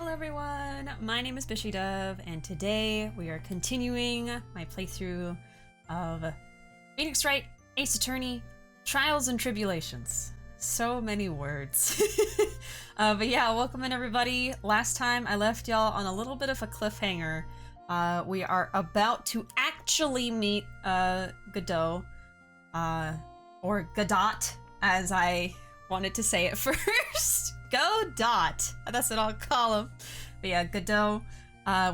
Hello everyone, my name is BishiDove, and today we are continuing my playthrough of Phoenix Wright, Ace Attorney, Trials and Tribulations. So many words. But yeah, welcome in everybody. Last time I left y'all on a little bit of a cliffhanger. We are about to actually meet Godot, or Godot, as I wanted to say it first. Godot! That's what I'll call him. But yeah, Godot,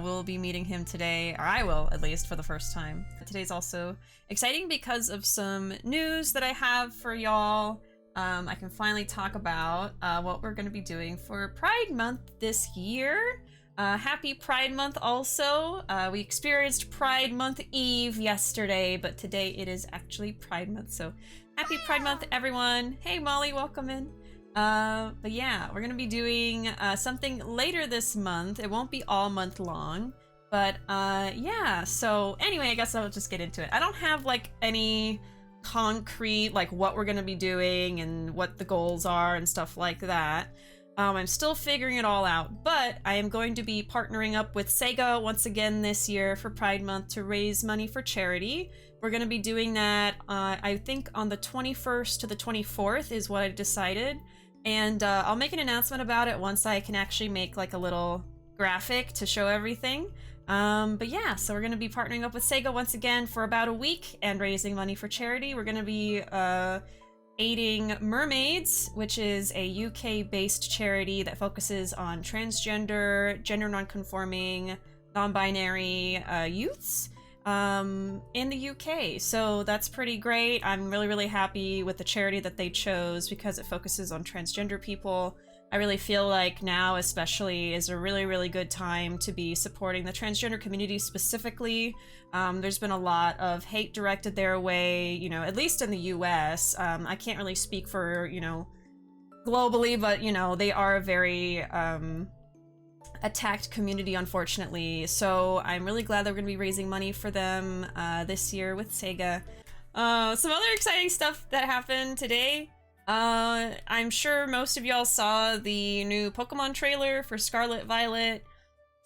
we'll be meeting him today, or I will, at least, for the first time. Today's also exciting because of some news that I have for y'all. I can finally talk about what we're going to be doing for Pride Month this year. Happy Pride Month also. We experienced Pride Month Eve yesterday, but today it is actually Pride Month, so happy Pride Month, everyone. Hey Molly, welcome in. But yeah, we're gonna be doing something later this month. It won't be all month long, but yeah, so anyway, I guess I'll just get into it. I don't have like any concrete like what we're gonna be doing and what the goals are and stuff like that. I'm still figuring it all out, but I am going to be partnering up with Sega once again this year for Pride Month to raise money for charity. We're going to be doing that, I think on the 21st to the 24th is what I decided. And I'll make an announcement about it once I can actually make like a little graphic to show everything. But yeah, so we're going to be partnering up with Sega once again for about a week and raising money for charity. We're going to be aiding Mermaids, which is a UK-based charity that focuses on transgender, gender non-conforming, non-binary youths in the UK. So that's pretty great. I'm really happy with the charity that they chose because it focuses on transgender people. I really feel like now especially is a really good time to be supporting the transgender community specifically. There's been a lot of hate directed their way, you know, at least in the US. I can't really speak for, you know, globally, but you know, they are a very attacked community, unfortunately. So I'm really glad that we're gonna be raising money for them this year with Sega. Some other exciting stuff that happened today. I'm sure most of y'all saw the new Pokemon trailer for Scarlet Violet.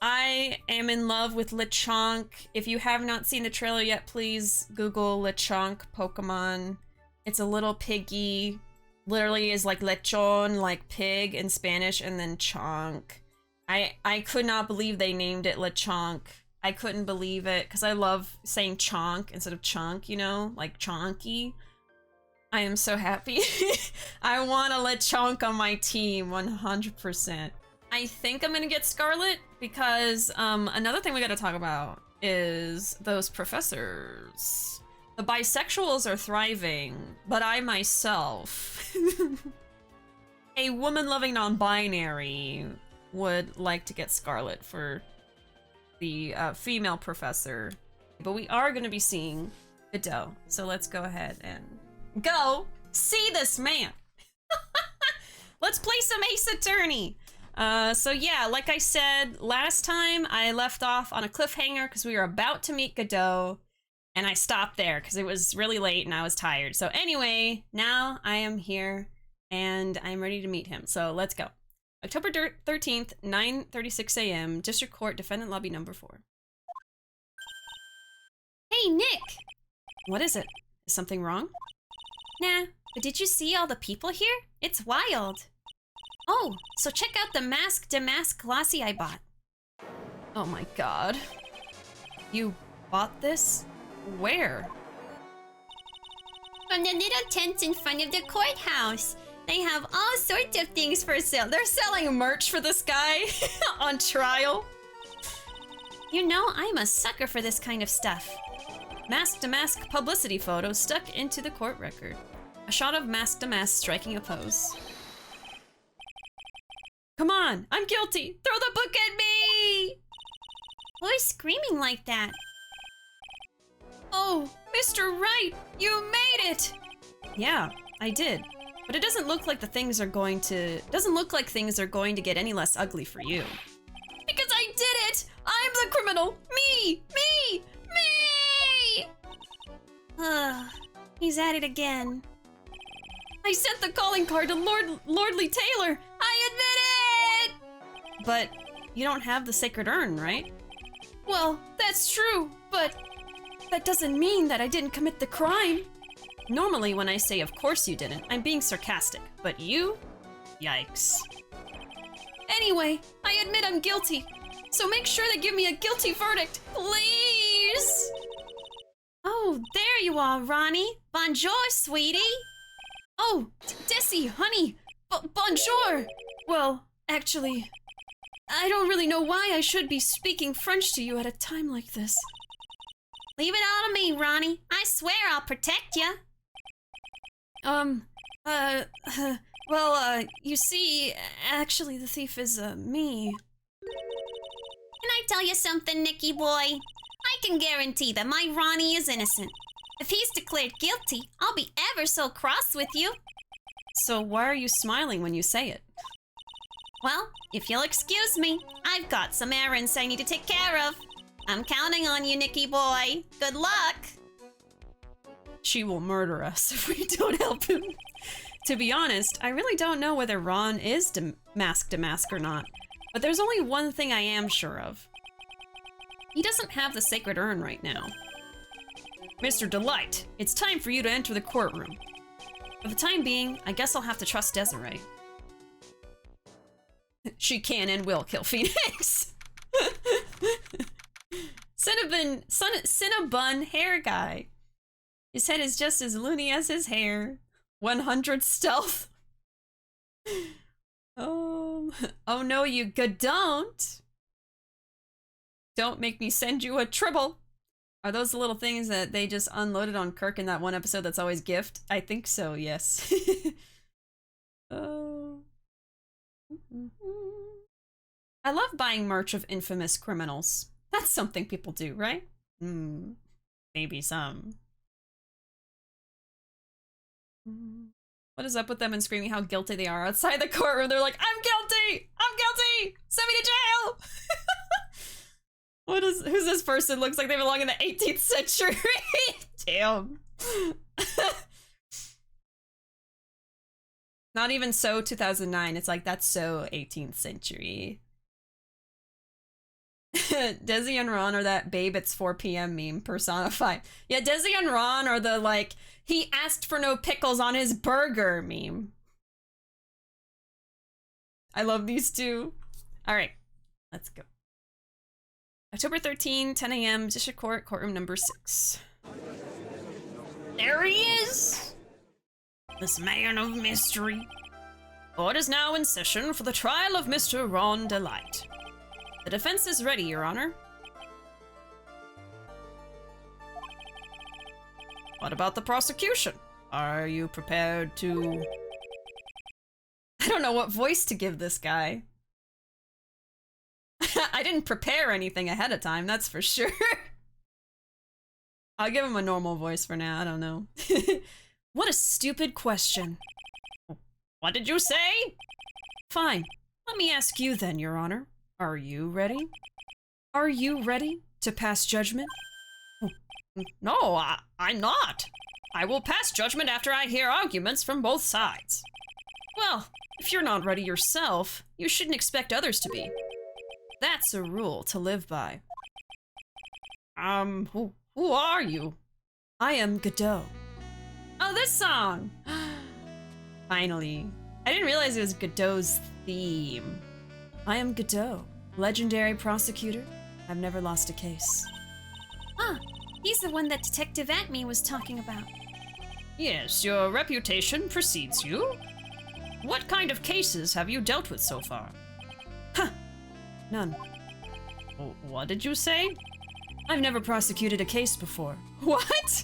I am in love with Lechonk. If you have not seen the trailer yet, please Google Lechonk Pokemon. It's a little piggy. Literally is like lechon, like pig in Spanish, and then chonk. I could not believe they named it Lechonk. I couldn't believe it, because I love saying chonk instead of chunk, you know? Like chonky. I am so happy. I want a Lechonk on my team, 100%. I think I'm gonna get Scarlet because another thing we gotta talk about is those professors. The bisexuals are thriving, but I myself, a woman-loving non-binary, would like to get Scarlet for the female professor. But we are gonna be seeing Godot, so let's go ahead and go see this man. Let's play some Ace Attorney. So yeah, like I said last time, I left off on a cliffhanger because we were about to meet Godot, and I stopped there because it was really late and I was tired. So anyway, now I am here and I'm ready to meet him. So let's go. October 13th, 9:36 a.m., District Court, Defendant Lobby number 4. Hey, Nick! What is it? Is something wrong? Nah, but did you see all the people here? It's wild. Oh, so check out the Mask Damask Glossy I bought. Oh my god. You bought this? Where? From the little tents in front of the courthouse. They have all sorts of things for sale. They're selling merch for this guy on trial. You know, I'm a sucker for this kind of stuff. Mask to mask publicity photo stuck into the court record. A shot of Mask to mask striking a pose. Come on, I'm guilty. Throw the book at me! Who's screaming like that? Oh, Mr. Wright, you made it! Yeah, I did. But it doesn't look like things are going to get any less ugly for you. Because I did it! I'm the criminal! Me! He's at it again. I sent the calling card to Lordly Taylor! I admit it! But you don't have the sacred urn, right? Well, that's true, but that doesn't mean that I didn't commit the crime. Normally when I say of course you didn't, I'm being sarcastic, but you? Yikes. Anyway, I admit I'm guilty, so make sure they give me a guilty verdict, please! Oh, there you are, Ronnie. Bonjour, sweetie. Oh, Desi, honey. Bonjour. Well, actually, I don't really know why I should be speaking French to you at a time like this. Leave it all to me, Ronnie. I swear I'll protect you. You see, actually the thief is, me. Can I tell you something, Nicky boy? I can guarantee that my Ronnie is innocent. If he's declared guilty, I'll be ever so cross with you. So why are you smiling when you say it? Well, if you'll excuse me, I've got some errands I need to take care of. I'm counting on you, Nicky boy. Good luck. She will murder us if we don't help him. To be honest, I really don't know whether Ron is mask to mask or not, but there's only one thing I am sure of. He doesn't have the sacred urn right now. Mr. Delight, it's time for you to enter the courtroom. For the time being, I guess I'll have to trust Desiree. She can and will kill Phoenix. Cinnabon hair guy. His head is just as loony as his hair. 100 stealth. Oh no, you don't. Don't make me send you a tribble. Are those the little things that they just unloaded on Kirk in that one episode that's always gift? I think so, yes. Oh. I love buying merch of infamous criminals. That's something people do, right? Maybe some. What is up with them and screaming how guilty they are outside the courtroom? They're like, I'm guilty! I'm guilty! Send me to jail! Who's this person? Looks like they belong in the 18th century. Damn. Not even so 2009. It's like, that's so 18th century. Desi and Ron are that babe it's 4 p.m. meme personified. Yeah, Desi and Ron are the like, he asked for no pickles on his burger meme. I love these two. All right, let's go. October 13, 10 a.m., District Court, courtroom number 6. There he is! This man of mystery. Court is now in session for the trial of Mr. Ron Delight. The defense is ready, Your Honor. What about the prosecution? Are you prepared to... I don't know what voice to give this guy. I didn't prepare anything ahead of time, that's for sure. I'll give him a normal voice for now, I don't know. What a stupid question. What did you say? Fine, let me ask you then, Your Honor. Are you ready? Are you ready to pass judgment? No, I'm not. I will pass judgment after I hear arguments from both sides. Well, if you're not ready yourself, you shouldn't expect others to be. That's a rule to live by. Who are you? I am Godot. Oh, this song! Finally. I didn't realize it was Godot's theme. I am Godot, legendary prosecutor. I've never lost a case. Ah, he's the one that Detective Atme was talking about. Yes, your reputation precedes you. What kind of cases have you dealt with so far? Huh, none. What did you say? I've never prosecuted a case before. What?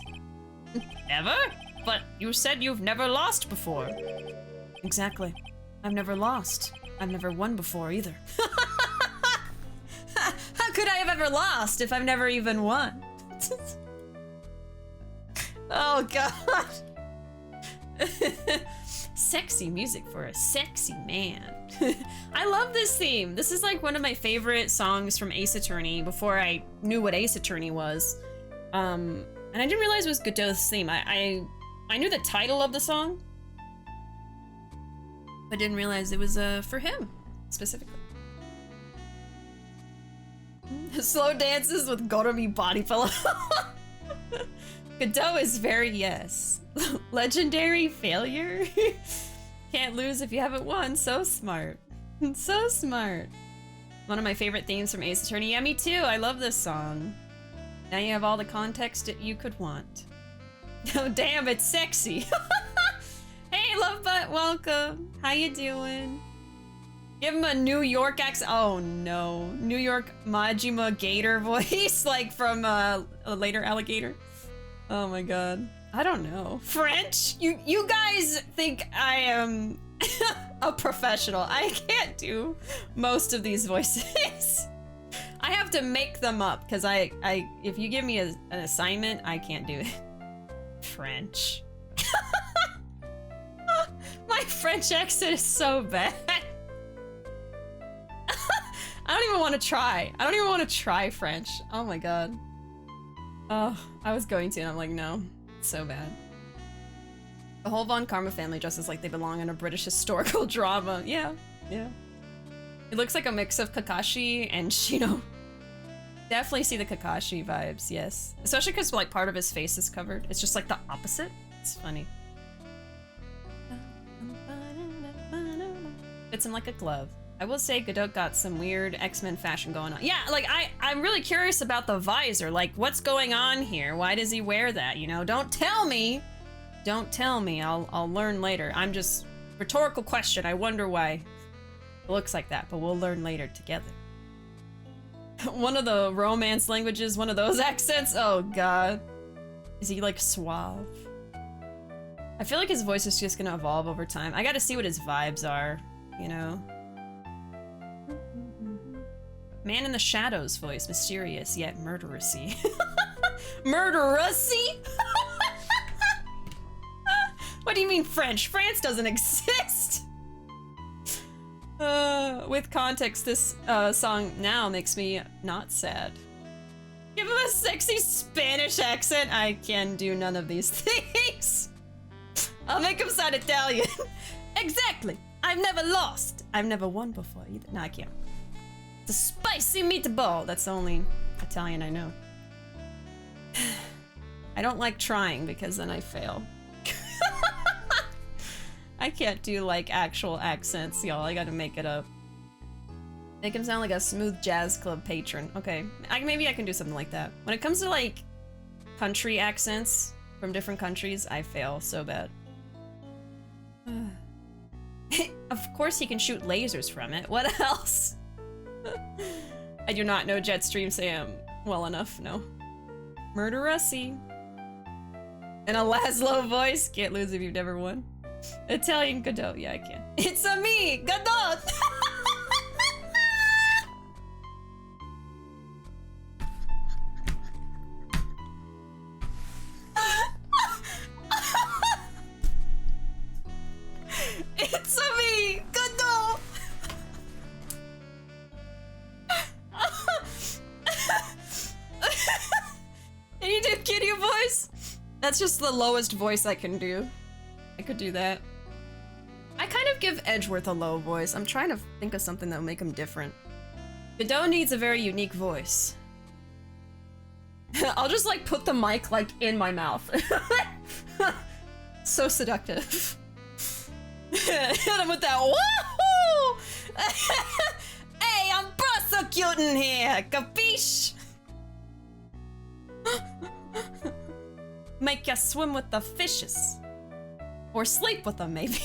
Never? But you said you've never lost before. Exactly. I've never lost. I've never won before either. How could I have ever lost if I've never even won? Oh god. Sexy music for a sexy man. I love this theme. This is like one of my favorite songs from Ace Attorney before I knew what Ace Attorney was. And I didn't realize it was Godot's theme. I knew the title of the song, but didn't realize it was for him specifically. Slow dances with Godot body pillow. Godot is very yes. Legendary failure? Can't lose if you haven't won. So smart. So smart. One of my favorite themes from Ace Attorney. Yeah, me too. I love this song. Now you have all the context that you could want. Oh, damn, it's sexy. Hey, Love Butt, welcome. How you doing? Give him a New York accent. Oh, no. New York Majima Gator voice, like from a later Alligator. Oh, my God. I don't know. French? You guys think I am a professional. I can't do most of these voices. I have to make them up because if you give me an assignment, I can't do it. French. My French accent is so bad. I don't even want to try. I don't even want to try French. Oh my god. Oh, I was going to and I'm like, no. It's so bad. The whole Von Karma family dresses like they belong in a British historical drama. Yeah, yeah. It looks like a mix of Kakashi and Shino. Definitely see the Kakashi vibes, yes. Especially because like part of his face is covered. It's just like the opposite. It's funny. Fits him like a glove. I will say Godot got some weird X-Men fashion going on. Yeah, like I'm really curious about the visor. Like, what's going on here? Why does he wear that? You know, don't tell me. Don't tell me. I'll learn later. I'm just rhetorical question. I wonder why it looks like that, but we'll learn later together. One of the Romance languages, one of those accents. Oh god, is he like suave? I feel like his voice is just gonna evolve over time. I gotta see what his vibes are, you know. Man in the Shadows voice, mysterious yet murderousy. Murderousy? What do you mean French? France doesn't exist! With context, this song now makes me not sad. Give him a sexy Spanish accent. I can do none of these things. I'll make him sound Italian. Exactly. I've never lost. I've never won before either. No, I can't. It's a spicy meatball. That's the only Italian I know. I don't like trying because then I fail. I can't do like actual accents, y'all. I gotta make it up. Make him sound like a smooth jazz club patron. Okay, maybe I can do something like that. When it comes to like country accents from different countries, I fail so bad. Of course he can shoot lasers from it. What else? I do not know Jetstream Sam well enough, no. Murderousy. In a Laszlo voice. Can't lose if you've never won. Italian Godot, yeah, I can. It's a me, Godot! It's a me, Godot! Can you do kitty voice? That's just the lowest voice I can do. I could do that. I kind of give Edgeworth a low voice. I'm trying to think of something that'll make him different. Godot needs a very unique voice. I'll just like put the mic like in my mouth. So seductive. Hit him with that woohoo! Hey, I'm prosecuting here, capiche? Make ya swim with the fishes. Or sleep with them, maybe.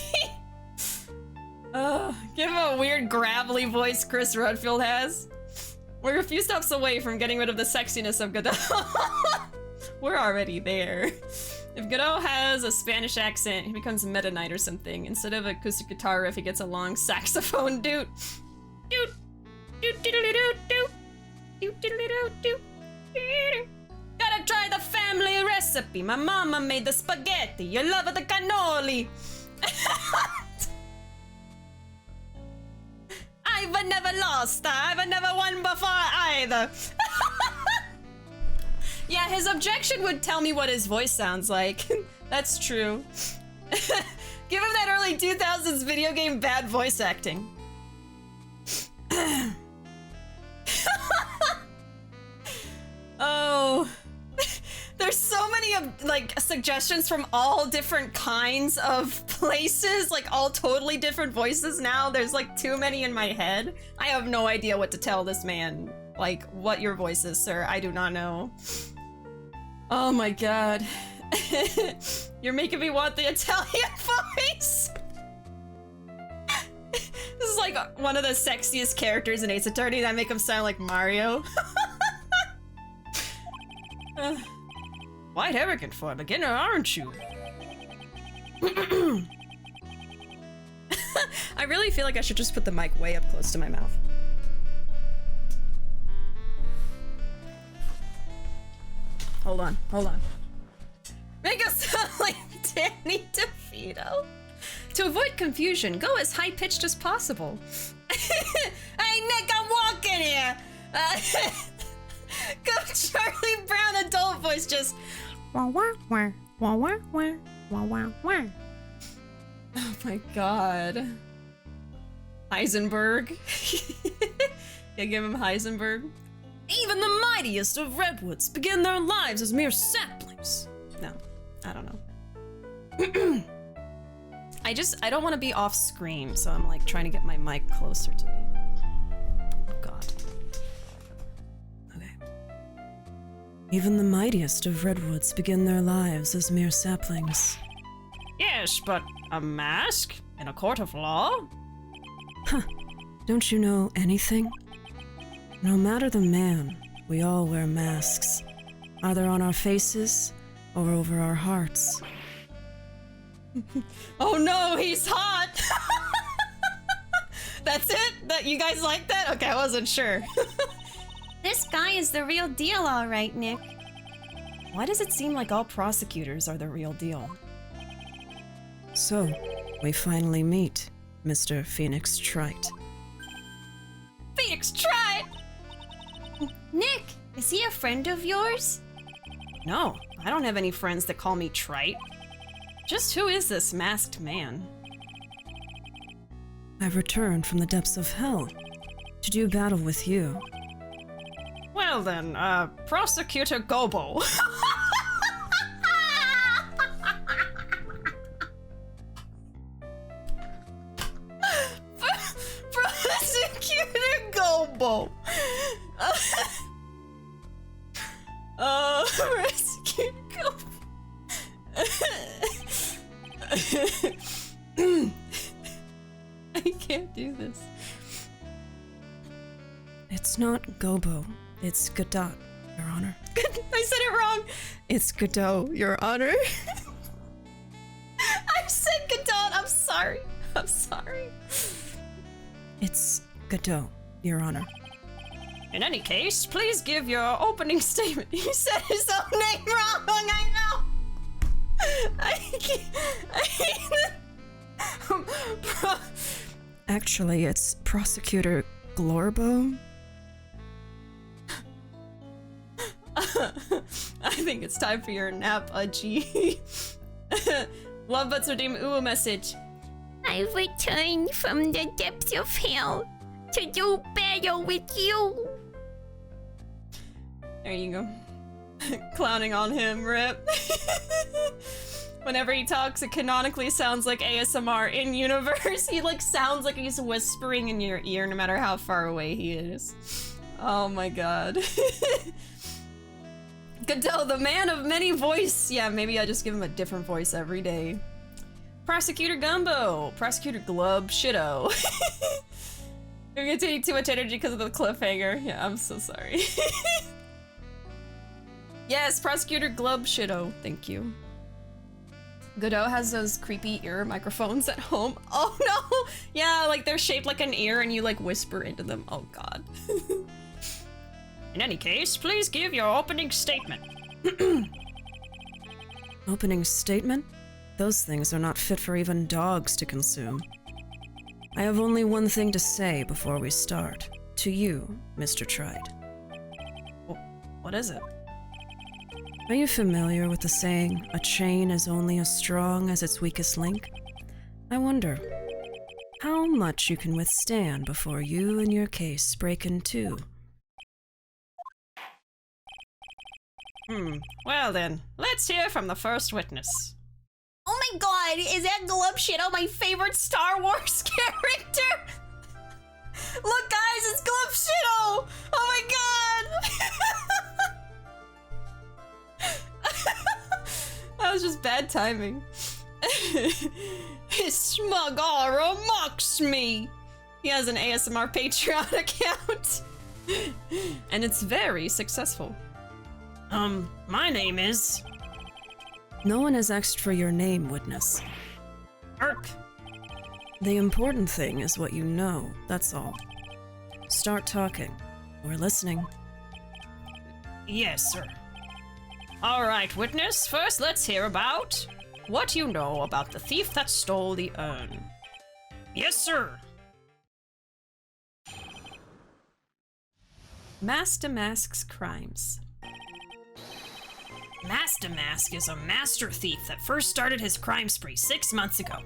Give him a weird gravelly voice Chris Redfield has. We're a few steps away from getting rid of the sexiness of Godot. We're already there. If Godot has a Spanish accent, he becomes Meta Knight or something. Instead of acoustic guitar riff, he gets a long saxophone doot. Doot. Doot doot doot doot. Doot doot. Gotta try the family recipe. My mama made the spaghetti. You love the cannoli. I've never lost. I've never won before either. Yeah, his objection would tell me what his voice sounds like. That's true. Give him that early 2000s video game bad voice acting. many like suggestions from all different kinds of places, like all totally different voices now. There's like too many in my head. I have no idea what to tell this man. Like, what your voice is, sir. I do not know. Oh my god. You're making me want the Italian voice. This is like one of the sexiest characters in Ace Attorney that make him sound like Mario. Quite arrogant for a beginner, aren't you? I really feel like I should just put the mic way up close to my mouth. Hold on, hold on. Make us sound like Danny DeVito. To avoid confusion, go as high-pitched as possible. Hey Nick, I'm walking here! Go Charlie Brown adult voice, just wah wah wah wah wah wah wah wah wah. Oh my god. Heisenberg. Yeah, give him Heisenberg. Even the mightiest of redwoods begin their lives as mere saplings. No, I don't know. I don't want to be off screen, so I'm like trying to get my mic closer to me. Oh god. Okay. Even the mightiest of redwoods begin their lives as mere saplings. Yes, but a mask in a court of law? Huh. Don't you know anything? No matter the man, we all wear masks, either on our faces or over our hearts. Oh no, he's hot! That's it? That you guys like that? Okay, I wasn't sure. This guy is the real deal, all right, Nick. Why does it seem like all prosecutors are the real deal? So, we finally meet, Mr. Phoenix Trite. Phoenix Trite? Nick, is he a friend of yours? No, I don't have any friends that call me Trite. Just who is this masked man? I've returned from the depths of hell to do battle with you. Well then, Prosecutor Gobo. Prosecutor Gobo. Prosecutor Gobo. I can't do this. It's not Gobo. It's Godot, Your Honor. I said it wrong. It's Godot, Your Honor. I said Godot. I'm sorry. I'm sorry. It's Godot, Your Honor. In any case, please give your opening statement. He said his own name wrong. I know. Actually, it's Prosecutor Glorbo. I think it's time for your nap, G. Love Butts redeem Uwu message. I've returned from the depths of hell to do battle with you. There you go. Clowning on him, rip. Whenever he talks, it canonically sounds like ASMR in universe. He like sounds like he's whispering in your ear no matter how far away he is. Oh my god. Godot, the man of many voice. Yeah, maybe I just give him a different voice every day. Prosecutor Gumbo. Prosecutor Glub Shitto. You're gonna take too much energy because of the cliffhanger. Yeah, I'm so sorry. Yes, Prosecutor Glub Shitto. Thank you. Godot has those creepy ear microphones at home. Oh no! Yeah, like they're shaped like an ear and you like whisper into them. Oh god. In any case, please give your opening statement. Opening statement? Those things are not fit for even dogs to consume. I have only one thing to say before we start. To you, Mr. Trite. What is it? Are you familiar with the saying, a chain is only as strong as its weakest link? I wonder how much you can withstand before you and your case break in two. Well then, let's hear from the first witness. Oh my god, is that Glub Shadow my favorite Star Wars character? Look guys, it's Glub Shadow! Oh my god! That was just bad timing. His smug aura mocks me. He has an ASMR Patreon account. And it's very successful. My name is... No one has asked for your name, witness. Irk. The important thing is what you know, that's all. Start talking. We're listening. Yes, sir. Alright, witness, first let's hear about what you know about the thief that stole the urn. Yes, sir. Master Mask's crimes. Master Mask is a master thief that first started his crime spree 6 months ago.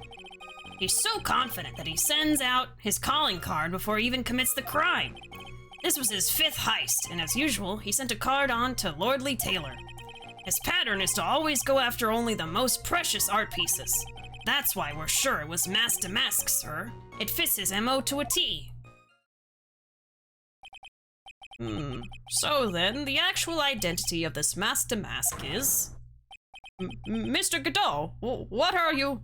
He's so confident that he sends out his calling card before he even commits the crime. This was his 5th heist, and as usual, he sent a card on to Lordly Taylor. His pattern is to always go after only the most precious art pieces. That's why we're sure it was Master Mask, sir. It fits his MO to a T. So then, the actual identity of this Master Mask is... Mr. Godot, what are you?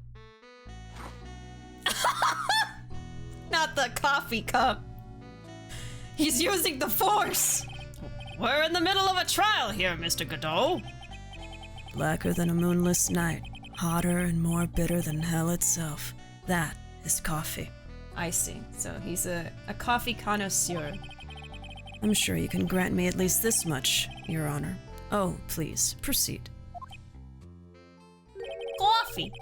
Not the coffee cup. He's using the Force. We're in the middle of a trial here, Mr. Godot. Blacker than a moonless night, hotter and more bitter than hell itself. That is coffee. I see. So he's a coffee connoisseur. I'm sure you can grant me at least this much, Your Honor. Oh, please, proceed. Coffee.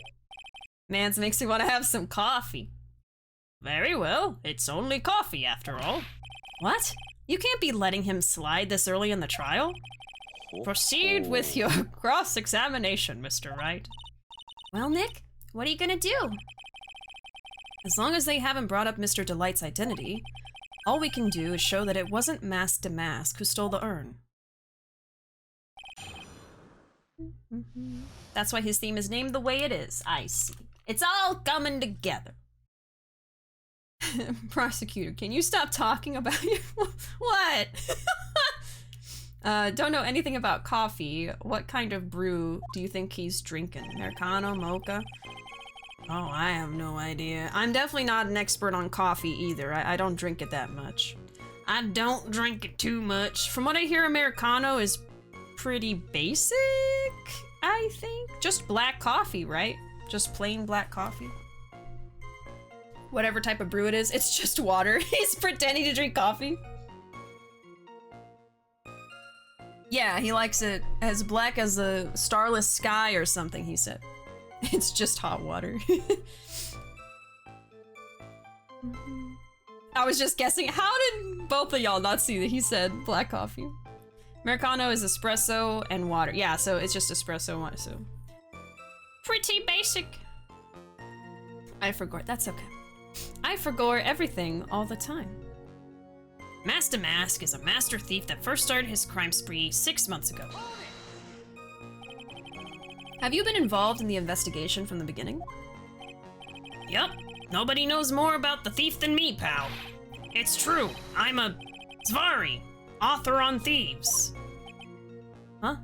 Mans makes me want to have some coffee. Very well, it's only coffee after all. What? You can't be letting him slide this early in the trial? Proceed with your cross-examination, Mr. Wright. Well, Nick, what are you gonna do? As long as they haven't brought up Mr. Delight's identity, all we can do is show that it wasn't Mask Damask who stole the urn. That's why his theme is named the way it is. I see. It's all coming together. Prosecutor, can you stop talking about your... What? Don't know anything about coffee. What kind of brew do you think he's drinking? Americano, mocha? Oh, I have no idea. I'm definitely not an expert on coffee either. I don't drink it that much. I don't drink it too much. From what I hear, Americano is pretty basic, I think. Just black coffee, right? Just plain black coffee. Whatever type of brew it is, it's just water. He's pretending to drink coffee. Yeah, he likes it as black as a starless sky or something, he said. It's just hot water. I was just guessing. How did both of y'all not see that he said black coffee? Americano is espresso and water. Yeah, so it's just espresso and water, so. Pretty basic. I forgot. That's okay. I forgot everything all the time. Master Mask is a master thief that first started his crime spree 6 months ago. Have you been involved in the investigation from the beginning? Yep. Nobody knows more about the thief than me, pal. It's true. I'm a Zvari, author on thieves. Huh?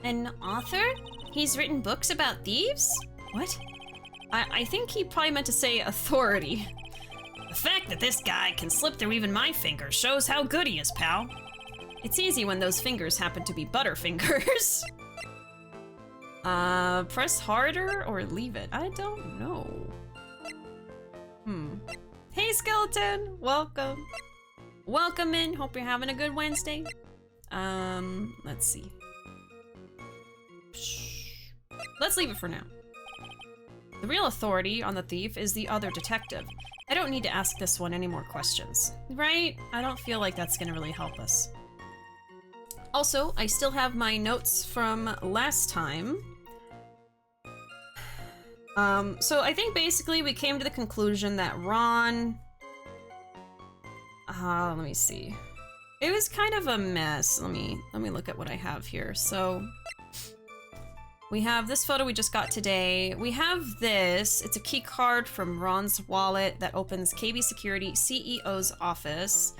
An author? He's written books about thieves? What? I think he probably meant to say authority. The fact that this guy can slip through even my fingers shows how good he is, pal. It's easy when those fingers happen to be butterfingers. Press harder or leave it? I don't know. Hey, Skeleton! Welcome. Welcome in. Hope you're having a good Wednesday. Let's see. Let's leave it for now. The real authority on the thief is the other detective. I don't need to ask this one any more questions. Right? I don't feel like that's gonna really help us. Also, I still have my notes from last time. So I think basically we came to the conclusion that Ron... let me see. It was kind of a mess. Let me look at what I have here. So we have this photo we just got today. We have this. It's a key card from Ron's wallet that opens KB Security CEO's office.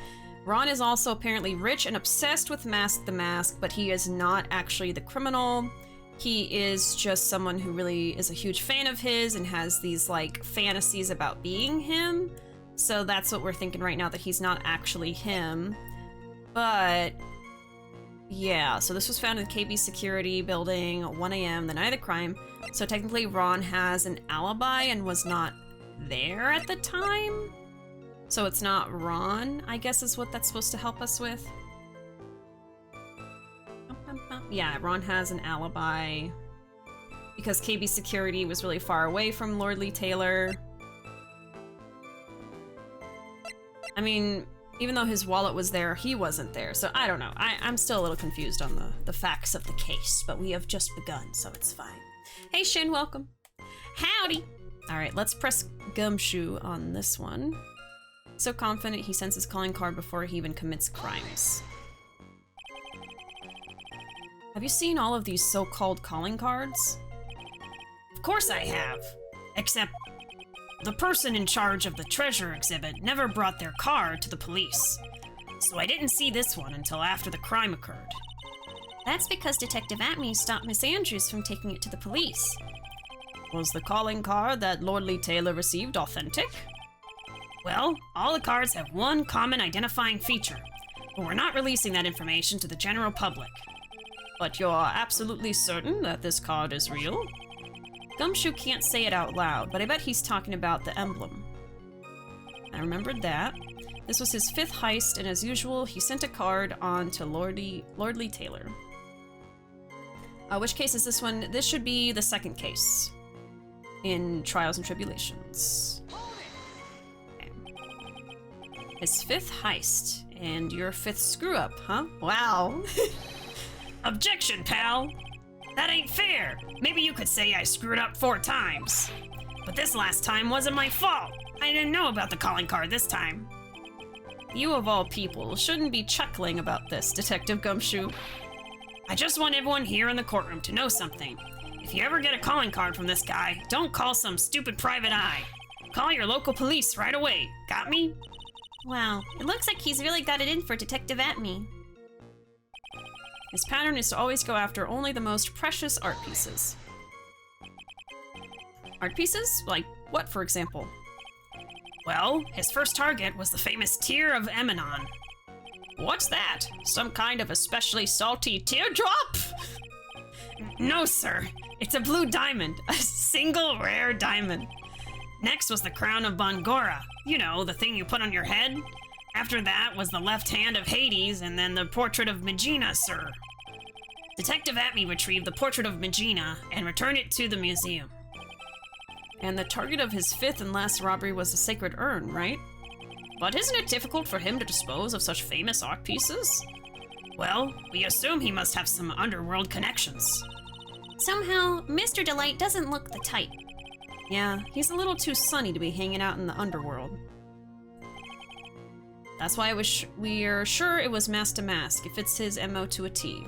Ron is also apparently rich and obsessed with Mask the Mask, but he is not actually the criminal. He is just someone who really is a huge fan of his and has these like fantasies about being him. So that's what we're thinking right now, that he's not actually him. But yeah, so this was found in the KB Security building at 1 a.m. the night of the crime. So technically Ron has an alibi and was not there at the time. So it's not Ron, I guess is what that's supposed to help us with. Yeah, Ron has an alibi because KB Security was really far away from Lordly Taylor. I mean, even though his wallet was there, he wasn't there. So I don't know. I'm still a little confused on the facts of the case, but we have just begun, so it's fine. Hey, Shin, welcome. Howdy. All right, let's press Gumshoe on this one. So confident he sends his calling card before he even commits crimes. Have you seen all of these so-called calling cards? Of course I have. Except the person in charge of the treasure exhibit never brought their card to the police. So I didn't see this one until after the crime occurred. That's because Detective Atme stopped Miss Andrews from taking it to the police. Was the calling card that Lordly Taylor received authentic? Well, all the cards have one common identifying feature, but we're not releasing that information to the general public. But you're absolutely certain that this card is real? Gumshoe can't say it out loud, but I bet he's talking about the emblem. I remembered that. This was his 5th heist, and as usual, he sent a card on to Lordly Taylor. Which case is this one? This should be the 2nd case in Trials and Tribulations. Okay. His 5th heist, and your 5th screw-up, huh? Wow. Objection, pal! That ain't fair! Maybe you could say I screwed up 4 times. But this last time wasn't my fault! I didn't know about the calling card this time. You of all people shouldn't be chuckling about this, Detective Gumshoe. I just want everyone here in the courtroom to know something. If you ever get a calling card from this guy, don't call some stupid private eye. Call your local police right away. Got me? Wow, it looks like he's really got it in for Detective Atme. His pattern is to always go after only the most precious art pieces. Art pieces? Like what, for example? Well, his first target was the famous Tear of Emanon. What's that? Some kind of especially salty teardrop? No, sir. It's a blue diamond. A single rare diamond. Next was the Crown of Bangora. You know, the thing you put on your head. After that was the left hand of Hades, and then the portrait of Megina, sir. Detective Atme retrieved the portrait of Megina and returned it to the museum. And the target of his 5th and last robbery was the sacred urn, right? But isn't it difficult for him to dispose of such famous art pieces? Well, we assume he must have some underworld connections. Somehow, Mr. Delight doesn't look the type. Yeah, he's a little too sunny to be hanging out in the underworld. That's why we're sure it was Mask to Mask. It fits his MO to a T.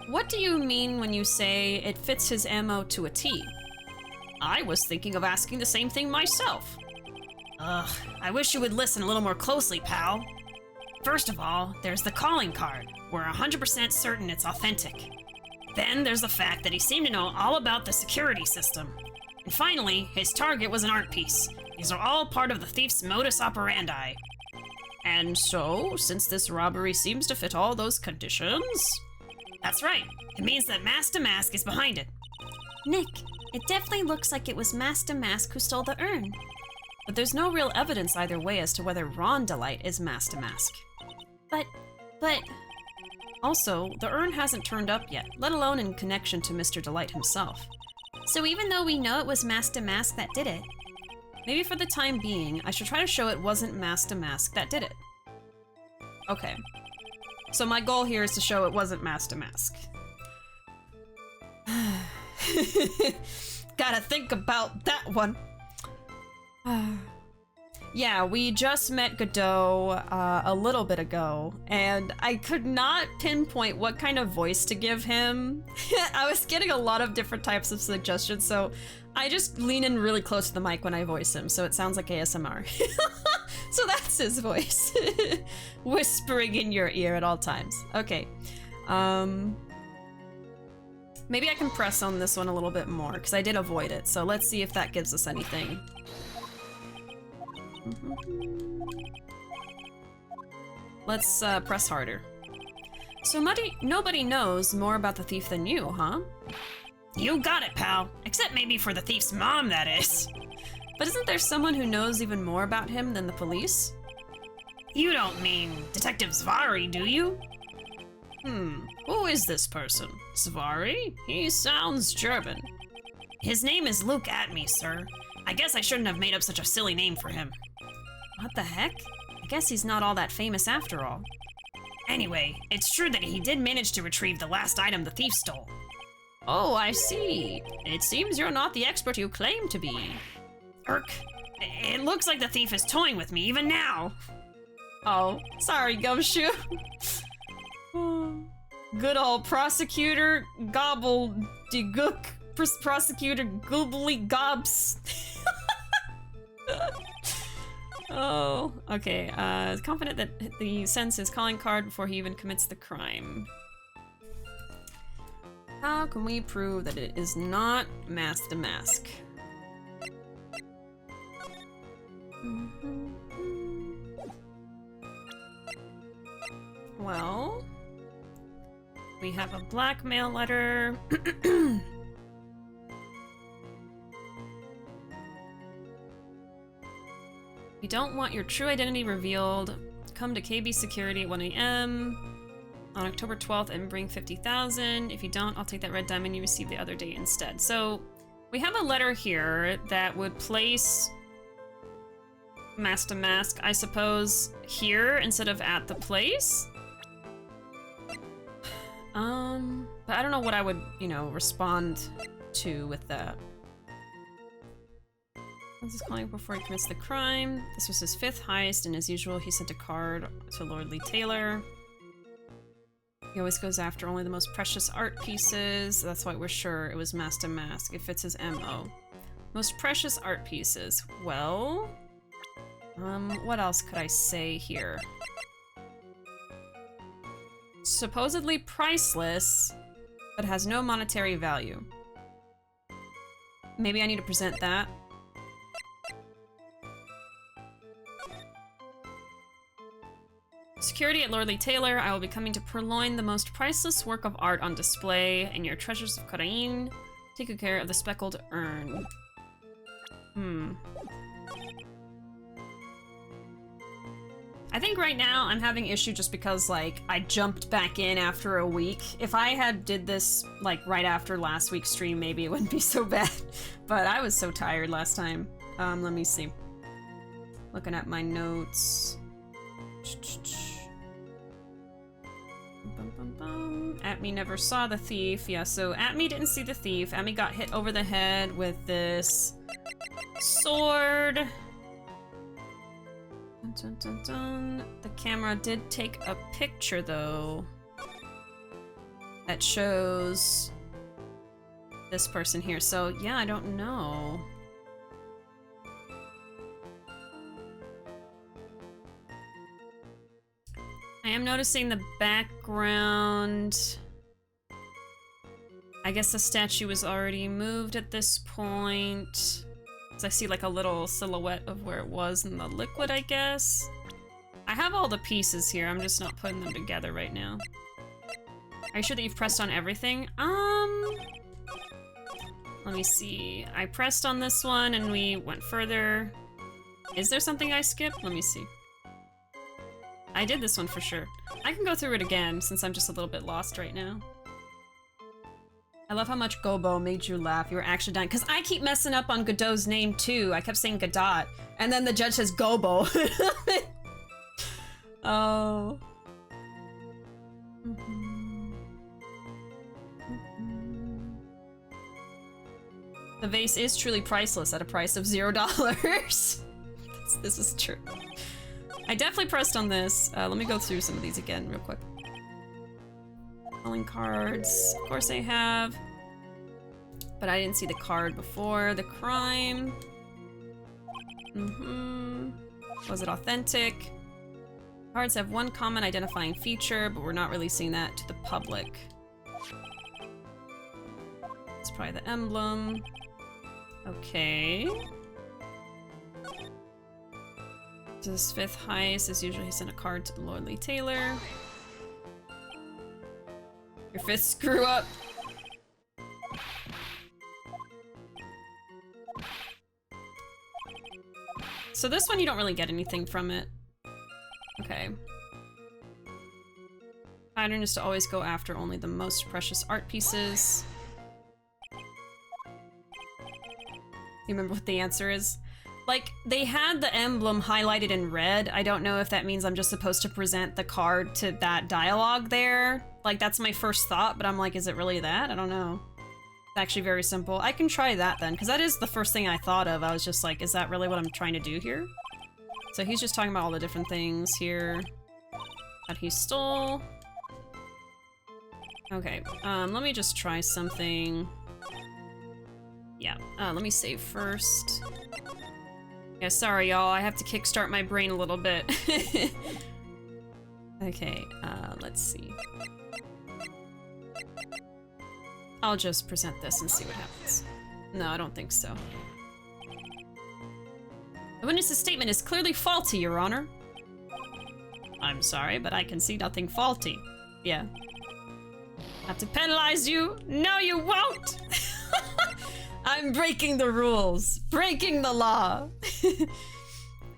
What do you mean when you say it fits his MO to a T? I was thinking of asking the same thing myself. Ugh, I wish you would listen a little more closely, pal. First of all, there's the calling card. We're 100% certain it's authentic. Then there's the fact that he seemed to know all about the security system. And finally, his target was an art piece. These are all part of the thief's modus operandi. And so, since this robbery seems to fit all those conditions... That's right. It means that Mask to Mask is behind it. Nick, it definitely looks like it was Mask to Mask who stole the urn. But there's no real evidence either way as to whether Ron Delight is Mask to Mask. But... Also, the urn hasn't turned up yet, let alone in connection to Mr. Delight himself. So even though we know it was Mask to Mask that did it... Maybe for the time being, I should try to show it wasn't Mask to Mask that did it. Okay. So my goal here is to show it wasn't Mask to Mask. Gotta think about that one. yeah, we just met Godot a little bit ago, and I could not pinpoint what kind of voice to give him. I was getting a lot of different types of suggestions, so I just lean in really close to the mic when I voice him, so it sounds like ASMR. So that's his voice. Whispering in your ear at all times. Okay. Maybe I can press on this one a little bit more, because I did avoid it, so let's see if that gives us anything. Let's press harder. So nobody knows more about the thief than you, huh? You got it, pal. Except maybe for the thief's mom, that is. But isn't there someone who knows even more about him than the police? You don't mean Detective Zvari, do you? Who is this person? Zvari? He sounds German. His name is Luke Atme, sir. I guess I shouldn't have made up such a silly name for him. What the heck? I guess he's not all that famous after all. Anyway, it's true that he did manage to retrieve the last item the thief stole. Oh, I see. It seems you're not the expert you claim to be. Irk. It looks like the thief is toying with me even now. Oh, sorry, Gumshoe. Good old prosecutor Gobbledygook. Prosecutor Goobly Gobs. Oh, okay. Confident that he sends his calling card before he even commits the crime. How can we prove that it is not Mask to Mask? Well, we have a blackmail letter. You don't want your true identity revealed. Come to KB Security at 1 a.m. on October 12th and bring 50,000. If you don't, I'll take that red diamond you received the other day instead. So we have a letter here that would place Mask to Mask, I suppose, here instead of at the place. But I don't know what I would, you know, respond to with that. This is calling before he commits the crime. This was his 5th heist, and as usual, he sent a card to Lord Lee Taylor. He always goes after only the most precious art pieces. That's why we're sure it was Mask to Mask. It fits his MO. Most precious art pieces. Well, what else could I say here? Supposedly priceless, but has no monetary value. Maybe I need to present that. Security at Lord Lee Taylor, I will be coming to purloin the most priceless work of art on display and your treasures of Korean. Take good care of the speckled urn. I think right now I'm having issue just because, like, I jumped back in after a week. If I had did this, like, right after last week's stream, maybe it wouldn't be so bad. But I was so tired last time. Let me see. Looking at my notes. Atme never saw the thief. Yeah, so Atme didn't see the thief. Atme got hit over the head with this sword. Dun, dun, dun, dun. The camera did take a picture, though, that shows this person here. So, yeah, I don't know. I am noticing the background. I guess the statue was already moved at this point. So I see like a little silhouette of where it was in the liquid, I guess. I have all the pieces here, I'm just not putting them together right now. Are you sure that you've pressed on everything? Let me see. I pressed on this one and we went further. Is there something I skipped? Let me see. I did this one for sure. I can go through it again since I'm just a little bit lost right now. I love how much Gobo made you laugh. You were actually dying. Because I keep messing up on Godot's name too. I kept saying Godot. And then the judge says Gobo. Oh. The vase is truly priceless at a price of $0. This is true. I definitely pressed on this. Let me go through some of these again real quick. Calling cards. Of course I have. But I didn't see the card before. The crime. Was it authentic? Cards have one common identifying feature, but we're not releasing that to the public. It's probably the emblem. Okay. This fifth heist is usually send a card to the lordly tailor. Your fifth screw up. So this one you don't really get anything from it. Okay. Pattern is to always go after only the most precious art pieces. You remember what the answer is? Like, they had the emblem highlighted in red. I don't know if that means I'm just supposed to present the card to that dialogue there. Like, that's my first thought, but I'm like, is it really that? I don't know. It's actually very simple. I can try that then, because that is the first thing I thought of. I was just like, is that really what I'm trying to do here? So he's just talking about all the different things here that he stole. Okay, let me just try something. Yeah, let me save first. Yeah, sorry y'all, I have to kickstart my brain a little bit. Okay, let's see. I'll just present this and see what happens. No, I don't think so. The witness's statement is clearly faulty, Your Honor. I'm sorry, but I can see nothing faulty. Yeah. Have to penalize you? No, you won't! I'm breaking the rules. Breaking the law.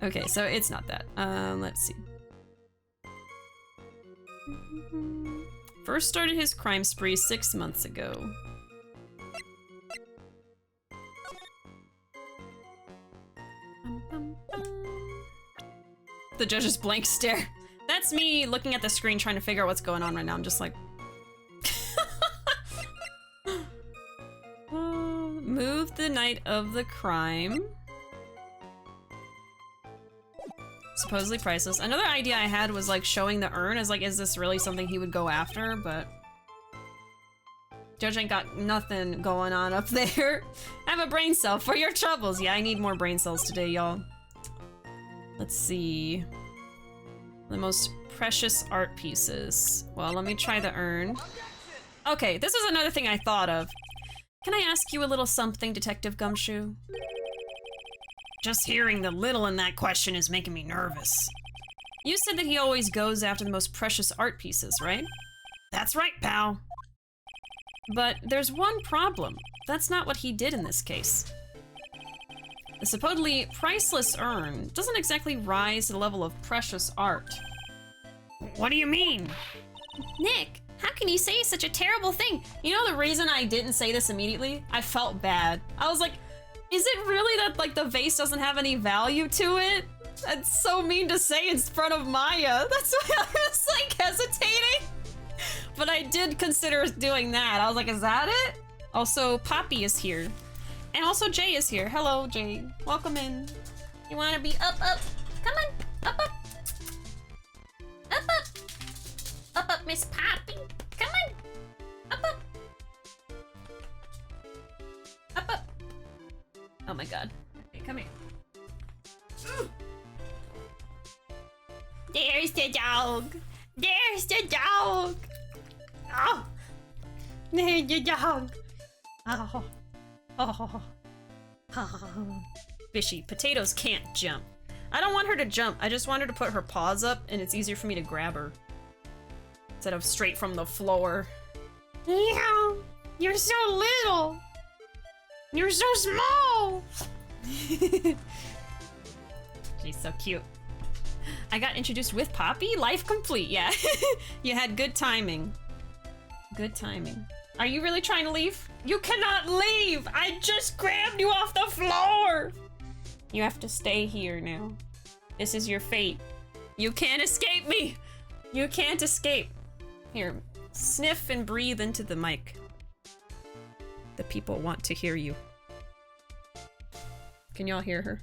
Okay, so it's not that. Let's see. First started his crime spree 6 months ago. The judge's blank stare. That's me looking at the screen trying to figure out what's going on right now. I'm just like... Move the night of the crime. Supposedly priceless. Another idea I had was like showing the urn as like, is this really something he would go after? But Judge ain't got nothing going on up there. Have a brain cell for your troubles. Yeah, I need more brain cells today, y'all. Let's see. The most precious art pieces. Well, let me try the urn. Okay, this is another thing I thought of. Can I ask you a little something, Detective Gumshoe? Just hearing the little in that question is making me nervous. You said that he always goes after the most precious art pieces, right? That's right, pal. But there's one problem. That's not what he did in this case. The supposedly priceless urn doesn't exactly rise to the level of precious art. What do you mean? Nick, how can you say such a terrible thing? You know the reason I didn't say this immediately? I felt bad. I was like, is it really that like the vase doesn't have any value to it? That's so mean to say in front of Maya. That's why I was like hesitating. But I did consider doing that. I was like, is that it? Also, Poppy is here. And also Jay is here. Hello, Jay. Welcome in. You wanna be up, up? Come on, up, up. Up, up. Up, up, Miss Poppy. Come on. Up, up. Up, up. Oh my god. Okay, come here. There's the dog. There's the dog. Oh. There's the dog. Oh. Oh. Oh. Bishy, potatoes can't jump. I don't want her to jump. I just want her to put her paws up and it's easier for me to grab her. Instead of straight from the floor. Yeah. You're so little. You're so small. She's so cute. I got introduced with Poppy? Life complete, yeah. You had good timing. Good timing. Are you really trying to leave? You cannot leave! I just grabbed you off the floor! You have to stay here now. This is your fate. You can't escape me! You can't escape. Here, sniff and breathe into the mic. The people want to hear you. Can y'all hear her?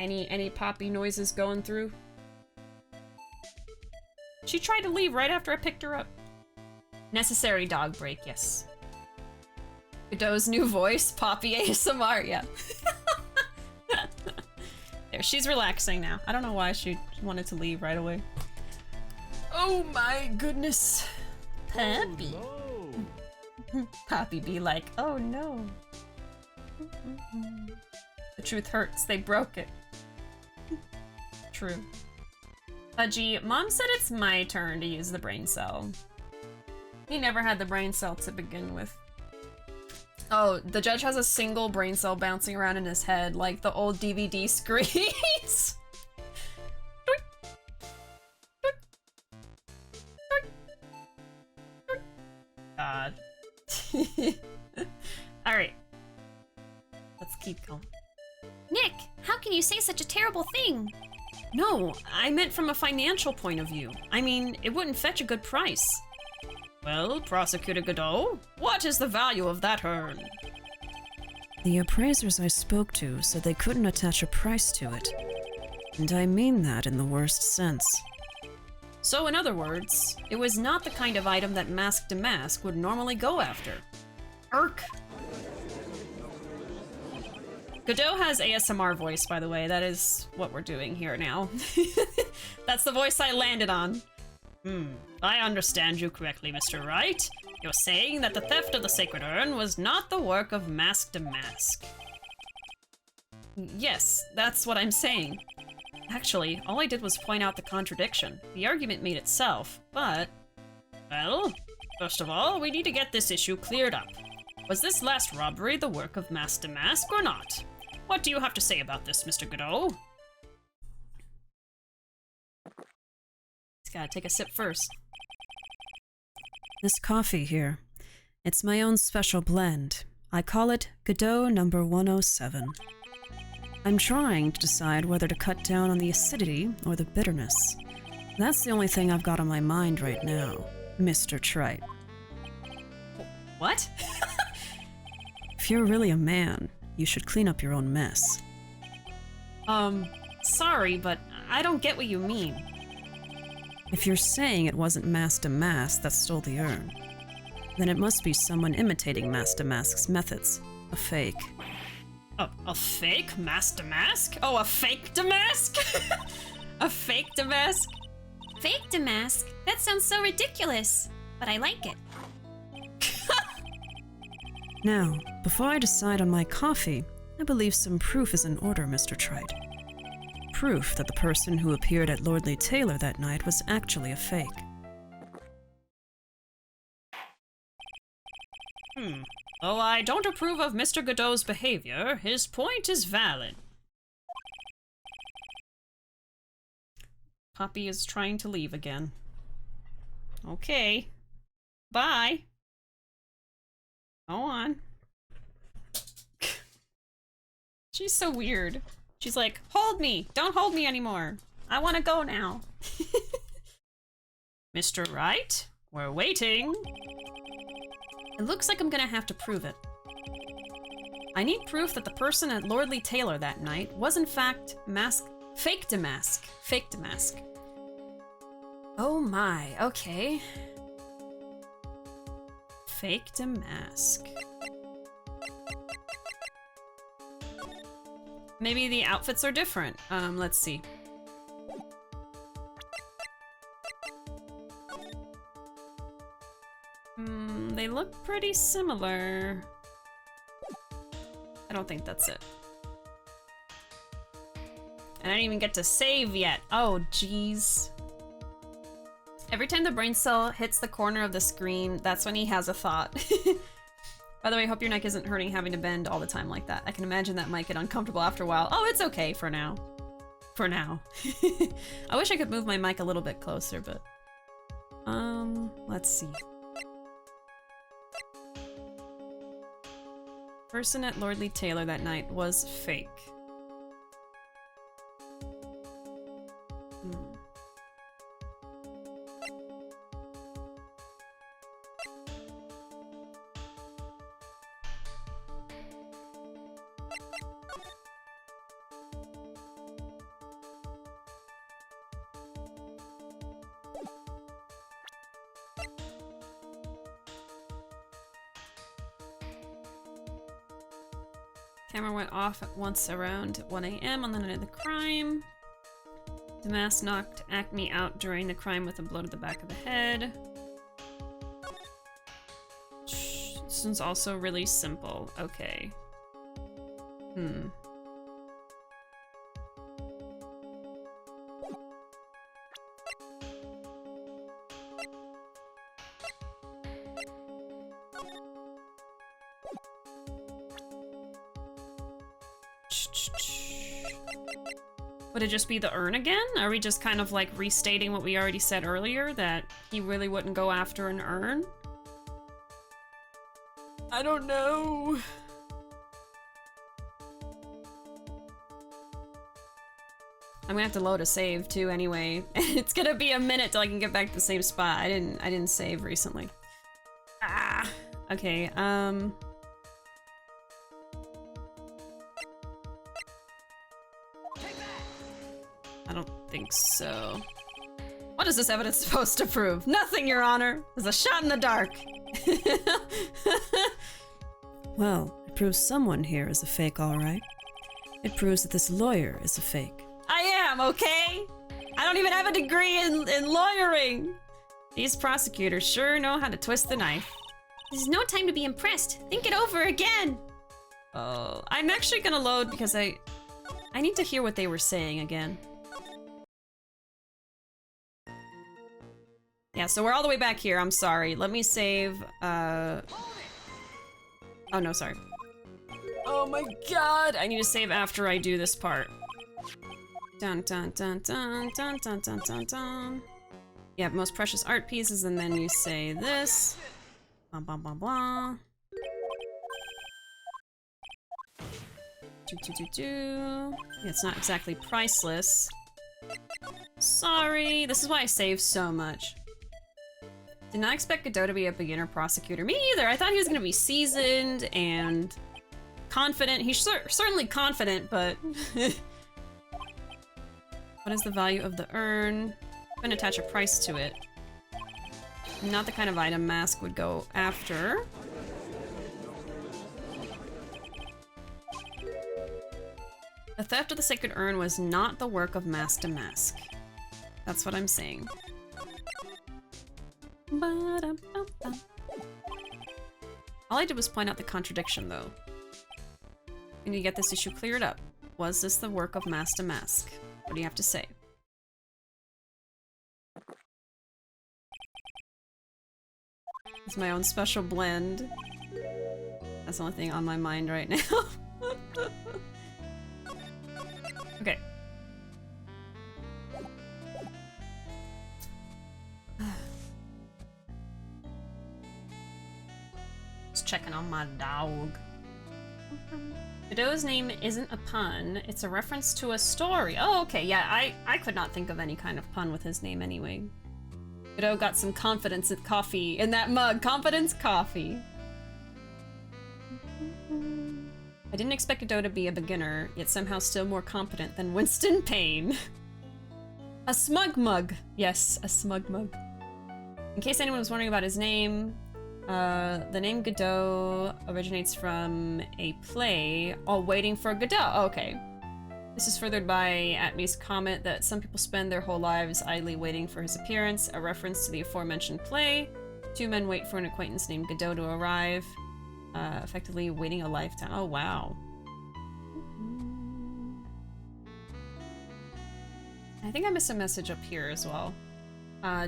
Any poppy noises going through? She tried to leave right after I picked her up. Necessary dog break, yes. Godot's new voice, Poppy ASMR, yeah. There, she's relaxing now. I don't know why she wanted to leave right away. Oh my goodness. Poppy. Oh, Poppy be like, oh no. The truth hurts, they broke it. True. Fudgy, Mom said it's my turn to use the brain cell. He never had the brain cell to begin with. Oh, the judge has a single brain cell bouncing around in his head, like the old DVD screens. God. Alright. Let's keep going. Nick, how can you say such a terrible thing? No, I meant from a financial point of view. I mean, it wouldn't fetch a good price. Well, Prosecutor Godot, what is the value of that urn? The appraisers I spoke to said they couldn't attach a price to it. And I mean that in the worst sense. So in other words, it was not the kind of item that Mask to Mask would normally go after. Irk! Godot has ASMR voice, by the way. That is what we're doing here now. That's the voice I landed on. I understand you correctly, Mr. Wright. You're saying that the theft of the sacred urn was not the work of Mask to Mask. Yes, that's what I'm saying. Actually, all I did was point out the contradiction. The argument made itself, but... Well, first of all, we need to get this issue cleared up. Was this last robbery the work of Mask to Mask or not? What do you have to say about this, Mr. Godot? He's gotta take a sip first. This coffee here, it's my own special blend. I call it Godot number 107. I'm trying to decide whether to cut down on the acidity or the bitterness. That's the only thing I've got on my mind right now, Mr. Trite. What? If you're really a man, you should clean up your own mess. Sorry, but I don't get what you mean. If you're saying it wasn't Mask to Mask that stole the urn, then it must be someone imitating Mask to Mask's methods. A fake. A fake Mask to Mask? Oh, a fake Damask? A fake Damask? Fake Damask? That sounds so ridiculous, but I like it. Now, before I decide on my coffee, I believe some proof is in order, Mr. Trite. Proof that the person who appeared at Lordly Taylor that night was actually a fake. Though I don't approve of Mr. Godot's behavior, his point is valid. Poppy is trying to leave again. Okay. Bye. Go on. She's so weird. She's like, hold me! Don't hold me anymore! I want to go now. Mr. Wright, we're waiting. It looks like I'm gonna have to prove it. I need proof that the person at Lordly Taylor that night was in fact fake Damask. Fake Damask. Oh my, okay. Fake Damask. Maybe the outfits are different. Let's see. They look pretty similar. I don't think that's it. And I didn't even get to save yet. Oh, jeez. Every time the brain cell hits the corner of the screen, that's when he has a thought. By the way, I hope your neck isn't hurting having to bend all the time like that. I can imagine that might get uncomfortable after a while. Oh, it's okay for now. For now. I wish I could move my mic a little bit closer, but... let's see. Person at Lordly Taylor that night was fake. Timer went off at once around 1 a.m. on the night of the crime. Damask knocked Acme out during the crime with a blow to the back of the head. This one's also really simple. Okay. Would it just be the urn again? Are we just kind of like restating what we already said earlier, that he really wouldn't go after an urn? I don't know. I'm gonna have to load a save too anyway. It's gonna be a minute till I can get back to the same spot. I didn't save recently. Ah. Okay, I don't think so. What is this evidence supposed to prove? Nothing, Your Honor. It's a shot in the dark. Well, it proves someone here is a fake, all right. It proves that this lawyer is a fake. I am, okay? I don't even have a degree in lawyering. These prosecutors sure know how to twist the knife. There's no time to be impressed. Think it over again. Oh, I'm actually gonna load because I need to hear what they were saying again. Yeah, so we're all the way back here. I'm sorry. Let me save, oh no, sorry. Oh my god! I need to save after I do this part. Dun dun dun dun dun dun dun dun dun. Yeah, most precious art pieces, and then you say this. Blah blah blah blah. Yeah, it's not exactly priceless. Sorry. This is why I save so much. Did not expect Godot to be a beginner prosecutor. Me either. I thought he was going to be seasoned and confident. He's certainly confident, but... What is the value of the urn? I'm going to attach a price to it. Not the kind of item Mask would go after. The theft of the sacred urn was not the work of Mask to Mask. That's what I'm saying. All I did was point out the contradiction, though. We need to get this issue cleared up. Was this the work of Mask to Mask? What do you have to say? It's my own special blend. That's the only thing on my mind right now. Okay. Just checking on my dog. Godot's name isn't a pun, it's a reference to a story. Oh, okay, yeah, I could not think of any kind of pun with his name anyway. Godot got some confidence at coffee in that mug. Confidence coffee. I didn't expect Godot to be a beginner, yet somehow still more competent than Winston Payne. A smug mug. Yes, a smug mug. In case anyone was wondering about his name, the name Godot originates from a play, All Waiting for Godot. Oh, okay. This is furthered by Atme's comment that some people spend their whole lives idly waiting for his appearance, a reference to the aforementioned play. Two men wait for an acquaintance named Godot to arrive, effectively waiting a lifetime. Oh, wow. I think I missed a message up here as well.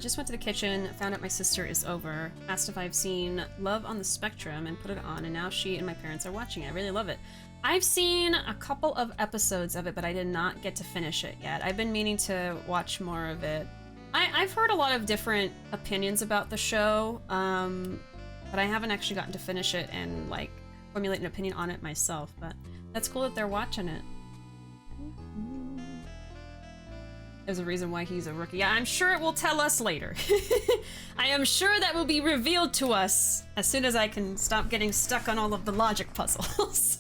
Just went to the kitchen, found out my sister is over, asked if I've seen Love on the Spectrum and put it on, and now she and my parents are watching it. I really love it. I've seen a couple of episodes of it, but I did not get to finish it yet. I've been meaning to watch more of it. I've heard a lot of different opinions about the show, but I haven't actually gotten to finish it and, like, formulate an opinion on it myself, but that's cool that they're watching it. There's a reason why he's a rookie. Yeah, I'm sure it will tell us later. I am sure that will be revealed to us as soon as I can stop getting stuck on all of the logic puzzles.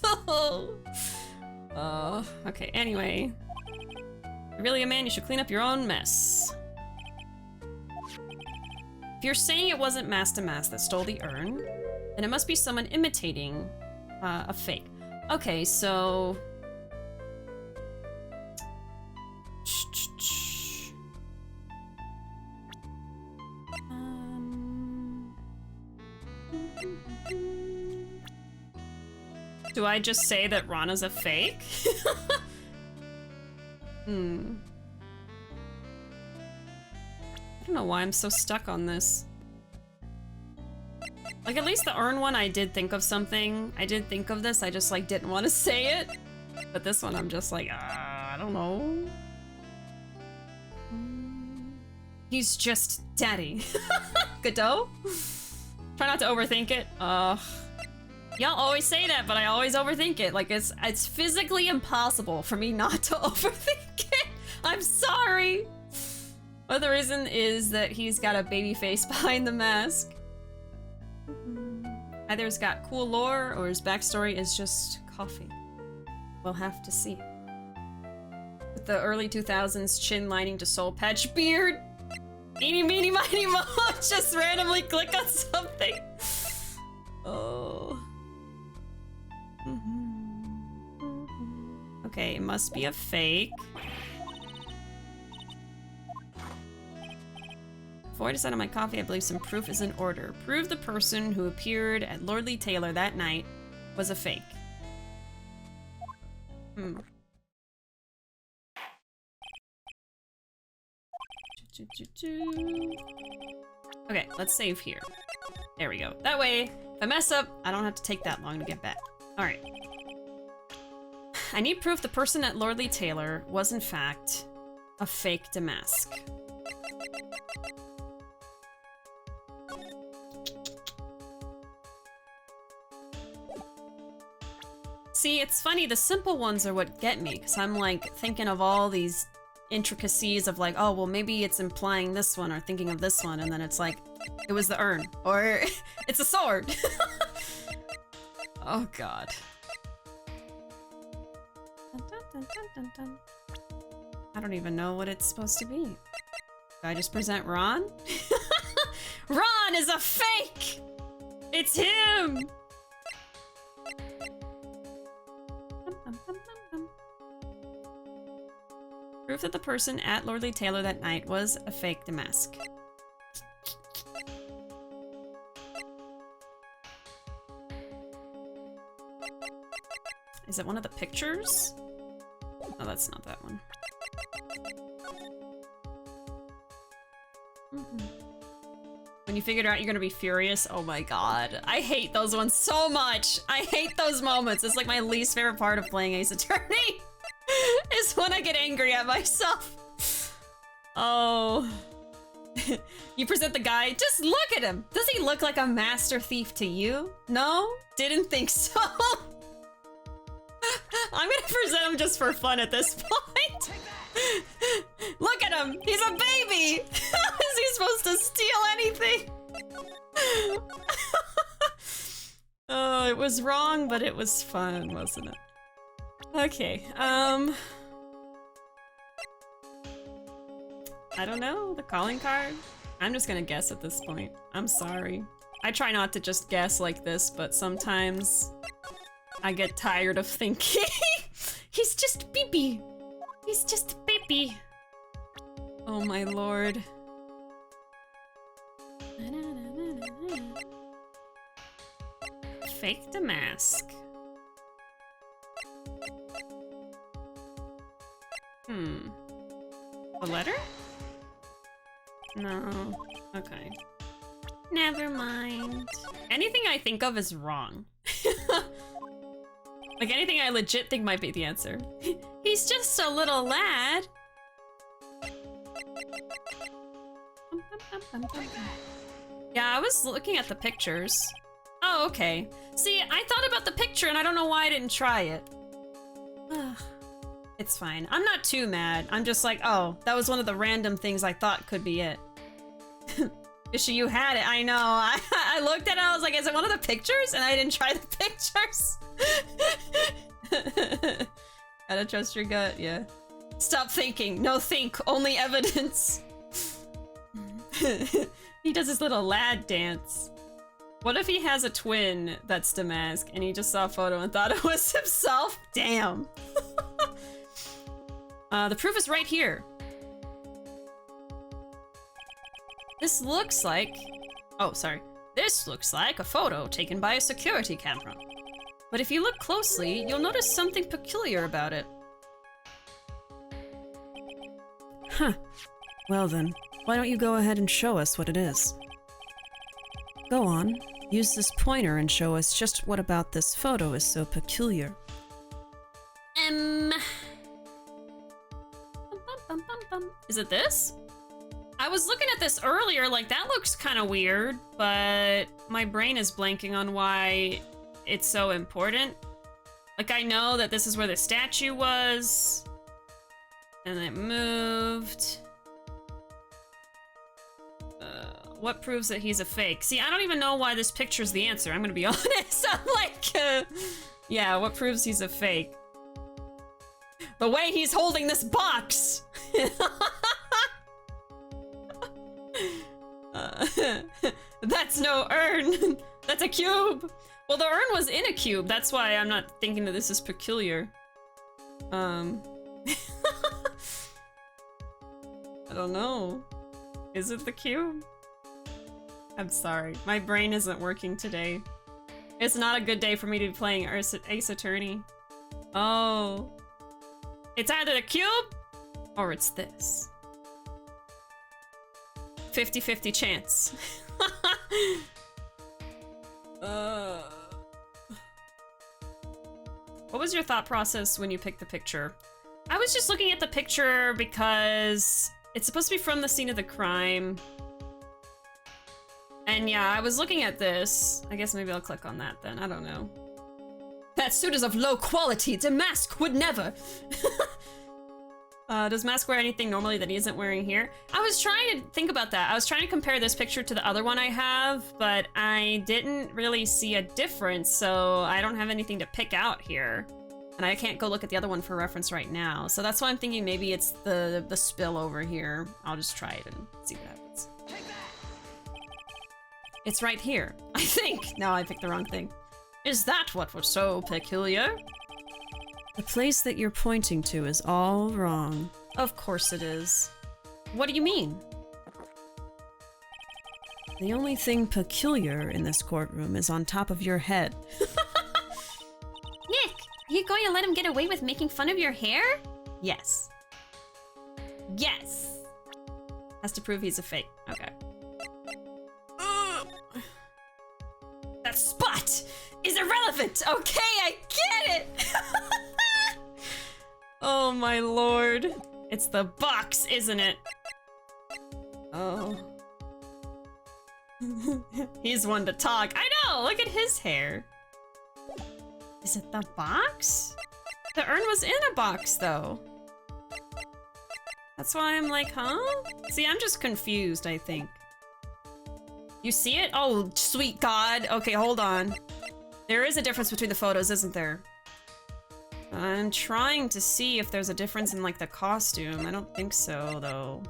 Okay, anyway. If you're really a man, you should clean up your own mess. If you're saying it wasn't Mask to Mask that stole the urn, then it must be someone imitating a fake. Okay, so... Do I just say that Rana's a fake? I don't know why I'm so stuck on this. Like, at least the Urn one, I did think of something. I did think of this, I just, like, didn't want to say it. But this one, I'm just like, I don't know. He's just daddy. Godot? Try not to overthink it. Y'all always say that, but I always overthink it. Like, it's physically impossible for me not to overthink it. I'm sorry. But the reason is that he's got a baby face behind the mask. Either he's got cool lore or his backstory is just coffee. We'll have to see. With the early 2000s chin lining to soul patch beard. Eeny, meeny, miny, mo. Just randomly click on something. Oh. Okay, it must be a fake. Before I decide on my coffee, I believe some proof is in order. Prove the person who appeared at Lordly Taylor that night was a fake. Okay, let's save here. There we go. That way, if I mess up, I don't have to take that long to get back. Alright. I need proof the person at Lordly Taylor was in fact a fake Damask. See, it's funny, the simple ones are what get me, because I'm like thinking of all these intricacies of like, oh, well, maybe it's implying this one or thinking of this one, and then it's like, it was the urn, or it's a sword. Oh, God. I don't even know what it's supposed to be. Do I just present Ron? Ron is a fake! It's him! Proof that the person at Lordly Taylor that night was a fake Damask. Is it one of the pictures? Oh, that's not that one. When you figure it out, you're gonna be furious. Oh my god. I hate those ones so much. I hate those moments. It's like my least favorite part of playing Ace Attorney. Is when I get angry at myself. Oh. You present the guy. Just look at him. Does he look like a master thief to you? No? Didn't think so. I'm gonna present him just for fun at this point. Look at him! He's a baby! How is he supposed to steal anything? Oh, it was wrong, but it was fun, wasn't it? Okay, I don't know, the calling card? I'm just gonna guess at this point. I'm sorry. I try not to just guess like this, but sometimes I get tired of thinking. He's just Beepy. He's just Beepy. Oh my lord. Fake Damask. A letter? No. Okay. Never mind. Anything I think of is wrong. Like anything I legit think might be the answer. He's just a little lad. Yeah, I was looking at the pictures. Oh, okay. See, I thought about the picture and I don't know why I didn't try it. It's fine. I'm not too mad. I'm just like, oh, that was one of the random things I thought could be it. Bishi, you had it. I know. I looked at it, I was like, is it one of the pictures? And I didn't try the pictures. Gotta trust your gut, yeah. Stop thinking. No think. Only evidence. He does his little lad dance. What if he has a twin that's Damask and he just saw a photo and thought it was himself? Damn. The proof is right here. This looks like... Oh, sorry. This looks like a photo taken by a security camera. But if you look closely, you'll notice something peculiar about it. Huh. Well then, why don't you go ahead and show us what it is? Go on. Use this pointer and show us just what about this photo is so peculiar. Is it this? I was looking at this earlier, like that looks kind of weird, but my brain is blanking on why it's so important. Like I know that this is where the statue was, and it moved. What proves that he's a fake? See, I don't even know why this picture's the answer. I'm gonna be honest. I'm like, yeah, what proves he's a fake? The way he's holding this box! That's no urn. That's a cube. Well, the urn was in a cube. That's why I'm not thinking that this is peculiar. I don't know. Is it the cube? I'm sorry. My brain isn't working today. It's not a good day for me to be playing Ace Attorney. Oh. It's either the cube or it's this. 50-50 chance. What was your thought process when you picked the picture? I was just looking at the picture because it's supposed to be from the scene of the crime. And yeah, I was looking at this. I guess maybe I'll click on that then. I don't know. That suit is of low quality. Damask would never. Does Mask wear anything normally that he isn't wearing here? I was trying to think about that. I was trying to compare this picture to the other one I have, but I didn't really see a difference, so I don't have anything to pick out here. And I can't go look at the other one for reference right now. So that's why I'm thinking maybe it's the spill over here. I'll just try it and see what happens. It's right here, I think. No, I picked the wrong thing. Is that what was so peculiar? The place that you're pointing to is all wrong. Of course it is. What do you mean? The only thing peculiar in this courtroom is on top of your head. Nick, are you going to let him get away with making fun of your hair? Yes. Yes! Has to prove he's a fake. Okay. That spot is irrelevant! Okay, I get it! Oh my lord. It's the box, isn't it? Oh. He's one to talk. I know! Look at his hair. Is it the box? The urn was in a box, though. That's why I'm like, huh? See, I'm just confused, I think. You see it? Oh, sweet God. Okay, hold on. There is a difference between the photos, isn't there? I'm trying to see if there's a difference in, like, the costume. I don't think so, though.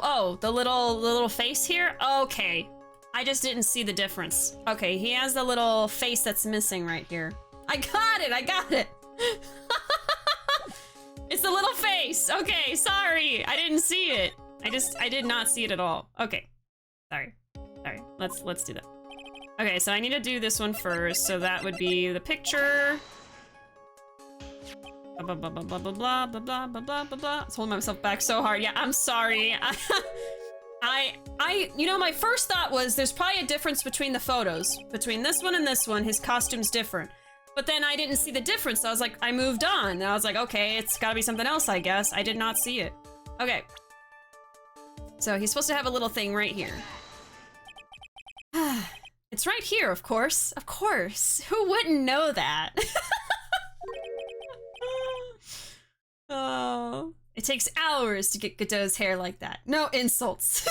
Oh, the little face here? Okay. I just didn't see the difference. Okay, he has the little face that's missing right here. I got it! It's the little face! Okay, sorry! I didn't see it. I did not see it at all. Okay. Sorry. Let's do that. Okay, so I need to do this one first, so that would be the picture. Blah, blah, blah, blah, blah, blah, blah, blah, blah, blah, blah, blah. I was holding myself back so hard. Yeah, I'm sorry. You know, my first thought was there's probably a difference between the photos. Between this one and this one, his costume's different. But then I didn't see the difference, so I was like, I moved on. And I was like, okay, it's gotta be something else, I guess. I did not see it. Okay. So he's supposed to have a little thing right here. It's right here, of course. Of course. Who wouldn't know that? Oh. It takes hours to get Godot's hair like that. No insults.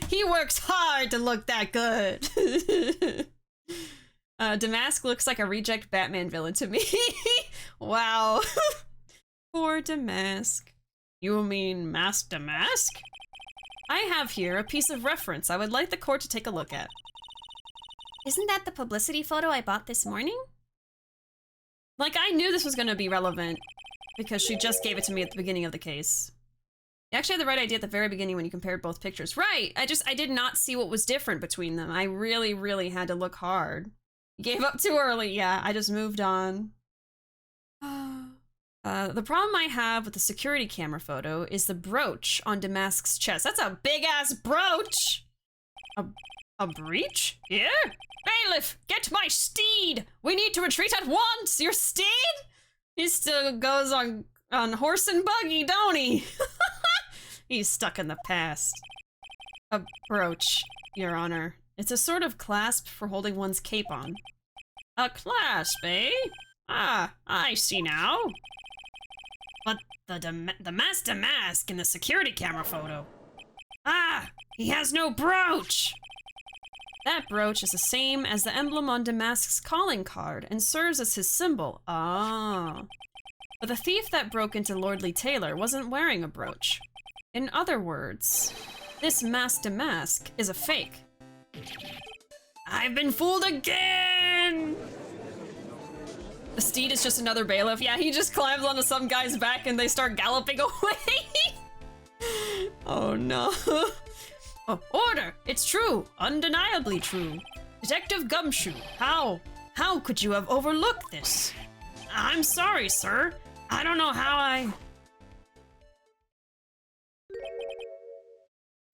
He works hard to look that good. Damask looks like a reject Batman villain to me. Wow. Poor Damask. You mean Mask Damask? I have here a piece of reference I would like the court to take a look at. Isn't that the publicity photo I bought this morning? Like, I knew this was gonna be relevant because she just gave it to me at the beginning of the case. You actually had the right idea at the very beginning when you compared both pictures. Right! I did not see what was different between them. I really, really had to look hard. Gave up too early, yeah, I just moved on. The problem I have with the security camera photo is the brooch on Damask's chest. That's a big-ass brooch! A breach? Here? Bailiff, get my steed! We need to retreat at once! Your steed? He still goes on horse and buggy, don't he? He's stuck in the past. A brooch, Your Honor. It's a sort of clasp for holding one's cape on. A clasp, eh? Ah, I see now. But the masked Damask in the security camera photo. Ah, he has no brooch! That brooch is the same as the emblem on Damask's calling card and serves as his symbol. Ah. But the thief that broke into Lordly Taylor wasn't wearing a brooch. In other words, this masked Damask is a fake. I've been fooled again! The steed is just another bailiff. Yeah, he just climbs onto some guy's back and they start galloping away. Oh no. Oh, order! It's true! Undeniably true! Detective Gumshoe, how could you have overlooked this? I'm sorry, sir. I don't know how I...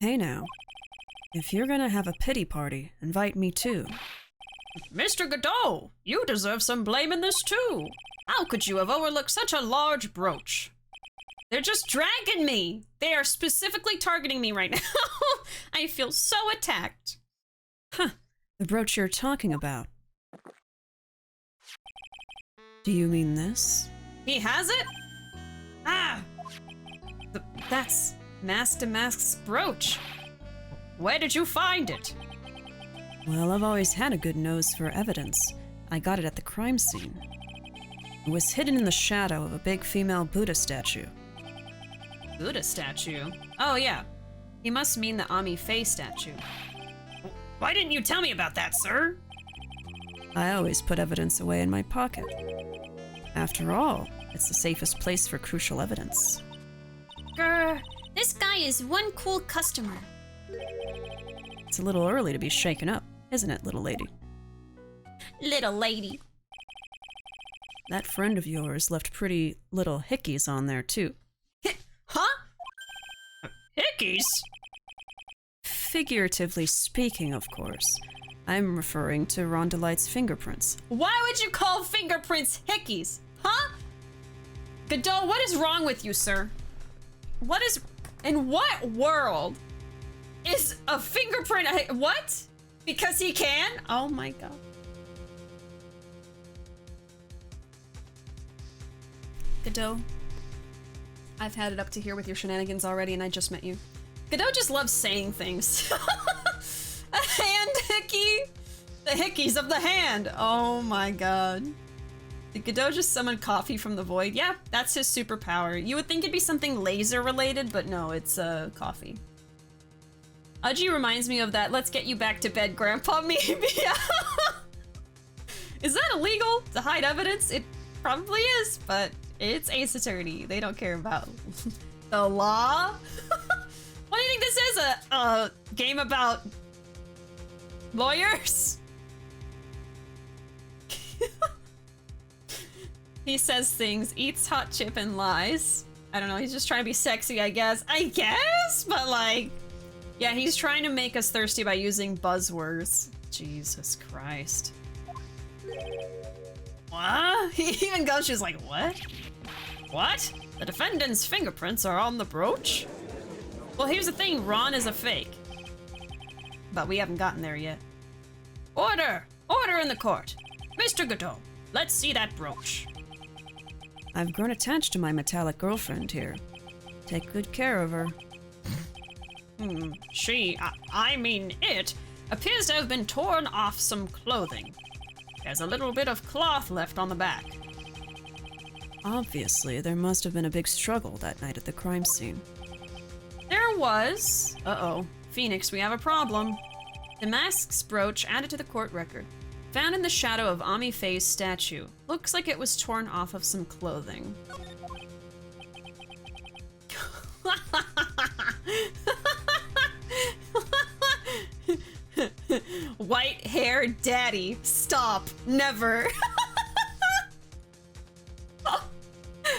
Hey now. If you're gonna have a pity party, invite me too. Mr. Godot, you deserve some blame in this too. How could you have overlooked such a large brooch? They're just dragging me. They are specifically targeting me right now. I feel so attacked. Huh. The brooch you're talking about. Do you mean this? He has it? Ah! That's Masked Damask's brooch. Where did you find it? Well, I've always had a good nose for evidence. I got it at the crime scene. It was hidden in the shadow of a big female Buddha statue. Buddha statue? Oh yeah. He must mean the Ami Faye statue. Why didn't you tell me about that, sir? I always put evidence away in my pocket. After all, it's the safest place for crucial evidence. Grr, this guy is one cool customer. It's a little early to be shaken up, isn't it, little lady? Little lady. That friend of yours left pretty little hickeys on there, too. Huh? Hickeys? Figuratively speaking, of course. I'm referring to Rondelight's fingerprints. Why would you call fingerprints hickeys? Huh? Godot, what is wrong with you, sir? What is... In what world is a fingerprint... What? Because he can? Oh my god. Godot, I've had it up to here with your shenanigans already and I just met you. Godot just loves saying things. A hand hickey? The hickeys of the hand. Oh my god. Did Godot just summon coffee from the void? Yeah, that's his superpower. You would think it'd be something laser related, but no, it's coffee. Udgy reminds me of that let's get you back to bed grandpa meme. Is that illegal to hide evidence? It probably is, but it's Ace Attorney. They don't care about the law. What do you think this is? A game about lawyers? He says things, eats hot chip and lies. I don't know, he's just trying to be sexy, I guess. But like, yeah, he's trying to make us thirsty by using buzzwords. Jesus Christ. What? He even goes, she's like, what? What? The defendant's fingerprints are on the brooch? Well, here's the thing, Ron is a fake. But we haven't gotten there yet. Order! Order in the court! Mr. Godot, let's see that brooch. I've grown attached to my metallic girlfriend here. Take good care of her. I mean it, appears to have been torn off some clothing. has a little bit of cloth left on the back. Obviously, there must have been a big struggle that night at the crime scene. There was. Uh-oh. Phoenix, we have a problem. The mask's brooch added to the court record. Found in the shadow of Ami Faye's statue. Looks like it was torn off of some clothing. White hair daddy. Stop. Never.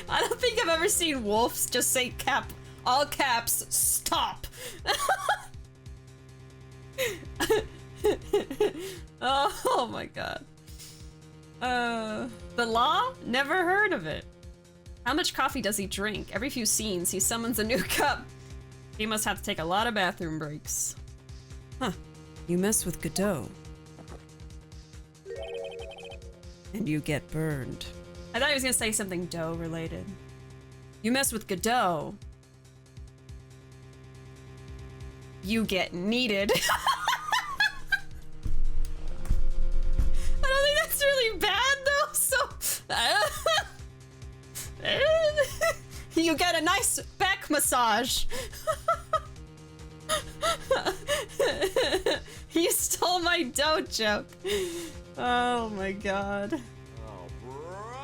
I don't think I've ever seen wolves just say all caps, stop. Oh my god. The law? Never heard of it. How much coffee does he drink? Every few scenes, he summons a new cup. He must have to take a lot of bathroom breaks. Huh. You mess with Godot. And you get burned. I thought he was gonna say something dough related. You mess with Godot. You get needed. I don't think that's really bad though, so... you get a nice back massage. You stole my dough joke. Oh my god.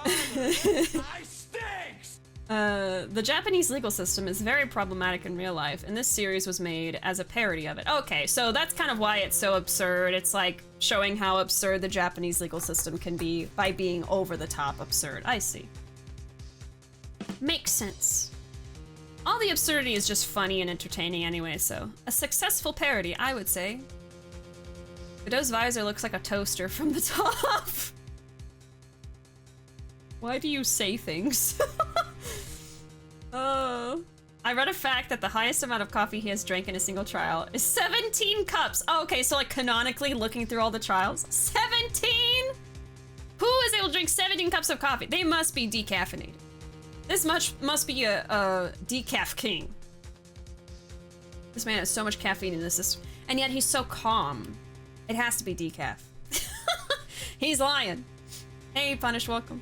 I stinks! The Japanese legal system is very problematic in real life, and this series was made as a parody of it. Okay, so that's kind of why it's so absurd. It's like showing how absurd the Japanese legal system can be by being over the top absurd. I see. Makes sense. All the absurdity is just funny and entertaining anyway, so a successful parody, I would say. Godot's visor looks like a toaster from the top. Why do you say things? Oh. I read a fact that the highest amount of coffee he has drank in a single trial is 17 cups. Oh, okay, so like canonically looking through all the trials, 17? Who is able to drink 17 cups of coffee? They must be decaffeinated. This must be a decaf king. This man has so much caffeine in his system, and yet he's so calm. It has to be decaf. He's lying. Hey, Punish, welcome.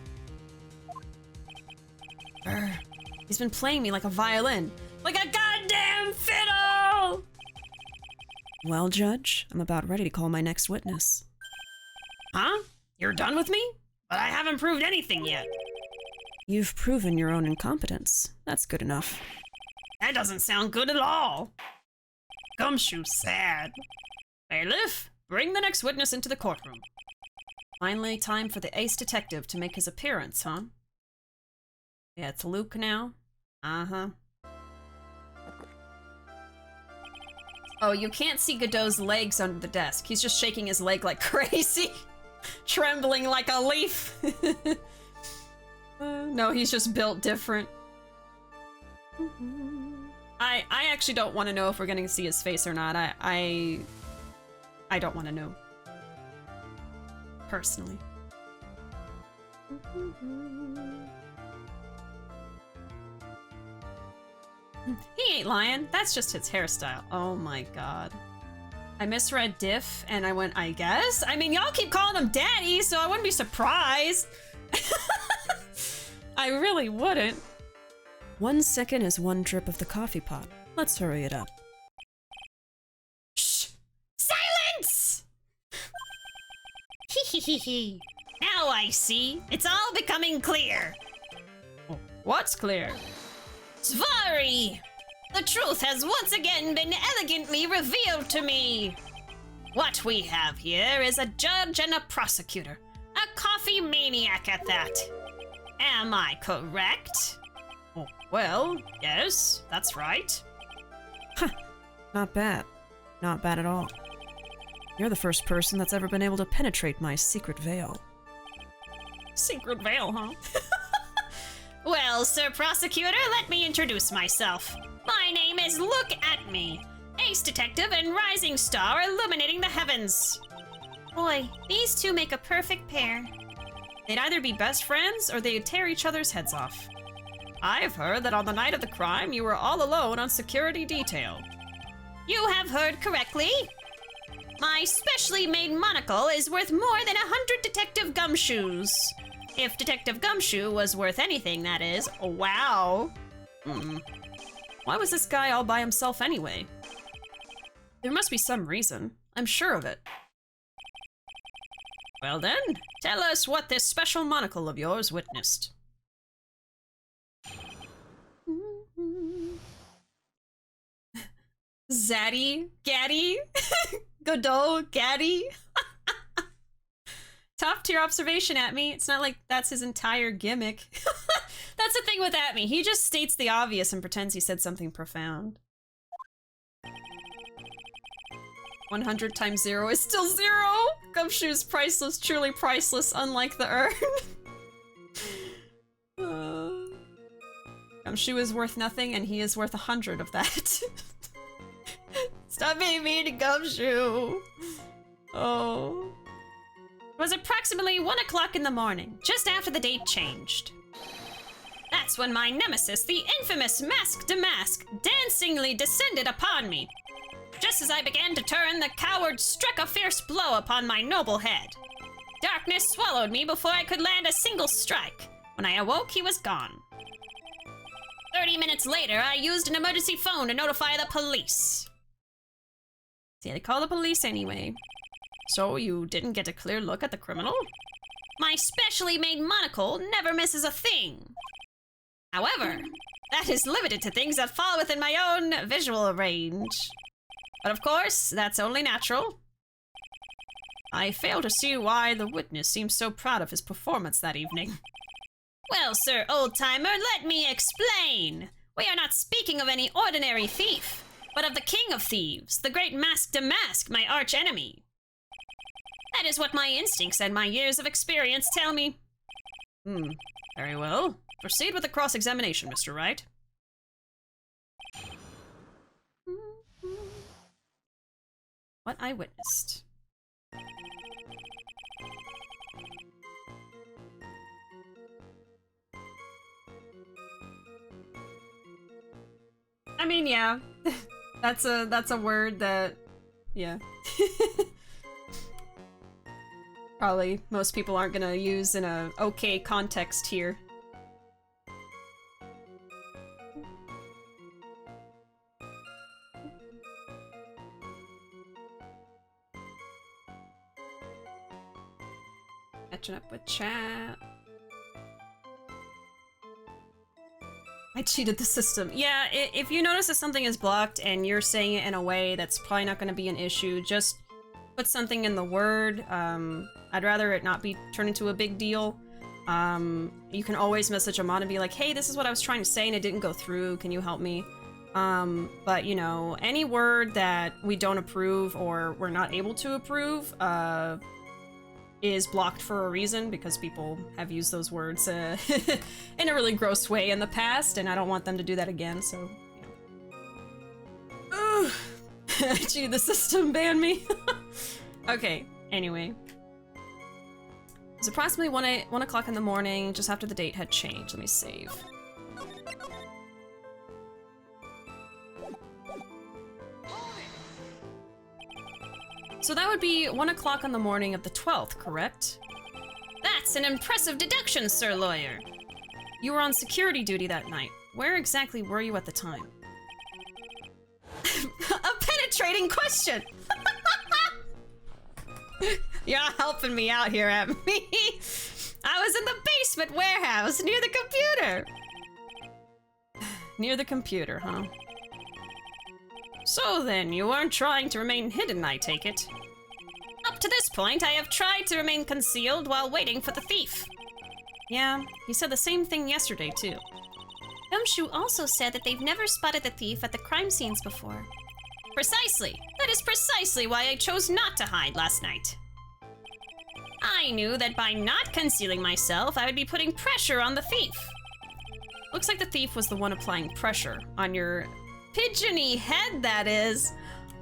He's been playing me like a violin. Like a goddamn fiddle! Well, Judge, I'm about ready to call my next witness. Huh? You're done with me? But I haven't proved anything yet. You've proven your own incompetence. That's good enough. That doesn't sound good at all. Gumshoe's sad. Bailiff, bring the next witness into the courtroom. Finally, time for the ace detective to make his appearance, huh? Yeah, it's Luke now. Uh-huh. Oh, you can't see Godot's legs under the desk. He's just shaking his leg like crazy. Trembling like a leaf. No, he's just built different. I actually don't want to know if we're gonna see his face or not. I don't want to know. Personally. He ain't lying. That's just his hairstyle. Oh my god. I misread diff and I went, I guess? I mean, y'all keep calling him daddy, so I wouldn't be surprised. I really wouldn't. 1 second is 1 drip of the coffee pot. Let's hurry it up. Shh! Silence! Hee. Now I see. It's all becoming clear. What's clear? Svari! The truth has once again been elegantly revealed to me. What we have here is a judge and a prosecutor. A coffee maniac at that. Am I correct? Oh, well, yes, that's right. Huh. Not bad. Not bad at all. You're the first person that's ever been able to penetrate my secret veil. Secret veil, huh? Well, Sir Prosecutor, let me introduce myself. My name is Look At Me, ace detective and rising star illuminating the heavens. Boy, these two make a perfect pair. They'd either be best friends or they'd tear each other's heads off. I've heard that on the night of the crime, you were all alone on security detail. You have heard correctly. My specially made monocle is worth more than 100 Detective Gumshoes. If Detective Gumshoe was worth anything, that is. Oh, wow. Why was this guy all by himself anyway? There must be some reason. I'm sure of it. Well then, tell us what this special monocle of yours witnessed. Zaddy? Gaddy? Godot? Gaddy? Top tier observation at me. It's not like that's his entire gimmick. That's the thing with Atme. He just states the obvious and pretends he said something profound. 100 times 0 is still 0! Gumshoe's priceless, truly priceless, unlike the urn. Gumshoe is worth nothing, and he is worth 100 of that. Stop being mean to Gumshoe! Oh. It was approximately 1 o'clock in the morning, just after the date changed. That's when my nemesis, the infamous Mask Damask, dancingly descended upon me. Just as I began to turn, the coward struck a fierce blow upon my noble head. Darkness swallowed me before I could land a single strike. When I awoke, he was gone. 30 minutes later, I used an emergency phone to notify the police. See, they call the police anyway. So you didn't get a clear look at the criminal? My specially made monocle never misses a thing. However, that is limited to things that fall within my own visual range. But of course, that's only natural. I fail to see why the witness seems so proud of his performance that evening. Well, sir, old-timer, let me explain. We are not speaking of any ordinary thief, but of the king of thieves, the great Mask Damask, my arch-enemy. That is what my instincts and my years of experience tell me. Very well. Proceed with the cross-examination, Mr. Wright. What I witnessed. I mean, yeah. that's a word that, yeah. Probably most people aren't gonna use in a okay context here. Catching up with chat. I cheated the system. Yeah, if you notice that something is blocked and you're saying it in a way that's probably not going to be an issue, just put something in the word. I'd rather it not be turned into a big deal. You can always message Amon and be like, hey, this is what I was trying to say and it didn't go through. Can you help me? But, you know, any word that we don't approve or we're not able to approve, is blocked for a reason because people have used those words in a really gross way in the past, and I don't want them to do that again, so, you know. Gee, the system banned me. Okay, anyway. It was approximately 1 o'clock in the morning, just after the date had changed. Let me save. So that would be 1 o'clock on the morning of the 12th, correct? That's an impressive deduction, Sir Lawyer. You were on security duty that night. Where exactly were you at the time? A penetrating question! You're not helping me out here, at me. I was in the basement warehouse near the computer. Near the computer, huh? So then, you weren't trying to remain hidden, I take it. Up to this point, I have tried to remain concealed while waiting for the thief. Yeah, he said the same thing yesterday, too. Gumshoe also said that they've never spotted the thief at the crime scenes before. Precisely. That is precisely why I chose not to hide last night. I knew that by not concealing myself, I would be putting pressure on the thief. Looks like the thief was the one applying pressure on your pigeony head, that is.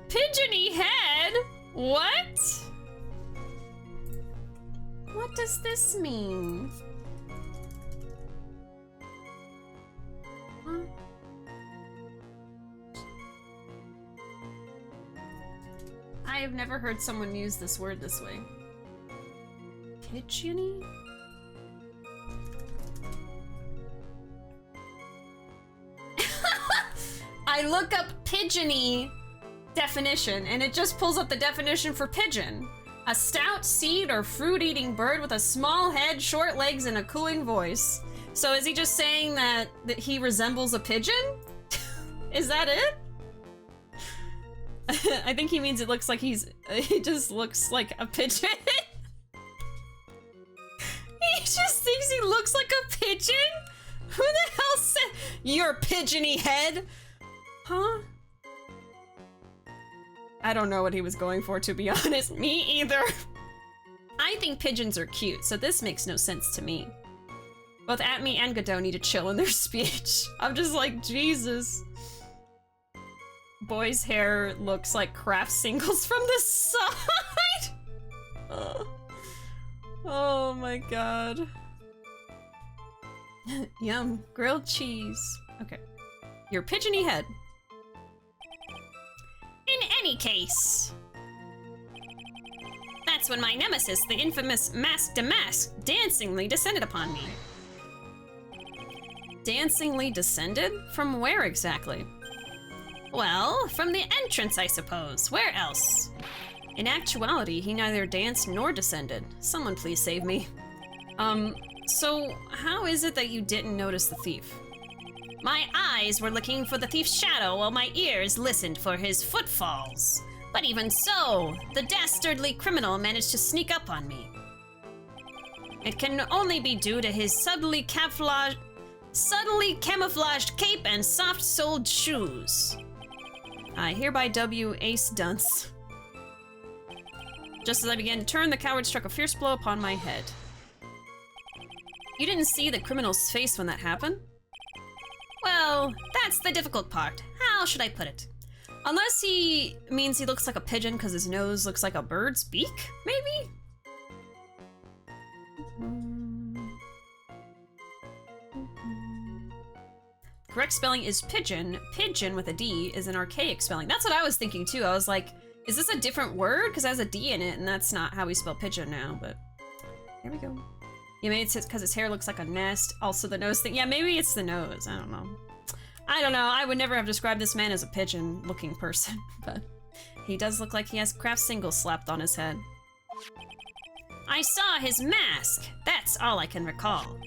Pigeony head? What? What does this mean? I have never heard someone use this word this way. Pigeony? I look up pigeony definition, and it just pulls up the definition for pigeon. A stout seed or fruit-eating bird with a small head, short legs, and a cooing voice. So is he just saying that he resembles a pigeon? Is that it? I think he means it looks like he just looks like a pigeon. He just thinks he looks like a pigeon? Who the hell said your pigeony head? Huh? I don't know what he was going for, to be honest. Me either. I think pigeons are cute, so this makes no sense to me. Both Atme and Godot need to chill in their speech. I'm just like, Jesus. Boy's hair looks like craft singles from the side. Oh my god. Yum, grilled cheese. Okay. Your pigeony head. In any case, that's when my nemesis, the infamous Mask Damask, dancingly descended upon me. Dancingly descended? From where exactly? Well, from the entrance, I suppose. Where else? In actuality, he neither danced nor descended. Someone please save me. So how is it that you didn't notice the thief? My eyes were looking for the thief's shadow while my ears listened for his footfalls. But even so, the dastardly criminal managed to sneak up on me. It can only be due to his subtly camouflaged cape and soft-soled shoes. I hereby W Ace Dunce. Just as I began to turn, the coward struck a fierce blow upon my head. You didn't see the criminal's face when that happened? Well, that's the difficult part. How should I put it? Unless he means he looks like a pigeon because his nose looks like a bird's beak, maybe? Correct spelling is pigeon. Pigeon with a D is an archaic spelling. That's what I was thinking too. I was like, is this a different word? Because it has a D in it, and that's not how we spell pigeon now, but there we go. Yeah, maybe it's because his hair looks like a nest. Also the nose thing. Yeah, maybe it's the nose. I don't know. I don't know. I would never have described this man as a pigeon-looking person, but he does look like he has craft singles slapped on his head. I saw his mask. That's all I can recall.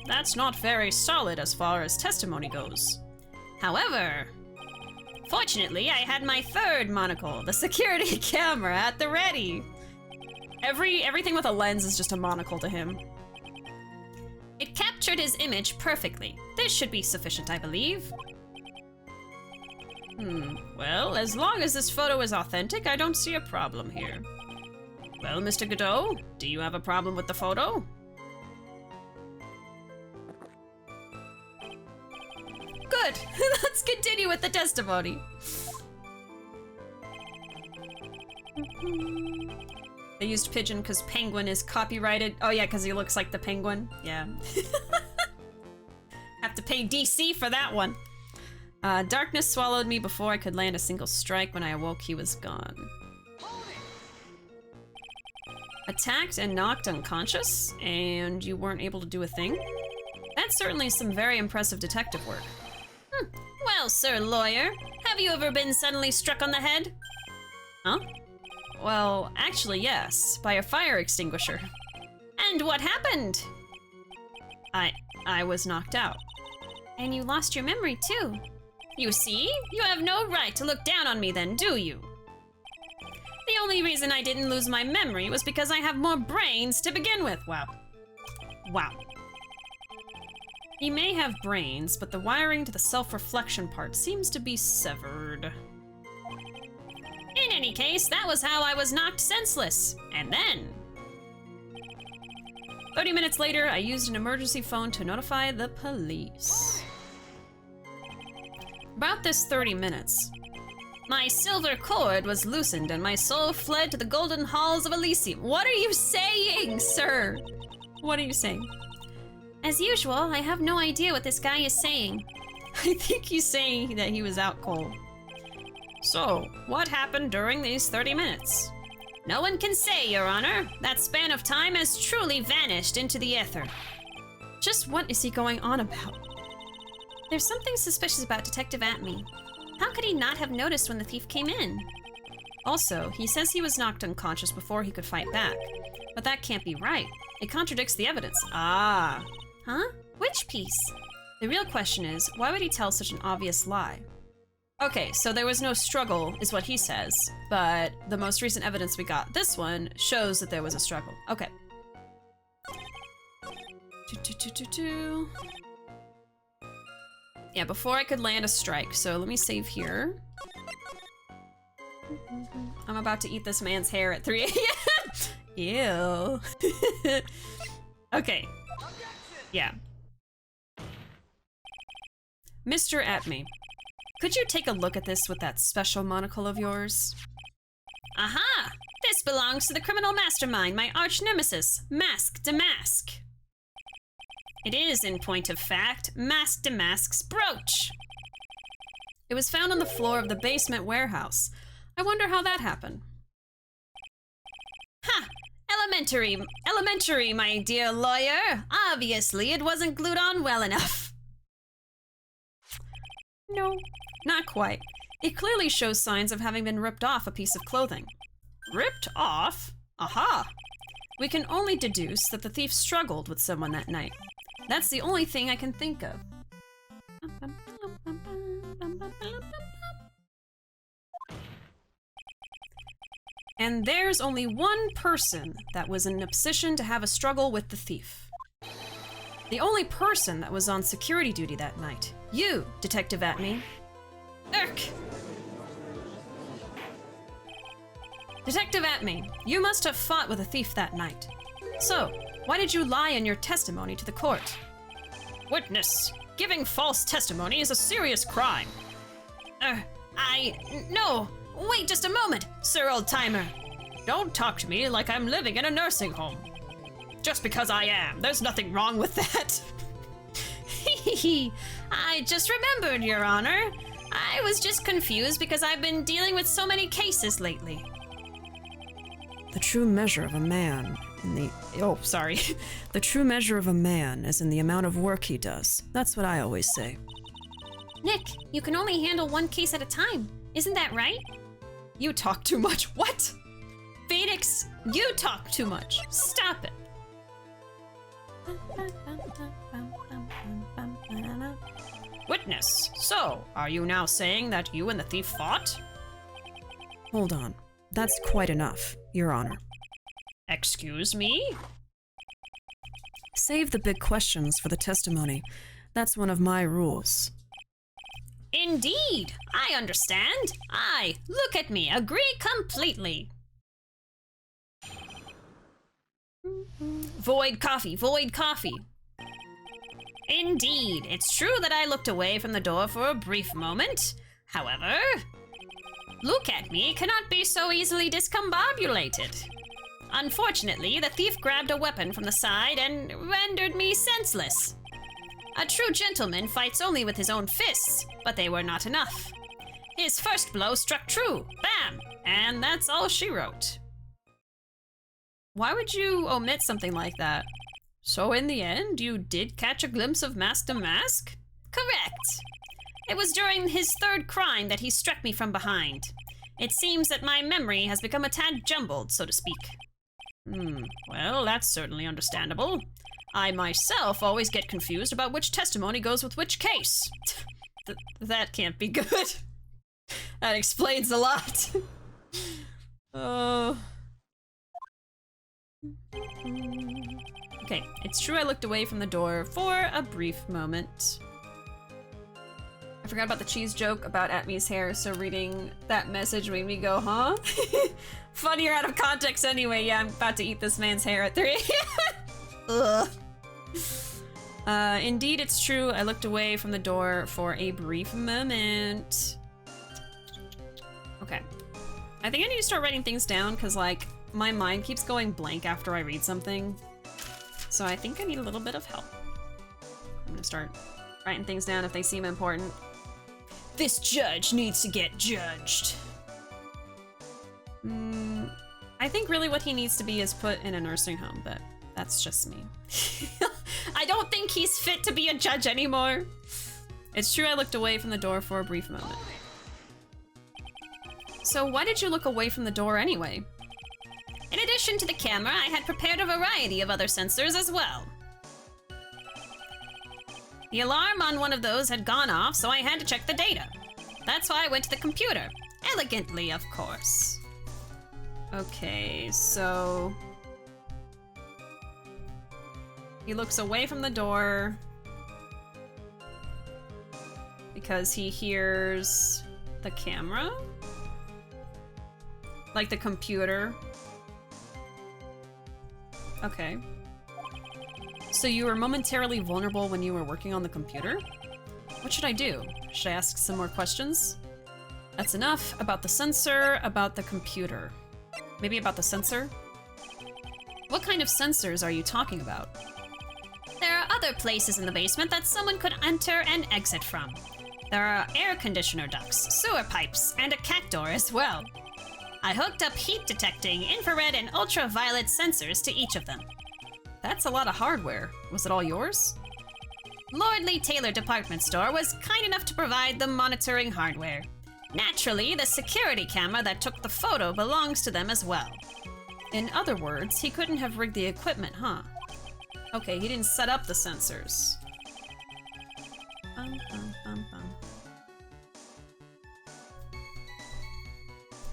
That's not very solid as far as testimony goes. However, fortunately, I had my third monocle, the Security camera at the ready. Everything with a lens is just a monocle to him. It captured his image perfectly. This should be sufficient, I believe. Well, as long as this photo is authentic, I don't see a problem here. Well, Mr. Godot, do you have a problem with the photo? Good! Let's continue with the testimony. They used pigeon because penguin is copyrighted. Oh yeah, because he looks like the penguin. Yeah. Have to pay DC for that one. Darkness swallowed me before I could land a single strike. When I awoke, he was gone. Attacked and knocked unconscious, and you weren't able to do a thing? That's certainly some very impressive detective work. Well, sir lawyer, have you ever been suddenly struck on the head? Huh? Well, actually, yes, by a fire extinguisher. And what happened? I was knocked out. And you lost your memory, too. You see? You have no right to look down on me then, do you? The only reason I didn't lose my memory was because I have more brains to begin with. Wow. Wow. He may have brains, but the wiring to the self-reflection part seems to be severed. In any case, that was how I was knocked senseless. And then... 30 minutes later, I used an emergency phone to notify the police. About this 30 minutes. My silver cord was loosened and my soul fled to the golden halls of Elysium. What are you saying, sir? What are you saying? As usual, I have no idea what this guy is saying. I think he's saying that he was out cold. So, what happened during these 30 minutes? No one can say, Your Honor. That span of time has truly vanished into the ether. Just what is he going on about? There's something suspicious about Detective Atme. How could he not have noticed when the thief came in? Also, he says he was knocked unconscious before he could fight back. But that can't be right. It contradicts the evidence. Ah. Huh? Which piece? The real question is, why would he tell such an obvious lie? Okay, so there was no struggle, is what he says, but the most recent evidence we got, this one, shows that there was a struggle. Okay. Yeah, before I could land a strike, so let me save here. I'm about to eat this man's hair at 3 a.m. Ew. Okay. Yeah. Mr. Atme, could you take a look at this with that special monocle of yours? Aha! This belongs to the criminal mastermind, my arch nemesis, Mask Damask. It is, in point of fact, Mask Damask's brooch. It was found on the floor of the basement warehouse. I wonder how that happened. Ha! Elementary, my dear lawyer. Obviously, it wasn't glued on well enough. No, not quite. It clearly shows signs of having been ripped off a piece of clothing. Ripped off? Aha! We can only deduce that the thief struggled with someone that night. That's the only thing I can think of. And there's only one person that was in a position to have a struggle with the thief. The only person that was on security duty that night. You, Detective Atme. Urk! Detective Atme, you must have fought with a thief that night. So, why did you lie in your testimony to the court? Witness, giving false testimony is a serious crime. No! Wait just a moment, Sir Old-Timer. Don't talk to me like I'm living in a nursing home. Just because I am, there's nothing wrong with that. I just remembered, Your Honor. I was just confused because I've been dealing with so many cases lately. The true measure of a man in the... Oh, sorry. The true measure of a man is in the amount of work he does. That's what I always say. Nick, you can only handle one case at a time. Isn't that right? You talk too much. What? Phoenix, you talk too much. Stop it. Witness, so, are you now saying that you and the thief fought? Hold on. That's quite enough, Your Honor. Excuse me? Save the big questions for the testimony. That's one of my rules. Indeed, I understand. Look at me, agree completely. Void coffee, void coffee. Indeed, it's true that I looked away from the door for a brief moment. However, look at me cannot be so easily discombobulated. Unfortunately, the thief grabbed a weapon from the side and rendered me senseless. A true gentleman fights only with his own fists, but they were not enough. His first blow struck true, bam, and that's all she wrote. Why would you omit something like that? So in the end, you did catch a glimpse of Mask Damask? Correct. It was during his third crime that he struck me from behind. It seems that my memory has become a tad jumbled, so to speak. Well, that's certainly understandable. I myself always get confused about which testimony goes with which case. That can't be good. That explains a lot. Okay, it's true I looked away from the door for a brief moment. I forgot about the cheese joke about Atme's hair, so reading that message made me go, huh? Funnier out of context anyway. Yeah, I'm about to eat this man's hair at 3 Ugh. Indeed, it's true. I looked away from the door for a brief moment. Okay. I think I need to start writing things down because, like, my mind keeps going blank after I read something. So I think I need a little bit of help. I'm gonna start writing things down if they seem important. This judge needs to get judged. I think really what he needs to be is put in a nursing home, but that's just me. I don't think he's fit to be a judge anymore. It's true I looked away from the door for a brief moment. So why did you look away from the door anyway? In addition to the camera, I had prepared a variety of other sensors as well. The alarm on one of those had gone off, so I had to check the data. That's why I went to the computer. Elegantly, of course. Okay, so... he looks away from the door because he hears the camera? Like the computer? Okay. So you were momentarily vulnerable when you were working on the computer? What should I do? Should I ask some more questions? That's enough about the sensor, about the computer. Maybe about the sensor? What kind of sensors are you talking about? There are other places in the basement that someone could enter and exit from. There are air conditioner ducts, sewer pipes, and a cat door as well. I hooked up heat detecting, infrared, and ultraviolet sensors to each of them. That's a lot of hardware. Was it all yours? Lordly Taylor Department Store was kind enough to provide the monitoring hardware. Naturally, the security camera that took the photo belongs to them as well. In other words, he couldn't have rigged the equipment, huh? Okay, he didn't set up the sensors.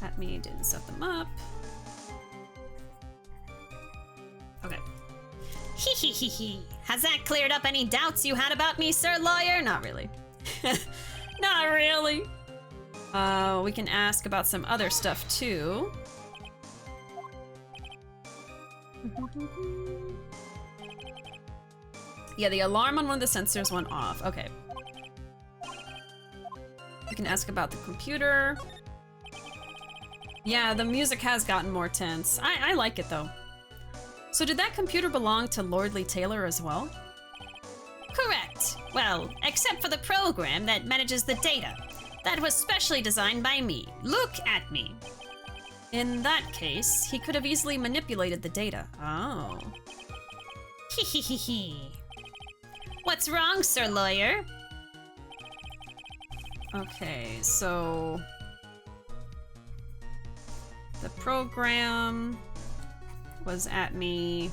At me didn't set them up. Okay. Hee hee hee hee. Has that cleared up any doubts you had about me, sir lawyer? Not really. Not really. We can ask about some other stuff too. Yeah, the alarm on one of the sensors went off. Okay. We can ask about the computer. Yeah, the music has gotten more tense. I like it though. So did that computer belong to Lordly Taylor as well? Correct. Well, except for the program that manages the data. That was specially designed by me. Look at me. In that case, he could have easily manipulated the data. Oh. Hee hee hee hee. What's wrong, sir lawyer? Okay, so... the program was at me.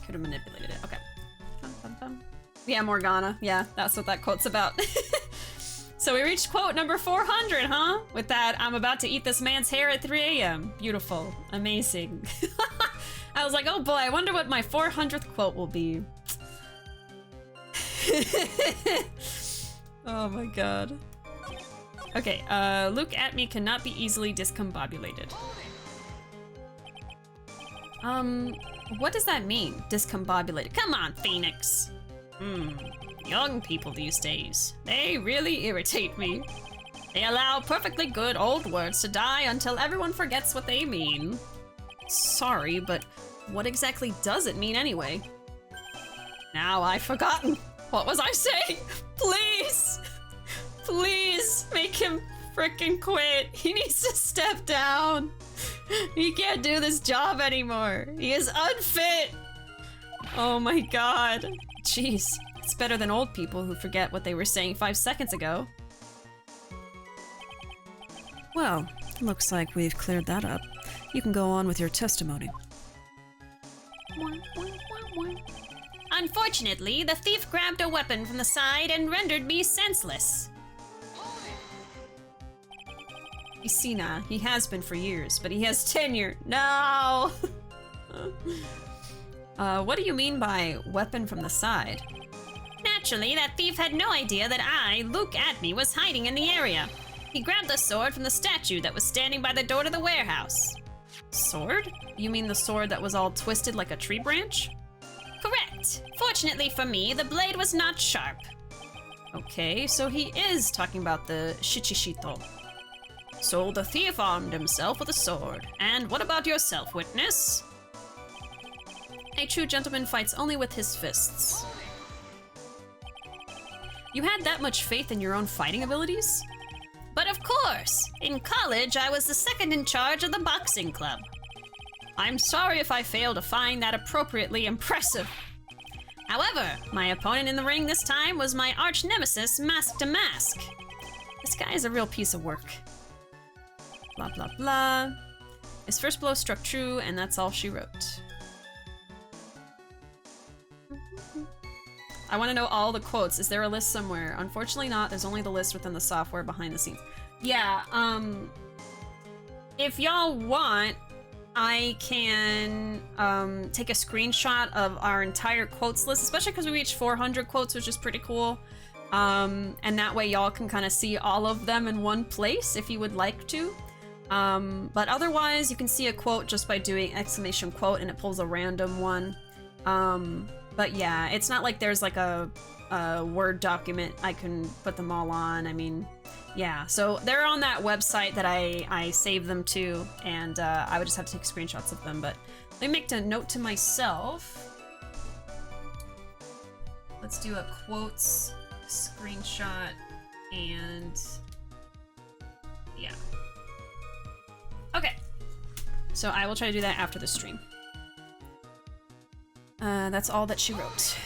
Could have manipulated it. Okay. Yeah, Morgana. Yeah, that's what that quote's about. So we reached quote number 400, huh? With that, I'm about to eat this man's hair at 3 a.m. Beautiful. Amazing. I was like, oh boy, I wonder what my 400th quote will be. Oh my god. Okay, look at me cannot be easily discombobulated. What does that mean, discombobulated? Come on, Phoenix. Young people these days, they really irritate me. They allow perfectly good old words to die until everyone forgets what they mean. Sorry, but what exactly does it mean anyway? Now I've forgotten. What was I saying? Please! Please make him frickin' quit. He needs to step down. He can't do this job anymore. He is unfit. Oh my god. Jeez, it's better than old people who forget what they were saying 5 seconds ago. Well, looks like we've cleared that up. You can go on with your testimony. Unfortunately, the thief grabbed a weapon from the side and rendered me senseless. You see now, he has been for years, but he has tenure. No! What do you mean by weapon from the side? Naturally, that thief had no idea that I, Luke Atme, was hiding in the area. He grabbed the sword from the statue that was standing by the door to the warehouse. Sword? You mean the sword that was all twisted like a tree branch? Correct. Fortunately for me, the blade was not sharp. Okay, so he is talking about the Shichishito. So the thief armed himself with a sword. And what about yourself, witness? A true gentleman fights only with his fists. You had that much faith in your own fighting abilities? But of course, in college I was the second in charge of the boxing club. I'm sorry if I fail to find that appropriately impressive. However, my opponent in the ring this time was my arch nemesis, Mask to Mask. This guy is a real piece of work. Blah, blah, blah. His first blow struck true, and that's all she wrote. I want to know all the quotes. Is there a list somewhere? Unfortunately not. There's only the list within the software behind the scenes. Yeah, if y'all want, I can take a screenshot of our entire quotes list, especially because we reached 400 quotes, which is pretty cool. And that way y'all can kind of see all of them in one place if you would like to. But otherwise, you can see a quote just by doing exclamation quote and it pulls a random one. But yeah, it's not like there's like a Word document I can put them all on. I mean, yeah, so they're on that website that I saved them to, and I would just have to take screenshots of them. But let me make a note to myself. Let's do a quotes screenshot, and yeah. Okay, so I will try to do that after the stream. That's all that she wrote.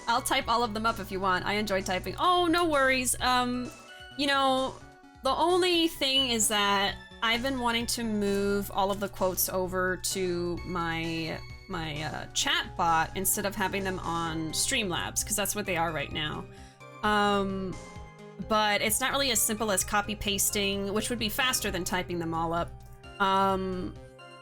I'll type all of them up if you want. I enjoy typing. Oh, no worries. You know, the only thing is that I've been wanting to move all of the quotes over to my chat bot instead of having them on Streamlabs, because that's what they are right now. But it's not really as simple as copy pasting, which would be faster than typing them all up.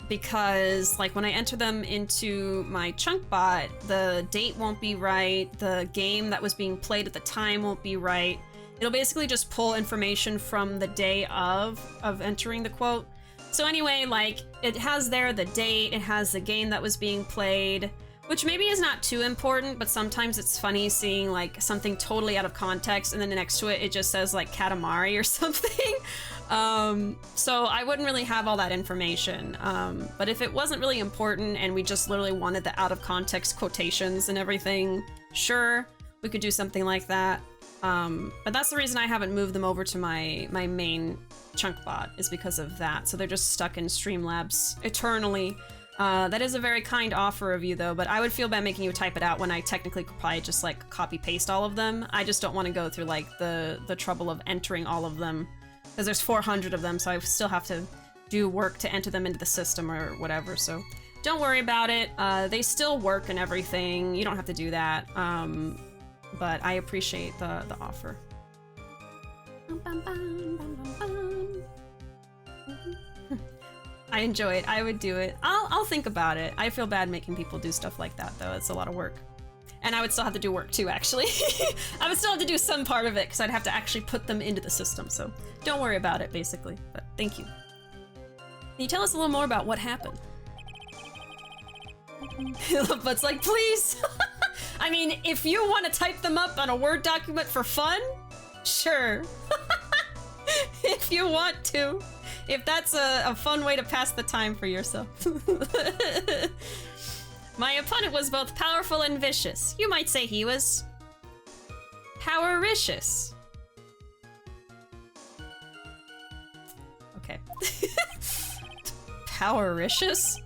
Because like when I enter them into my chunk bot, the date won't be right, the game that was being played at the time won't be right. It'll basically just pull information from the day of entering the quote. So anyway, like it has there the date, it has the game that was being played, which maybe is not too important, but sometimes it's funny seeing like something totally out of context and then next to it, it just says like Katamari or something. So I wouldn't really have all that information. But if it wasn't really important and we just literally wanted the out of context quotations and everything, sure, we could do something like that. But that's the reason I haven't moved them over to my main chunk bot, is because of that. So they're just stuck in Streamlabs eternally. That is a very kind offer of you though, but I would feel bad making you type it out when I technically could probably just like copy paste all of them. I just don't want to go through like the trouble of entering all of them, because there's 400 of them, so I still have to do work to enter them into the system or whatever, so don't worry about it. They still work and everything. You don't have to do that, but I appreciate the offer. I enjoy it. I would do it. I'll think about it. I feel bad making people do stuff like that, though. It's a lot of work. And I would still have to do work, too, actually. I would still have to do some part of it, because I'd have to actually put them into the system, so don't worry about it, basically. But thank you. Can you tell us a little more about what happened? But's like, please! I mean, if you want to type them up on a Word document for fun, sure. If you want to. If that's a fun way to pass the time for yourself. My opponent was both powerful and vicious. You might say he was powericious. Okay. Powericious?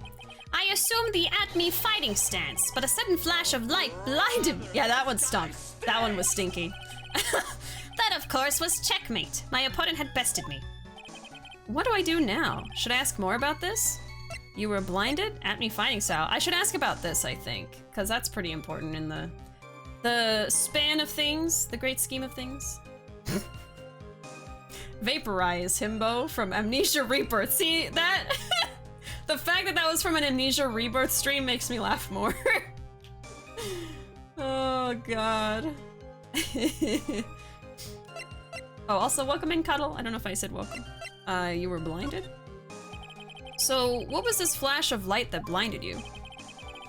I assumed the at-me fighting stance, but a sudden flash of light blinded me. Yeah, that one stunk. That one was stinky. That, of course, was checkmate. My opponent had bested me. What do I do now? Should I ask more about this? You were blinded? At me fighting style. I should ask about this, I think, because that's pretty important in the span of things, the great scheme of things. Vaporize himbo from Amnesia Rebirth. See, that... the fact that that was from an Amnesia Rebirth stream makes me laugh more. Oh, God. Oh, also, welcome in, Cuddle. I don't know if I said welcome. You were blinded? So, what was this flash of light that blinded you?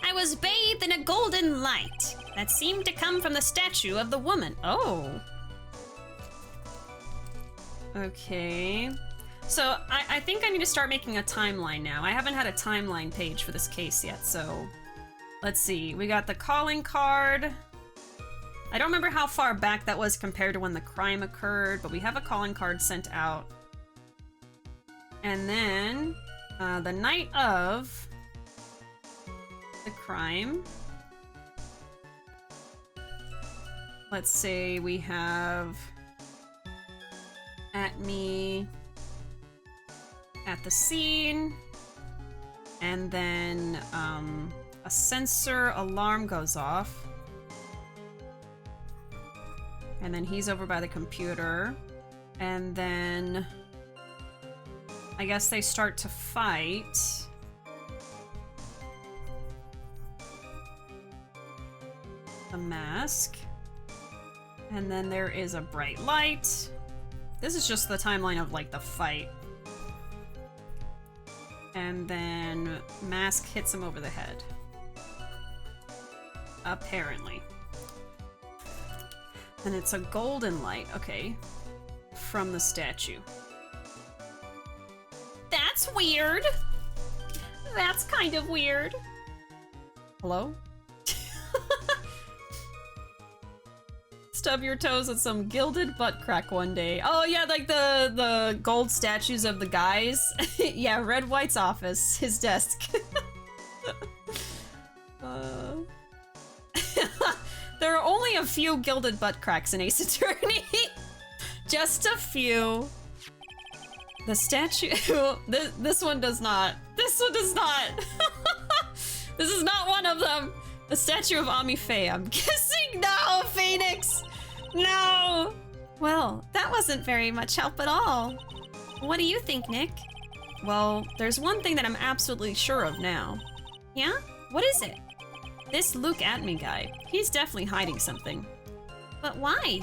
I was bathed in a golden light that seemed to come from the statue of the woman. Oh. Okay. So, I think I need to start making a timeline now. I haven't had a timeline page for this case yet, so... Let's see, we got the calling card. I don't remember how far back that was compared to when the crime occurred, but we have a calling card sent out. And then, the night of the crime. Let's say we have at me at the scene, and then a sensor alarm goes off, and then he's over by the computer, and then I guess they start to fight. The mask. And then there is a bright light. This is just the timeline of, like, the fight. And then mask hits him over the head. Apparently. And it's a golden light, okay, from the statue. That's weird. That's kind of weird. Hello? Stub your toes with some gilded butt crack one day. Oh yeah, like the gold statues of the guys. Yeah, Red White's office, his desk. There are only a few gilded butt cracks in Ace Attorney. Just a few. The statue. This one does not. This one does not. This is not one of them. The statue of Ami Faye. I'm guessing no, Phoenix. No. Well, that wasn't very much help at all. What do you think, Nick? Well, there's one thing that I'm absolutely sure of now. Yeah? What is it? This Look At Me guy. He's definitely hiding something. But why?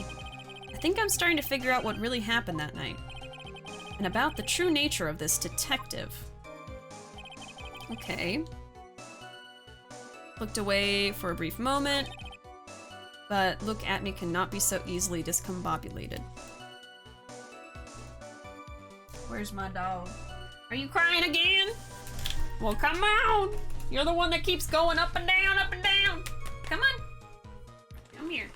I think I'm starting to figure out what really happened that night. And about the true nature of this detective. Okay. Looked away for a brief moment, but Look At Me cannot be so easily discombobulated. Where's my dog? Are you crying again? Well, come on! You're the one that keeps going up and down, up and down! Come on! Come here.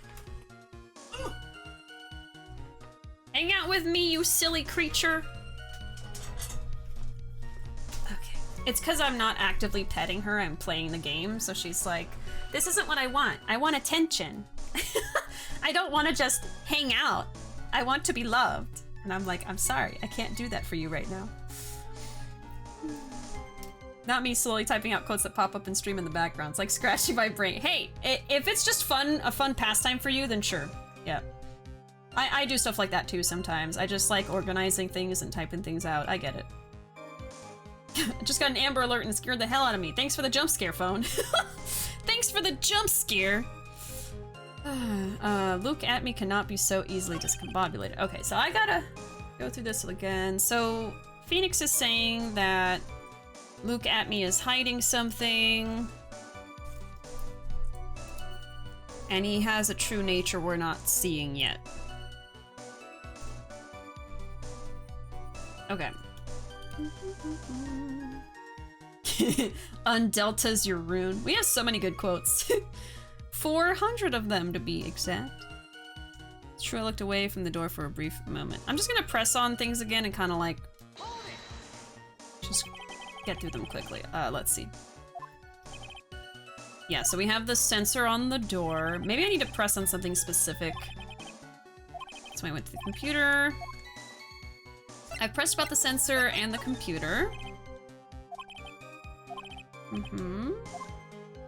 Hang out with me, you silly creature! Okay. It's because I'm not actively petting her, I'm playing the game, so she's like, this isn't what I want. I want attention. I don't want to just hang out. I want to be loved. And I'm like, I'm sorry, I can't do that for you right now. Not me slowly typing out quotes that pop up in stream in the background. It's like scratching my brain. Hey, if it's just fun, a fun pastime for you, then sure. Yeah. I do stuff like that too sometimes. I just like organizing things and typing things out. I get it. Just got an Amber Alert and scared the hell out of me. Thanks for the jump scare, phone. Thanks for the jump scare. Look At Me cannot be so easily discombobulated. Okay, so I gotta go through this again. So Phoenix is saying that Look At Me is hiding something. And he has a true nature we're not seeing yet. Okay. Undelta's your rune. We have so many good quotes. 400 of them to be exact. It's true I looked away from the door for a brief moment. I'm just gonna press on things again and kind of like just get through them quickly. Let's see. Yeah, so we have the sensor on the door. Maybe I need to press on something specific. So I went to the computer. I pressed about the sensor and the computer.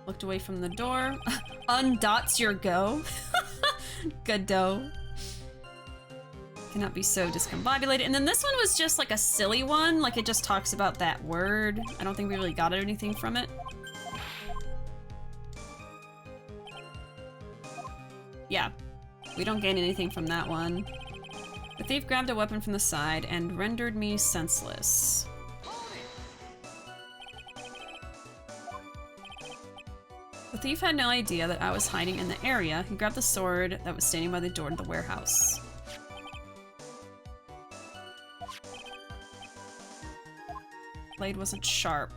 Looked away from the door. Undots your go. Godot. Cannot be so discombobulated. And then this one was just like a silly one. Like it just talks about that word. I don't think we really got anything from it. Yeah, we don't gain anything from that one. The thief grabbed a weapon from the side and rendered me senseless. The thief had no idea that I was hiding in the area. He grabbed the sword that was standing by the door to the warehouse. Blade wasn't sharp.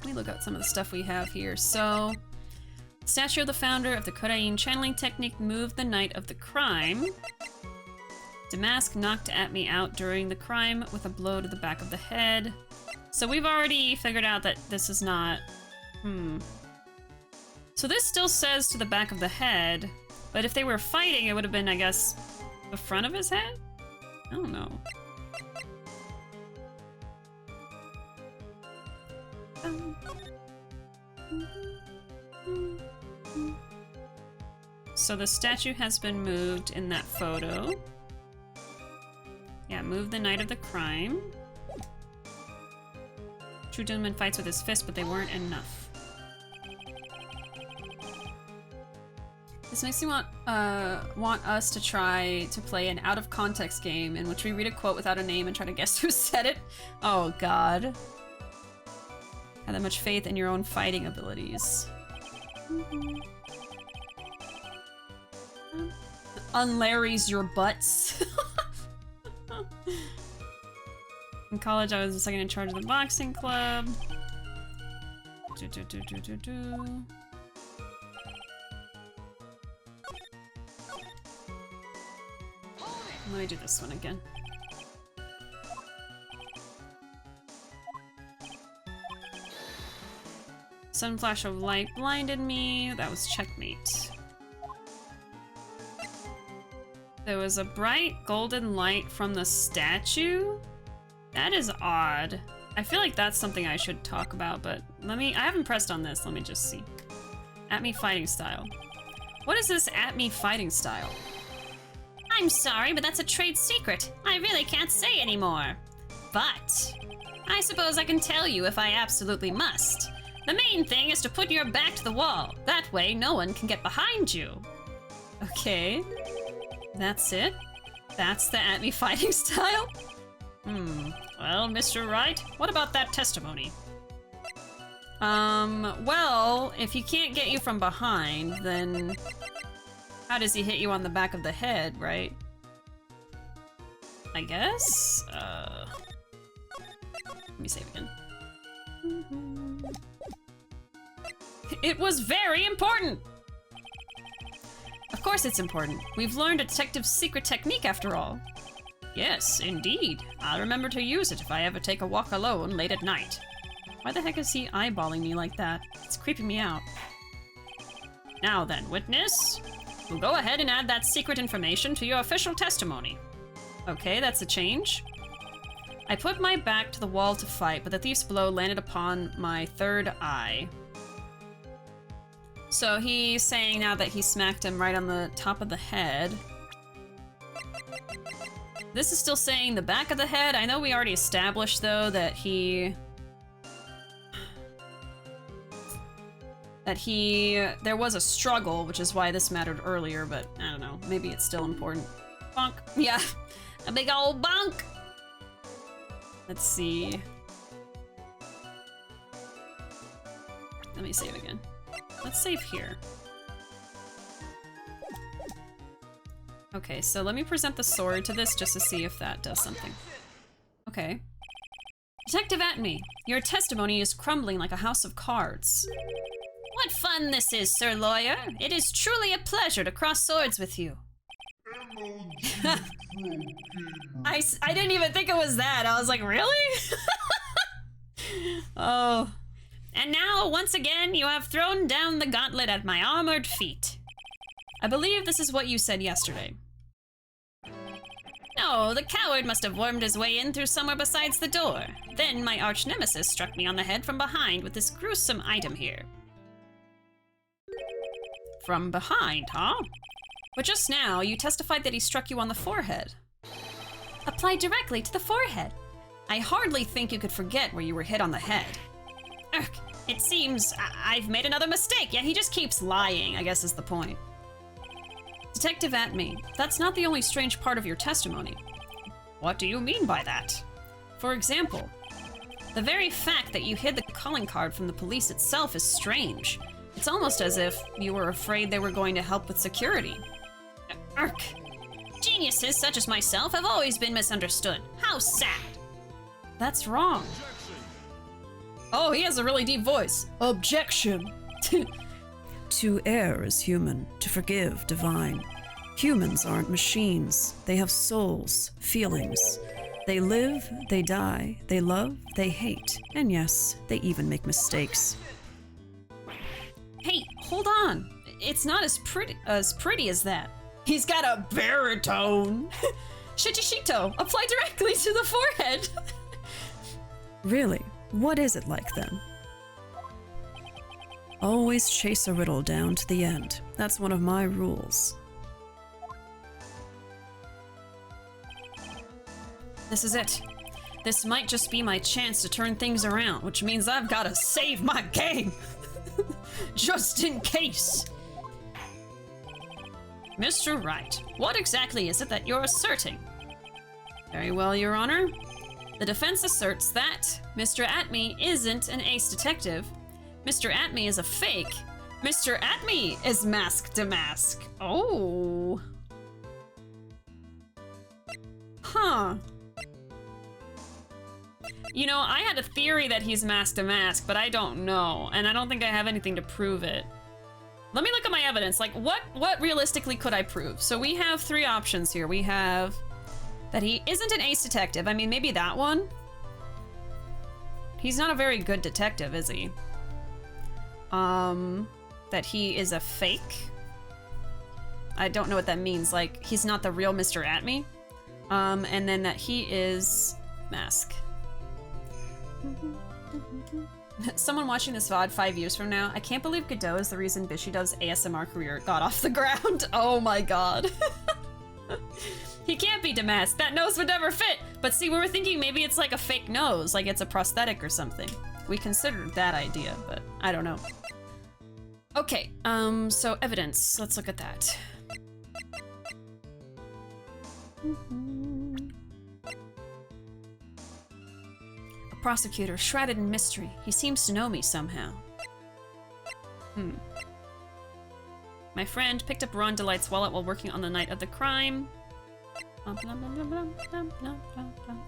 Let me look at some of the stuff we have here. So, statue of the founder of the Korean channeling technique moved the night of the crime. Damask knocked at me out during the crime with a blow to the back of the head. So we've already figured out that this is not... So this still says to the back of the head, but if they were fighting, it would have been, I guess, the front of his head? I don't know. So the statue has been moved in that photo. Yeah, move the night of the crime. True gentleman fights with his fist, but they weren't enough. This makes me want us to try to play an out-of-context game in which we read a quote without a name and try to guess who said it. Oh god. Have that much faith in your own fighting abilities. Unlarry's your butts. In college, I was the second in charge of the boxing club. Let me do this one again. Sudden flash of light blinded me. That was checkmate. There was a bright golden light from the statue? That is odd. I feel like that's something I should talk about, but I haven't pressed on this, let me just see. At me fighting style. What is this at me fighting style? I'm sorry, but that's a trade secret. I really can't say anymore. But I suppose I can tell you if I absolutely must. The main thing is to put your back to the wall. That way, no one can get behind you. Okay. That's it? That's the at me fighting style? Well, Mr. Wright, what about that testimony? Well, if he can't get you from behind, then how does he hit you on the back of the head, right? I guess? Let me save again. It was very important! Of course it's important. We've learned a detective's secret technique after all. Yes, indeed. I'll remember to use it if I ever take a walk alone late at night. Why the heck is he eyeballing me like that? It's creeping me out. Now then, witness, we'll go ahead and add that secret information to your official testimony. Okay, that's a change. I put my back to the wall to fight, but the thief's blow landed upon my third eye. So he's saying now that he smacked him right on the top of the head. This is still saying the back of the head. I know we already established, though, that there was a struggle, which is why this mattered earlier, but I don't know. Maybe it's still important. Bonk. Yeah, a big old bonk. Let's see. Let me save again. Let's save here. Okay, so let me present the sword to this just to see if that does something. Okay. Detective Atme, your testimony is crumbling like a house of cards. What fun this is, Sir Lawyer. It is truly a pleasure to cross swords with you. I didn't even think it was that. I was like, really? Oh. And now, once again, you have thrown down the gauntlet at my armored feet. I believe this is what you said yesterday. No, the coward must have wormed his way in through somewhere besides the door. Then my arch nemesis struck me on the head from behind with this gruesome item here. From behind, huh? But just now, you testified that he struck you on the forehead. Applied directly to the forehead. I hardly think you could forget where you were hit on the head. Urgh, it seems I've made another mistake. Yeah, he just keeps lying, I guess is the point. Detective Atme, that's not the only strange part of your testimony. What do you mean by that? For example, the very fact that you hid the calling card from the police itself is strange. It's almost as if you were afraid they were going to help with security. Urk. Geniuses such as myself have always been misunderstood. How sad. That's wrong. Oh, he has a really deep voice. Objection. To err is human, to forgive divine. Humans aren't machines. They have souls, feelings. They live, they die, they love, they hate, and yes, they even make mistakes. Hey, hold on. It's not as pretty as that. He's got a baritone. Shichishito, apply directly to the forehead. Really, what is it like then? Always chase a riddle down to the end. That's one of my rules. This is it. This might just be my chance to turn things around, which means I've got to save my game. Just in case. Mr. Wright, what exactly is it that you're asserting? Very well, Your Honor. The defense asserts that Mr. Atme isn't an ace detective. Mr. Atme is a fake. Mr. Atme is mask to mask. Oh. Huh. You know, I had a theory that he's mask to mask, but I don't know, and I don't think I have anything to prove it. Let me look at my evidence. Like, what realistically could I prove? So we have three options here. We have that he isn't an ace detective. I mean, maybe that one. He's not a very good detective, is he? That he is a fake. I don't know what that means. Like, he's not the real Mr. Atme. And then that he is mask. Someone watching this VOD 5 years from now, I can't believe Godot is the reason BishiDove's ASMR career got off the ground. Oh my god. He can't be demasked. That nose would never fit. But see, we were thinking maybe it's like a fake nose, like it's a prosthetic or something. We considered that idea, but I don't know. Okay, so evidence. Let's look at that. A prosecutor shrouded in mystery. He seems to know me somehow. My friend picked up Ron Delight's wallet while working on the night of the crime.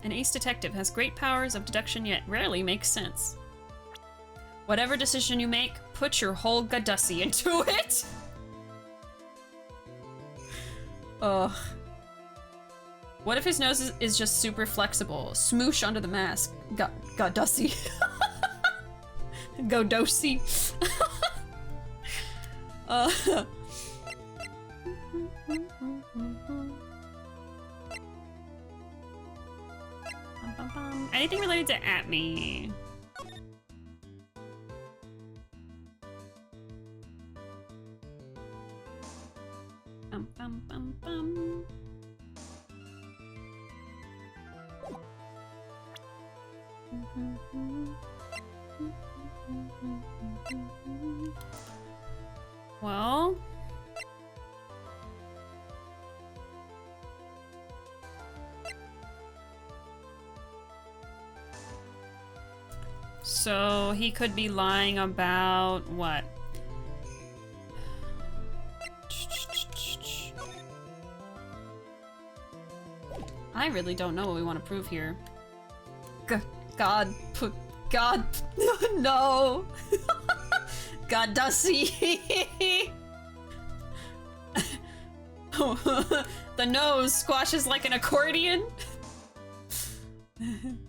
An ace detective has great powers of deduction yet rarely makes sense. Whatever decision you make, put your whole Godussi into it! Ugh. What if his nose is just super flexible? Smoosh under the mask. Godussi. Godossi. Anything related to Atme? Well, so he could be lying about what? I really don't know what we want to prove here. God, no. Godussi. The nose squashes like an accordion.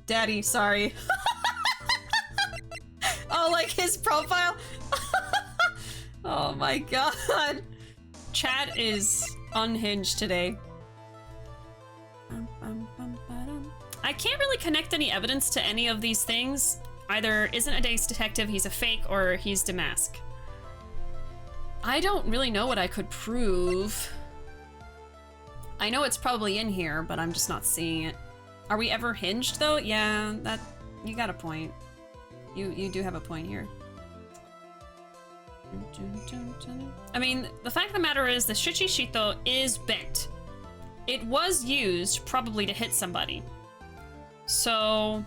Daddy, sorry. Oh, like his profile? Oh my god. Chat is unhinged today. I can't really connect any evidence to any of these things. Either isn't a ace detective, he's a fake, or he's demask. I don't really know what I could prove. I know it's probably in here, but I'm just not seeing it. Are we ever hinged though? Yeah, that you got a point. You do have a point here. I mean, the fact of the matter is the Shichishito is bent. It was used probably to hit somebody. So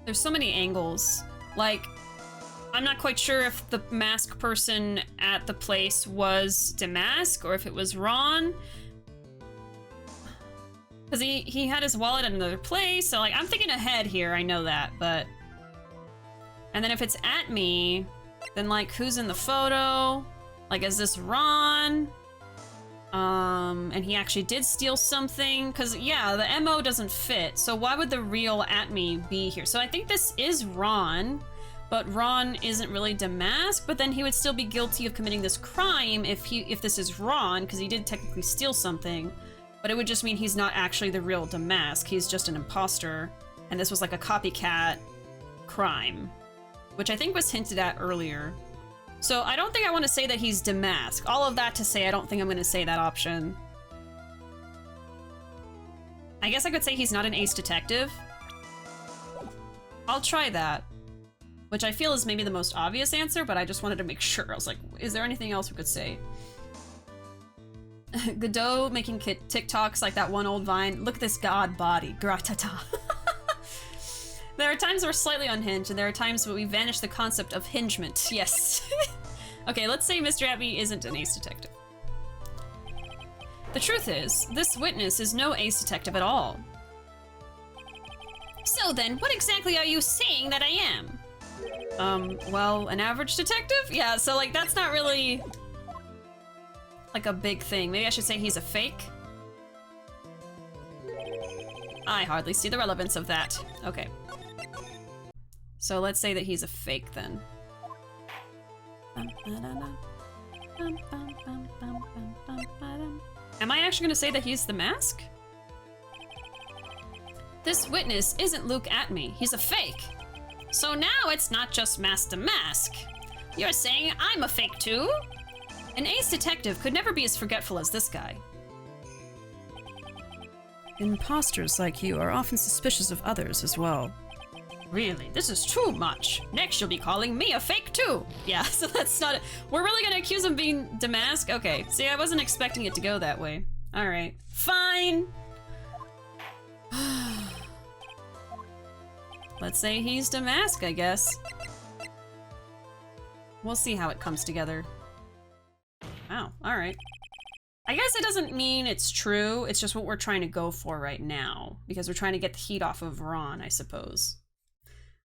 there's so many angles. Like, I'm not quite sure if the mask person at the place was Damask or if it was Ron. Because he had his wallet at another place, so like I'm thinking ahead here, I know that, but... And then if it's at me, then like who's in the photo? Like is this Ron? And he actually did steal something, because yeah, the MO doesn't fit, so why would the real at me be here? So I think this is Ron, but Ron isn't really Damask, but then he would still be guilty of committing this crime if this is Ron, because he did technically steal something. But it would just mean he's not actually the real Damask, he's just an imposter, and this was like a copycat crime, which I think was hinted at earlier. So I don't think I want to say that he's Damask. All of that to say I don't think I'm going to say that option. I guess I could say he's not an ace detective. I'll try that. Which I feel is maybe the most obvious answer, but I just wanted to make sure. I was like, is there anything else we could say? Godot making TikToks like that one old Vine. Look at this god body. Gratata. There are times we're slightly unhinged, and there are times where we vanish the concept of hingement. Yes. Okay, let's say Mr. Abby isn't an ace detective. The truth is, this witness is no ace detective at all. So then, what exactly are you saying that I am? Well, an average detective? Yeah, so like that's not really like a big thing. Maybe I should say he's a fake. I hardly see the relevance of that. Okay. So let's say that he's a fake then. Am I actually gonna say that he's the mask? This witness isn't Luke at me. He's a fake. So now it's not just mask to mask. You're saying I'm a fake too? An ace detective could never be as forgetful as this guy. Imposters like you are often suspicious of others as well. Really, this is too much. Next you'll be calling me a fake too. Yeah, so that's not it. We're really gonna accuse him of being Damask? Okay, see, I wasn't expecting it to go that way. Alright, fine. Let's say he's Damask, I guess. We'll see how it comes together. Wow, alright. I guess it doesn't mean it's true, it's just what we're trying to go for right now, because we're trying to get the heat off of Ron, I suppose.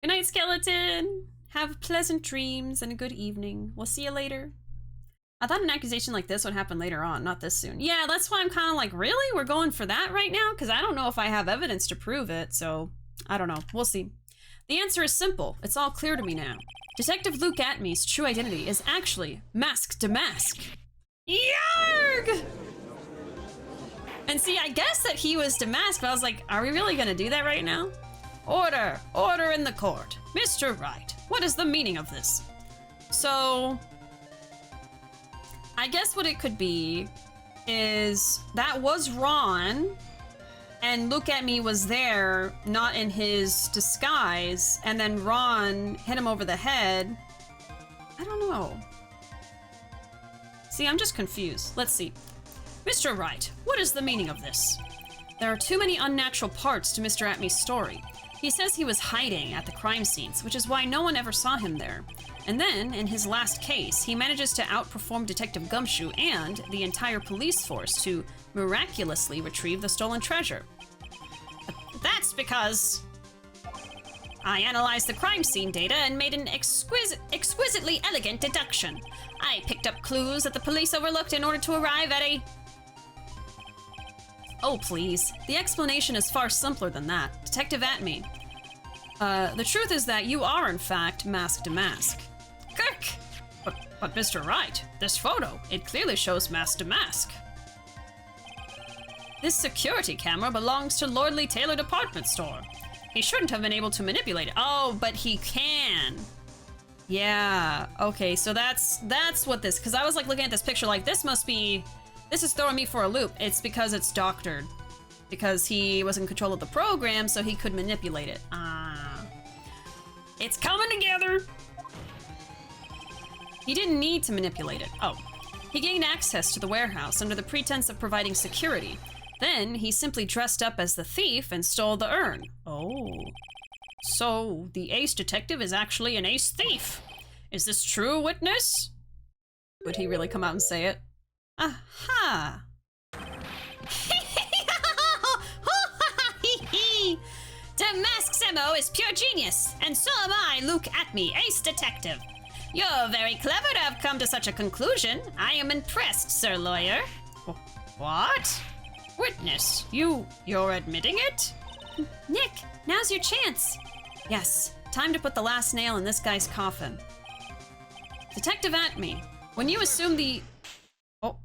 Good night, skeleton! Have pleasant dreams and a good evening. We'll see you later. I thought an accusation like this would happen later on, not this soon. Yeah, that's why I'm kind of like, really? We're going for that right now? Because I don't know if I have evidence to prove it, so I don't know. We'll see. The answer is simple. It's all clear to me now. Detective Luke Atmey's true identity is actually Mask Damask. Yarg! And see, I guess that he was Damask, but I was like, are we really gonna do that right now? Order! Order in the court. Mr. Wright, what is the meaning of this? So, I guess what it could be is that was Ron, and Look at Me was there, not in his disguise, and then Ron hit him over the head. I don't know. See, I'm just confused. Let's see. Mr. Wright, what is the meaning of this? There are too many unnatural parts to Mr. Atmey's story. He says he was hiding at the crime scenes, which is why no one ever saw him there. And then, in his last case, he manages to outperform Detective Gumshoe and the entire police force to miraculously retrieve the stolen treasure. That's because I analyzed the crime scene data and made an exquisitely elegant deduction. I picked up clues that the police overlooked in order to arrive at a... Oh, please. The explanation is far simpler than that. Detective Atmey. The truth is that you are, in fact, Mask Damask. Kirk! But Mr. Wright, this photo, it clearly shows Mask Damask. This security camera belongs to Lordly Taylor Department Store. He shouldn't have been able to manipulate it. Oh, but he can. Yeah, okay, so that's what this, because I was like looking at this picture like this must be, this is throwing me for a loop. It's because it's doctored. Because he was in control of the program, so he could manipulate it. Ah. It's coming together! He didn't need to manipulate it. Oh. He gained access to the warehouse under the pretense of providing security. Then he simply dressed up as the thief and stole the urn. Oh. So, the ace detective is actually an ace thief. Is this true, witness? Would he really come out and say it? Aha! MO is pure genius, and so am I, Luke Atme, ace detective. You're very clever to have come to such a conclusion. I am impressed, Sir Lawyer. What? Witness, you're admitting it? Nick, now's your chance. Yes, time to put the last nail in this guy's coffin. Detective Atme, when you assume the... Oh.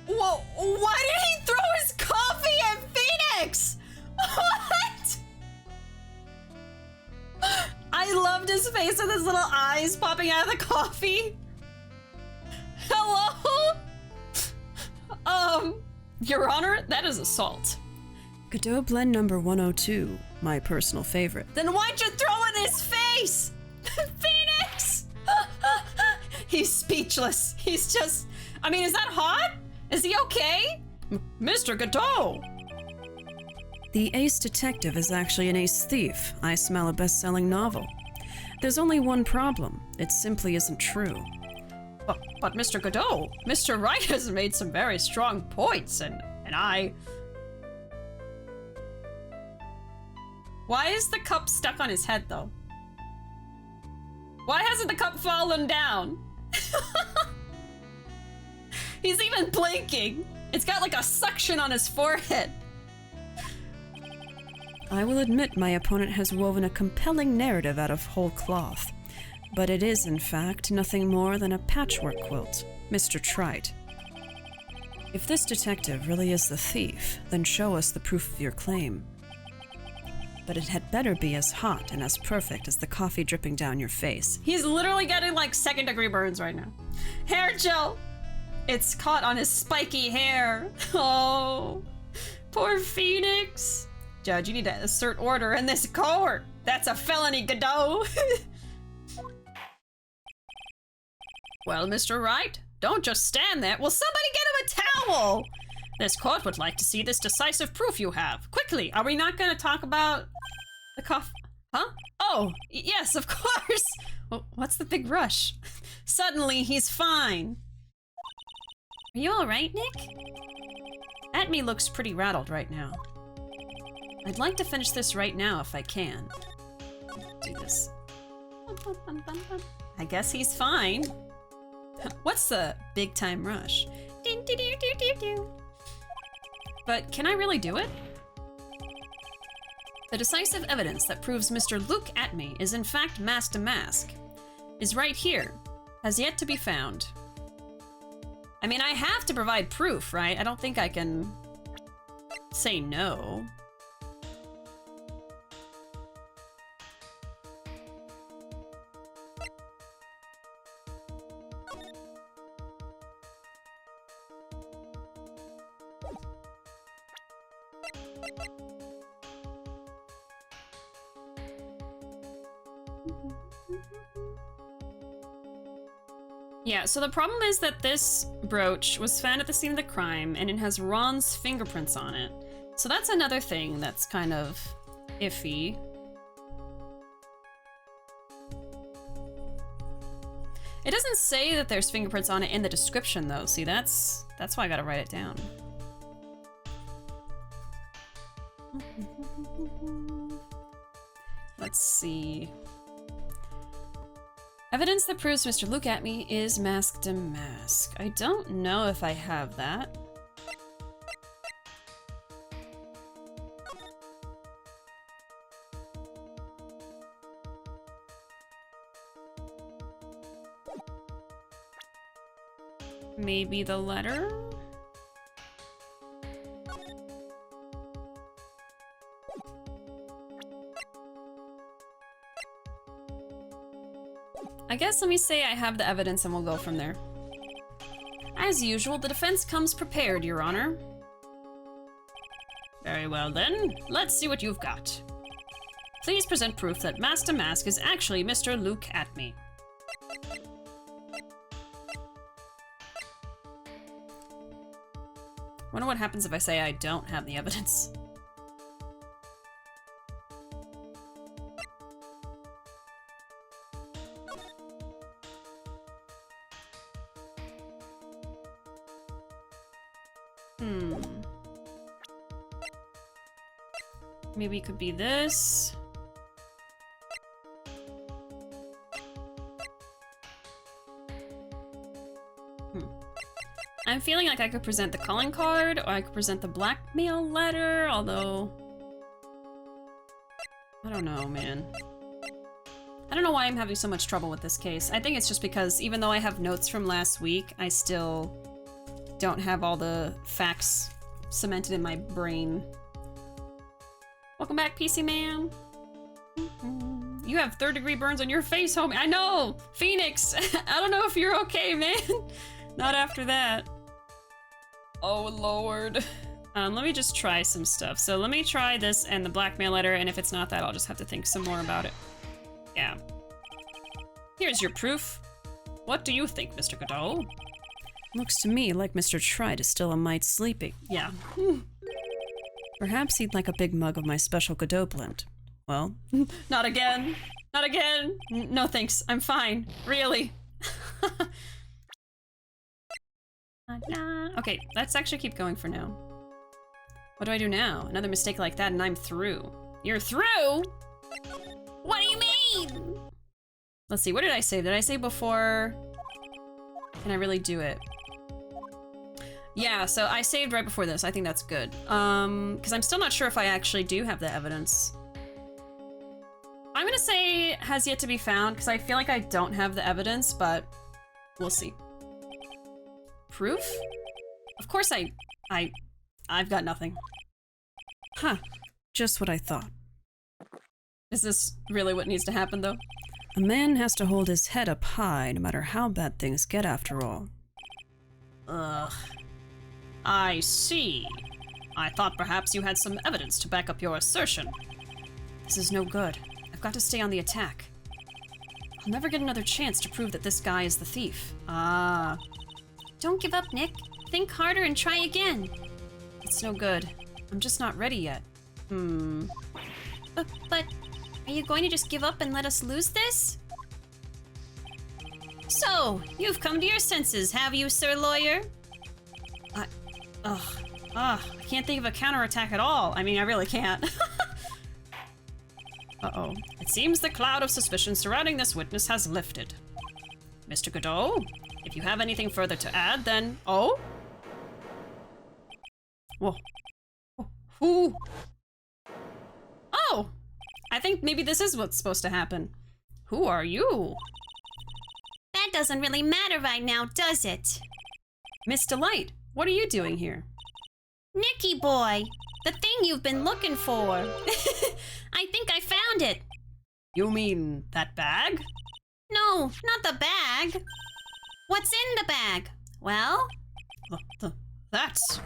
Whoa, why did he throw his coffee at Phoenix? What? I loved his face with his little eyes popping out of the coffee. Hello? Your Honor, that is assault. Godot blend number 102, my personal favorite. Then why'd you throw it in his face? Phoenix! He's speechless. He's just... I mean, is that hot? Is he okay? Mr. Godot! The ace detective is actually an ace thief. I smell a best-selling novel. There's only one problem. It simply isn't true. But Mr. Godot, Mr. Wright has made some very strong points, and I... Why is the cup stuck on his head, though? Why hasn't the cup fallen down? He's even blinking. It's got like a suction on his forehead. I will admit my opponent has woven a compelling narrative out of whole cloth, but it is, in fact, nothing more than a patchwork quilt, Mr. Trite. If this detective really is the thief, then show us the proof of your claim. But it had better be as hot and as perfect as the coffee dripping down your face. He's literally getting like second-degree burns right now. Hair gel! It's caught on his spiky hair. Oh, poor Phoenix. Judge, you need to assert order in this court. That's a felony, Godot. Well, Mr. Wright, don't just stand there. Will somebody get him a towel? This court would like to see this decisive proof you have. Quickly, are we not going to talk about the cough? Huh? Oh, yes, of course. Well, what's the big rush? Suddenly, he's fine. Are you alright, Nick? Atme looks pretty rattled right now. I'd like to finish this right now if I can. Do this. I guess he's fine. What's the big time rush? But can I really do it? The decisive evidence that proves Mr. Luke Atme is in fact mask to mask is right here, has yet to be found. I mean, I have to provide proof, right? I don't think I can say no. Yeah, so the problem is that this brooch was found at the scene of the crime and it has Ron's fingerprints on it. So that's another thing that's kind of iffy. It doesn't say that there's fingerprints on it in the description though. See, that's why I gotta write it down. Let's see. Evidence that proves Mr. Luke Atme is mask to mask. I don't know if I have that. Maybe the letter? I guess let me say I have the evidence and we'll go from there. As usual, the defense comes prepared, Your Honor. Very well then, let's see what you've got. Please present proof that Mask to Mask is actually Mr. Luke Atme. Wonder what happens if I say I don't have the evidence. Maybe it could be this. I'm feeling like I could present the calling card, or I could present the blackmail letter, although... I don't know, man. I don't know why I'm having so much trouble with this case. I think it's just because even though I have notes from last week, I still don't have all the facts cemented in my brain. Welcome back, PC Man. You have third-degree burns on your face, homie. I know! Phoenix! I don't know if you're okay, man. Not after that. Oh, Lord. Let me just try some stuff. So let me try this and the blackmail letter, and if it's not that, I'll just have to think some more about it. Yeah. Here's your proof. What do you think, Mr. Godot? Looks to me like Mr. Trite is still a mite sleepy. Yeah. Perhaps he'd like a big mug of my special Godot blend. Well? Not again. Not again. No thanks. I'm fine. Really. Okay, let's actually keep going for now. What do I do now? Another mistake like that and I'm through. You're through? What do you mean? Let's see, what did I say? Did I say before? Can I really do it? Yeah, so I saved right before this. I think that's good. Because I'm still not sure if I actually do have the evidence. I'm gonna say has yet to be found, because I feel like I don't have the evidence, but we'll see. Proof? Of course I've got nothing. Huh. Just what I thought. Is this really what needs to happen, though? A man has to hold his head up high no matter how bad things get, after all. Ugh. I see. I thought perhaps you had some evidence to back up your assertion. This is no good. I've got to stay on the attack. I'll never get another chance to prove that this guy is the thief. Ah. Don't give up, Nick. Think harder and try again. It's no good. I'm just not ready yet. But are you going to just give up and let us lose this? So, you've come to your senses, have you, Sir Lawyer? I can't think of a counterattack at all. I mean, I really can't. Uh-oh. It seems the cloud of suspicion surrounding this witness has lifted. Mr. Godot, if you have anything further to add, then... Oh? Whoa. Who? Oh! I think maybe this is what's supposed to happen. Who are you? That doesn't really matter right now, does it? Miss Delight, what are you doing here? Nicky boy, the thing you've been looking for. I think I found it. You mean that bag? No, not the bag. What's in the bag? Well? That's...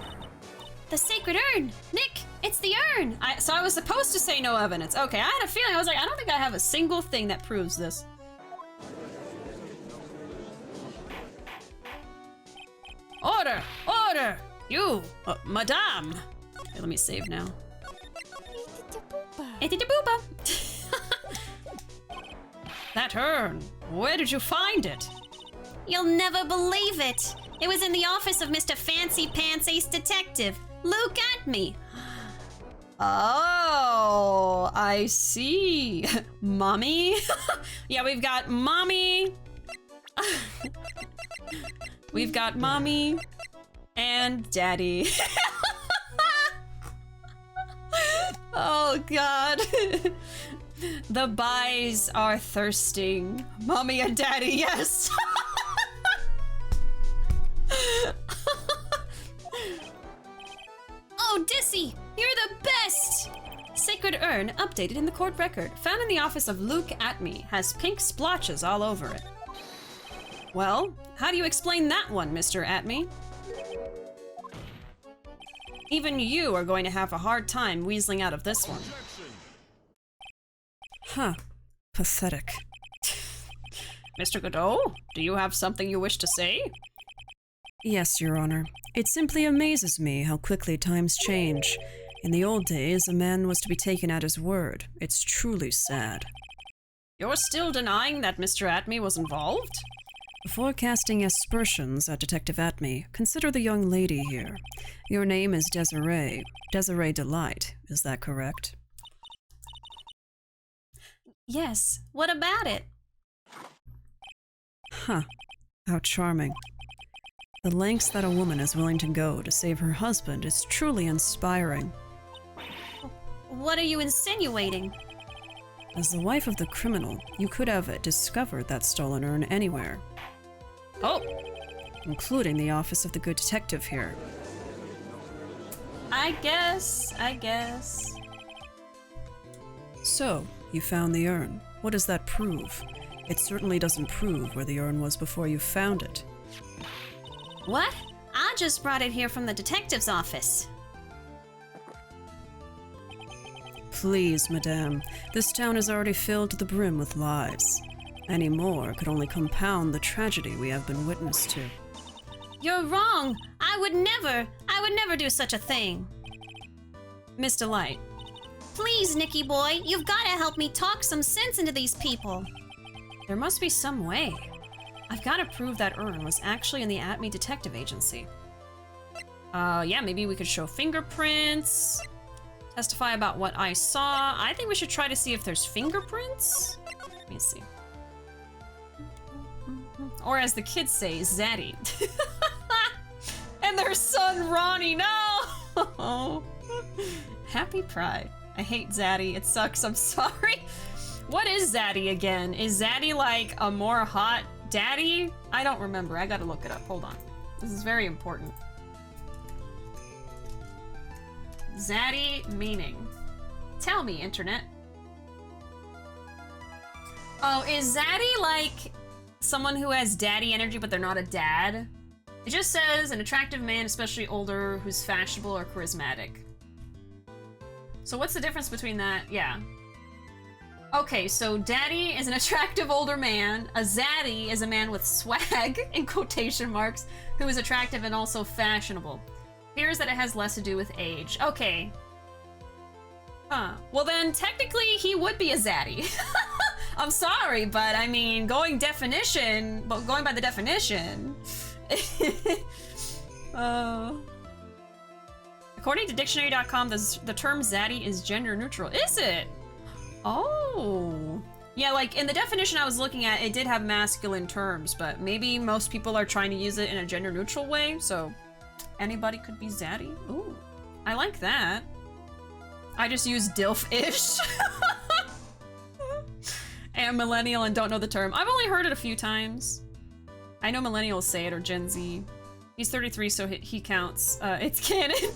The sacred urn! Nick, it's the urn! So I was supposed to say no evidence. Okay, I had a feeling. I was like, I don't think I have a single thing that proves this. Order! Order! You, madame! Okay, let me save now. Itty-da-booba. That urn, where did you find it? You'll never believe it. It was in the office of Mr. Fancy Pants Ace Detective. Look at me. Oh, I see. Mommy? Yeah, we've got Mommy. We've got Mommy and Daddy. Oh, God. The buys are thirsting. Mommy and Daddy, yes. Oh, Dissy, you're the best! Sacred urn updated in the court record. Found in the office of Luke Atme. Has pink splotches all over it. Well, how do you explain that one, Mr. Atme? Even you are going to have a hard time weaseling out of this one. Huh. Pathetic. Mr. Godot, do you have something you wish to say? Yes, Your Honor. It simply amazes me how quickly times change. In the old days, a man was to be taken at his word. It's truly sad. You're still denying that Mr. Atme was involved? Before casting aspersions at Detective Atme, consider the young lady here. Your name is Desiree. Desiree Delight, is that correct? Yes, what about it? Huh. How charming. The lengths that a woman is willing to go to save her husband is truly inspiring. What are you insinuating? As the wife of the criminal, you could have discovered that stolen urn anywhere. Oh, Including the office of the good detective here. I guess. So, you found the urn. What does that prove? It certainly doesn't prove where the urn was before you found it. What? I just brought it here from the detective's office. Please, madame, this town is already filled to the brim with lies. Any more could only compound the tragedy we have been witness to. You're wrong. I would never do such a thing. Miss Delight. Please, Nicky boy, you've gotta help me talk some sense into these people. There must be some way. I've got to prove that urn was actually in the Atme Detective Agency. Yeah, maybe we could show fingerprints. Testify about what I saw. I think we should try to see if there's fingerprints. Let me see. Or as the kids say, Zaddy. And their son, Ronnie, no! Happy Pride. I hate Zaddy. It sucks. I'm sorry. What is Zaddy again? Is Zaddy like a more hot daddy? I don't remember. I gotta look it up. Hold on. This is very important. Zaddy meaning. Tell me, internet. Oh, is Zaddy like someone who has daddy energy but they're not a dad? It just says an attractive man, especially older, who's fashionable or charismatic. So what's the difference between that? Yeah. Okay, so daddy is an attractive older man. A zaddy is a man with swag, in quotation marks, who is attractive and also fashionable. Appears that it has less to do with age. Okay. Huh. Well then, technically, he would be a zaddy. I'm sorry, but I mean, going by the definition. According to dictionary.com, the term zaddy is gender neutral. Is it? Oh. Yeah, like in the definition I was looking at, it did have masculine terms, but maybe most people are trying to use it in a gender neutral way, so anybody could be zaddy. Ooh, I like that. I just use dilf-ish. And millennial and don't know the term. I've only heard it a few times. I know millennials say it, or Gen Z. He's 33, so he counts. It's canon.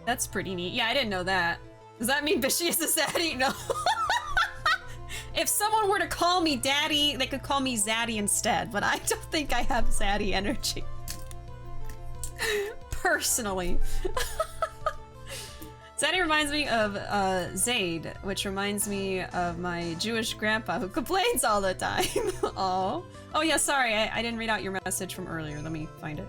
That's pretty neat. Yeah, I didn't know that. Does that mean Bishi is a zaddy? No. If someone were to call me daddy, they could call me zaddy instead, but I don't think I have zaddy energy. Personally. Zaddy reminds me of Zaid, which reminds me of my Jewish grandpa who complains all the time. Oh yeah, sorry, I didn't read out your message from earlier. Let me find it.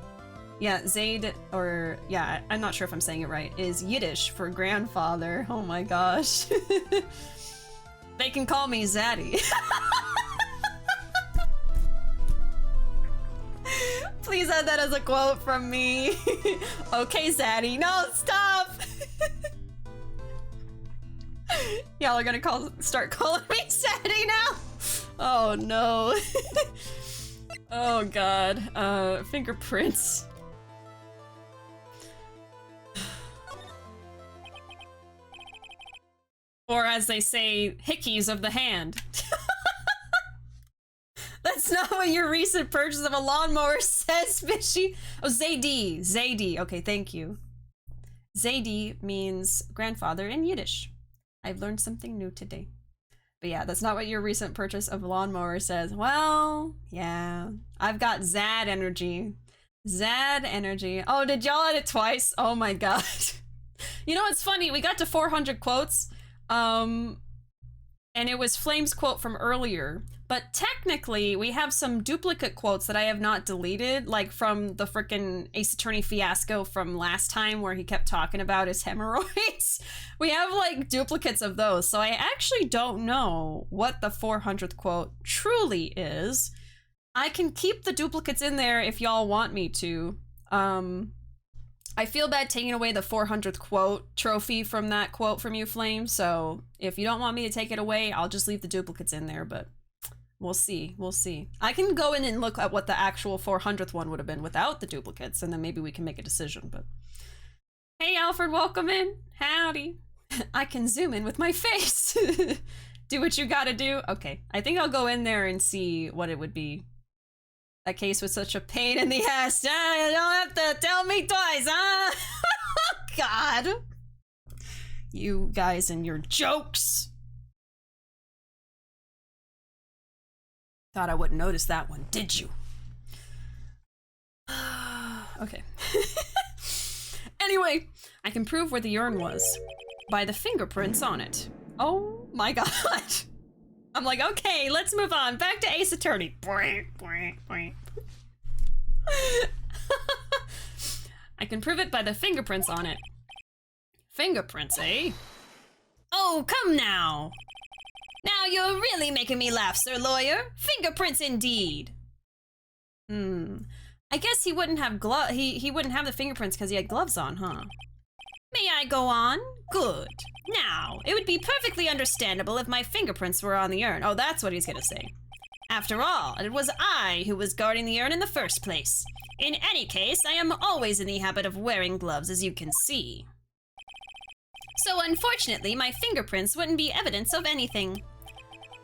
Yeah, Zaid, or yeah, I'm not sure if I'm saying it right, is Yiddish for grandfather. Oh my gosh. They can call me Zaddy. Please add that as a quote from me. Okay, Zaddy. No, stop! Y'all are gonna start calling me Zaddy now? Oh no. Oh god. Fingerprints. Or as they say, hickeys of the hand. That's not what your recent purchase of a lawnmower says, Bishi. Oh, Zaidi. Zaidi. Okay, thank you. Zaidi means grandfather in Yiddish. I've learned something new today. But yeah, that's not what your recent purchase of a lawnmower says. Well, yeah. I've got Zad energy. Zad energy. Oh, did y'all add it twice? Oh my god. You know what's funny? We got to 400 quotes. And it was Flame's quote from earlier. But technically, we have some duplicate quotes that I have not deleted, like from the frickin' Ace Attorney fiasco from last time where he kept talking about his hemorrhoids. We have like duplicates of those, so I actually don't know what the 400th quote truly is. I can keep the duplicates in there if y'all want me to. I feel bad taking away the 400th quote trophy from that quote from you, Flame, so if you don't want me to take it away, I'll just leave the duplicates in there, but we'll see, we'll see. I can go in and look at what the actual 400th one would have been without the duplicates, and then maybe we can make a decision, but... Hey, Alfred, welcome in. Howdy. I can zoom in with my face. Do what you gotta do. Okay, I think I'll go in there and see what it would be. That case was such a pain in the ass. You don't have to tell me twice, huh? God. You guys and your jokes. Thought I wouldn't notice that one, did you? Okay. Anyway, I can prove where the urn was by the fingerprints on it. Oh my god. I'm like, okay, let's move on. Back to Ace Attorney. I can prove it by the fingerprints on it. Fingerprints, eh? Oh, come now. Now you're really making me laugh, Sir Lawyer. Fingerprints indeed. I guess he wouldn't have he wouldn't have the fingerprints because he had gloves on, huh? May I go on? Good. Now, it would be perfectly understandable if my fingerprints were on the urn. Oh, that's what he's gonna say. After all, it was I who was guarding the urn in the first place. In any case, I am always in the habit of wearing gloves, as you can see. So unfortunately, my fingerprints wouldn't be evidence of anything.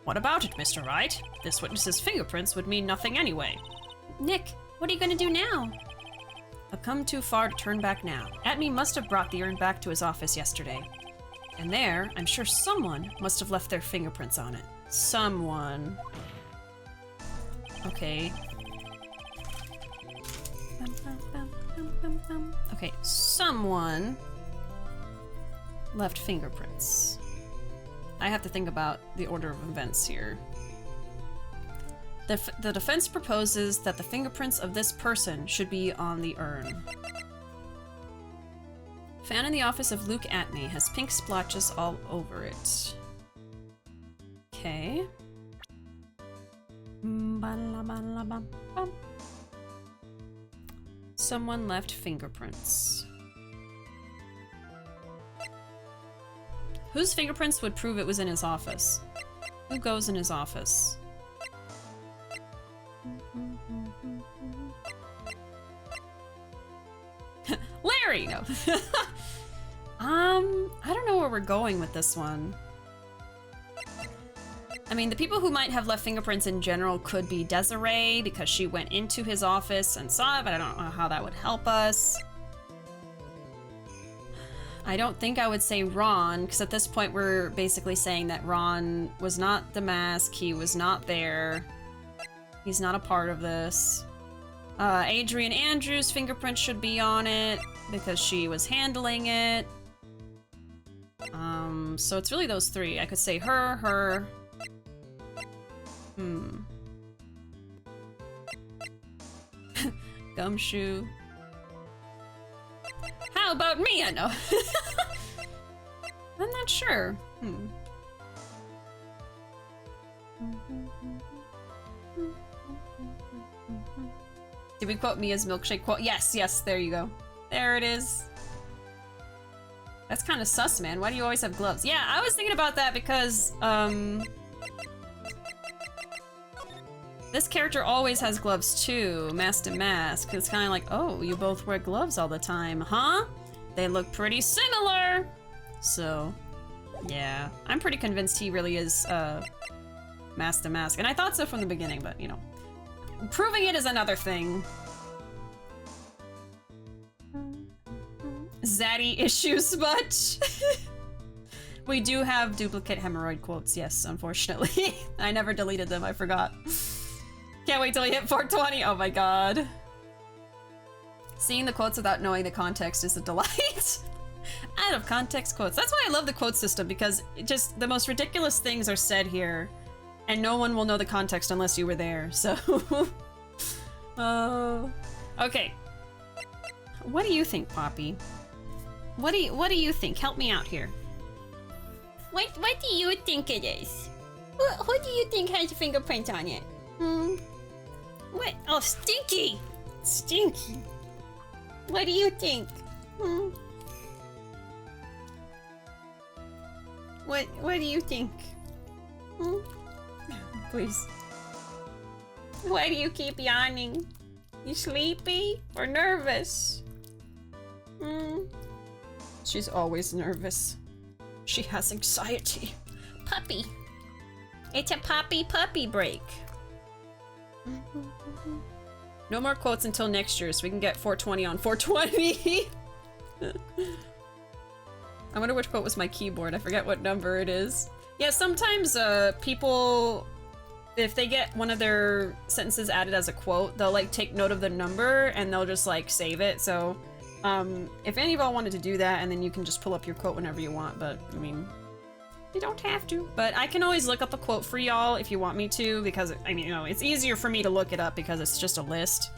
What about it, Mr. Wright? This witness's fingerprints would mean nothing anyway. Nick, what are you gonna do now? I've come too far to turn back now. Atme must have brought the urn back to his office yesterday. And there, I'm sure someone must have left their fingerprints on it. Someone. Okay. Okay, someone left fingerprints. I have to think about the order of events here. The defense proposes that the fingerprints of this person should be on the urn. Fan in the office of Luke Atme has pink splotches all over it. Okay. Someone left fingerprints. Whose fingerprints would prove it was in his office? Who goes in his office? Larry! No. I don't know where we're going with this one. I mean, the people who might have left fingerprints in general could be Desiree, because she went into his office and saw it, but I don't know how that would help us. I don't think I would say Ron, because at this point we're basically saying that Ron was not the mask, he was not there. He's not a part of this. Adrian Andrews' fingerprint should be on it, because she was handling it. So it's really those three. I could say her. Gumshoe. How about me? I know. I'm not sure. Did we quote Mia's milkshake quote? Yes, yes, there you go. There it is. That's kind of sus, man. Why do you always have gloves? Yeah, I was thinking about that because, this character always has gloves too, mask to mask. It's kind of like, oh, you both wear gloves all the time, huh? They look pretty similar. So, yeah. I'm pretty convinced he really is, mask to mask. And I thought so from the beginning, but, you know. Proving it is another thing. Zaddy issues much? We do have duplicate hemorrhoid quotes, yes, unfortunately. I never deleted them, I forgot. Can't wait till we hit 420, oh my god. Seeing the quotes without knowing the context is a delight. Out of context quotes. That's why I love the quote system, because it just, the most ridiculous things are said here, and no one will know the context unless you were there, so... Okay. What do you think, Poppy? What do you think? Help me out here. What do you think it is? Who do you think has a fingerprint on it? What? Oh, Stinky! Stinky. What do you think? Hmm. What do you think? Hmm? Please. Why do you keep yawning? You sleepy or nervous? Hmm. She's always nervous. She has anxiety. Puppy. It's a puppy break. No more quotes until next year, so we can get 420 on 420. I wonder which quote was my keyboard. I forget what number it is. Yeah, sometimes people, if they get one of their sentences added as a quote, they'll like take note of the number and they'll just like save it. So if any of y'all wanted to do that, and then you can just pull up your quote whenever you want, but I mean, you don't have to. But I can always look up a quote for y'all if you want me to, because I mean, you know, it's easier for me to look it up because it's just a list.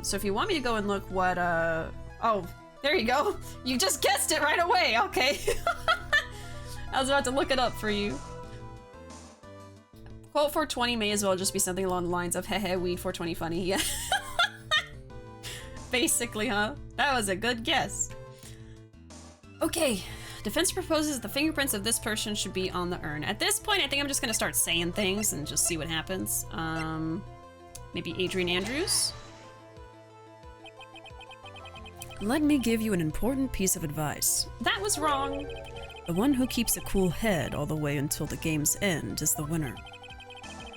So if you want me to go and look what, oh, there you go. You just guessed it right away. Okay. I was about to look it up for you. Quote 420 may as well just be something along the lines of, heh, weed 420 funny. Yeah. Basically, huh? That was a good guess. Okay. Defense proposes the fingerprints of this person should be on the urn. At this point, I think I'm just gonna start saying things and just see what happens. Maybe Adrian Andrews? Let me give you an important piece of advice. That was wrong. The one who keeps a cool head all the way until the game's end is the winner.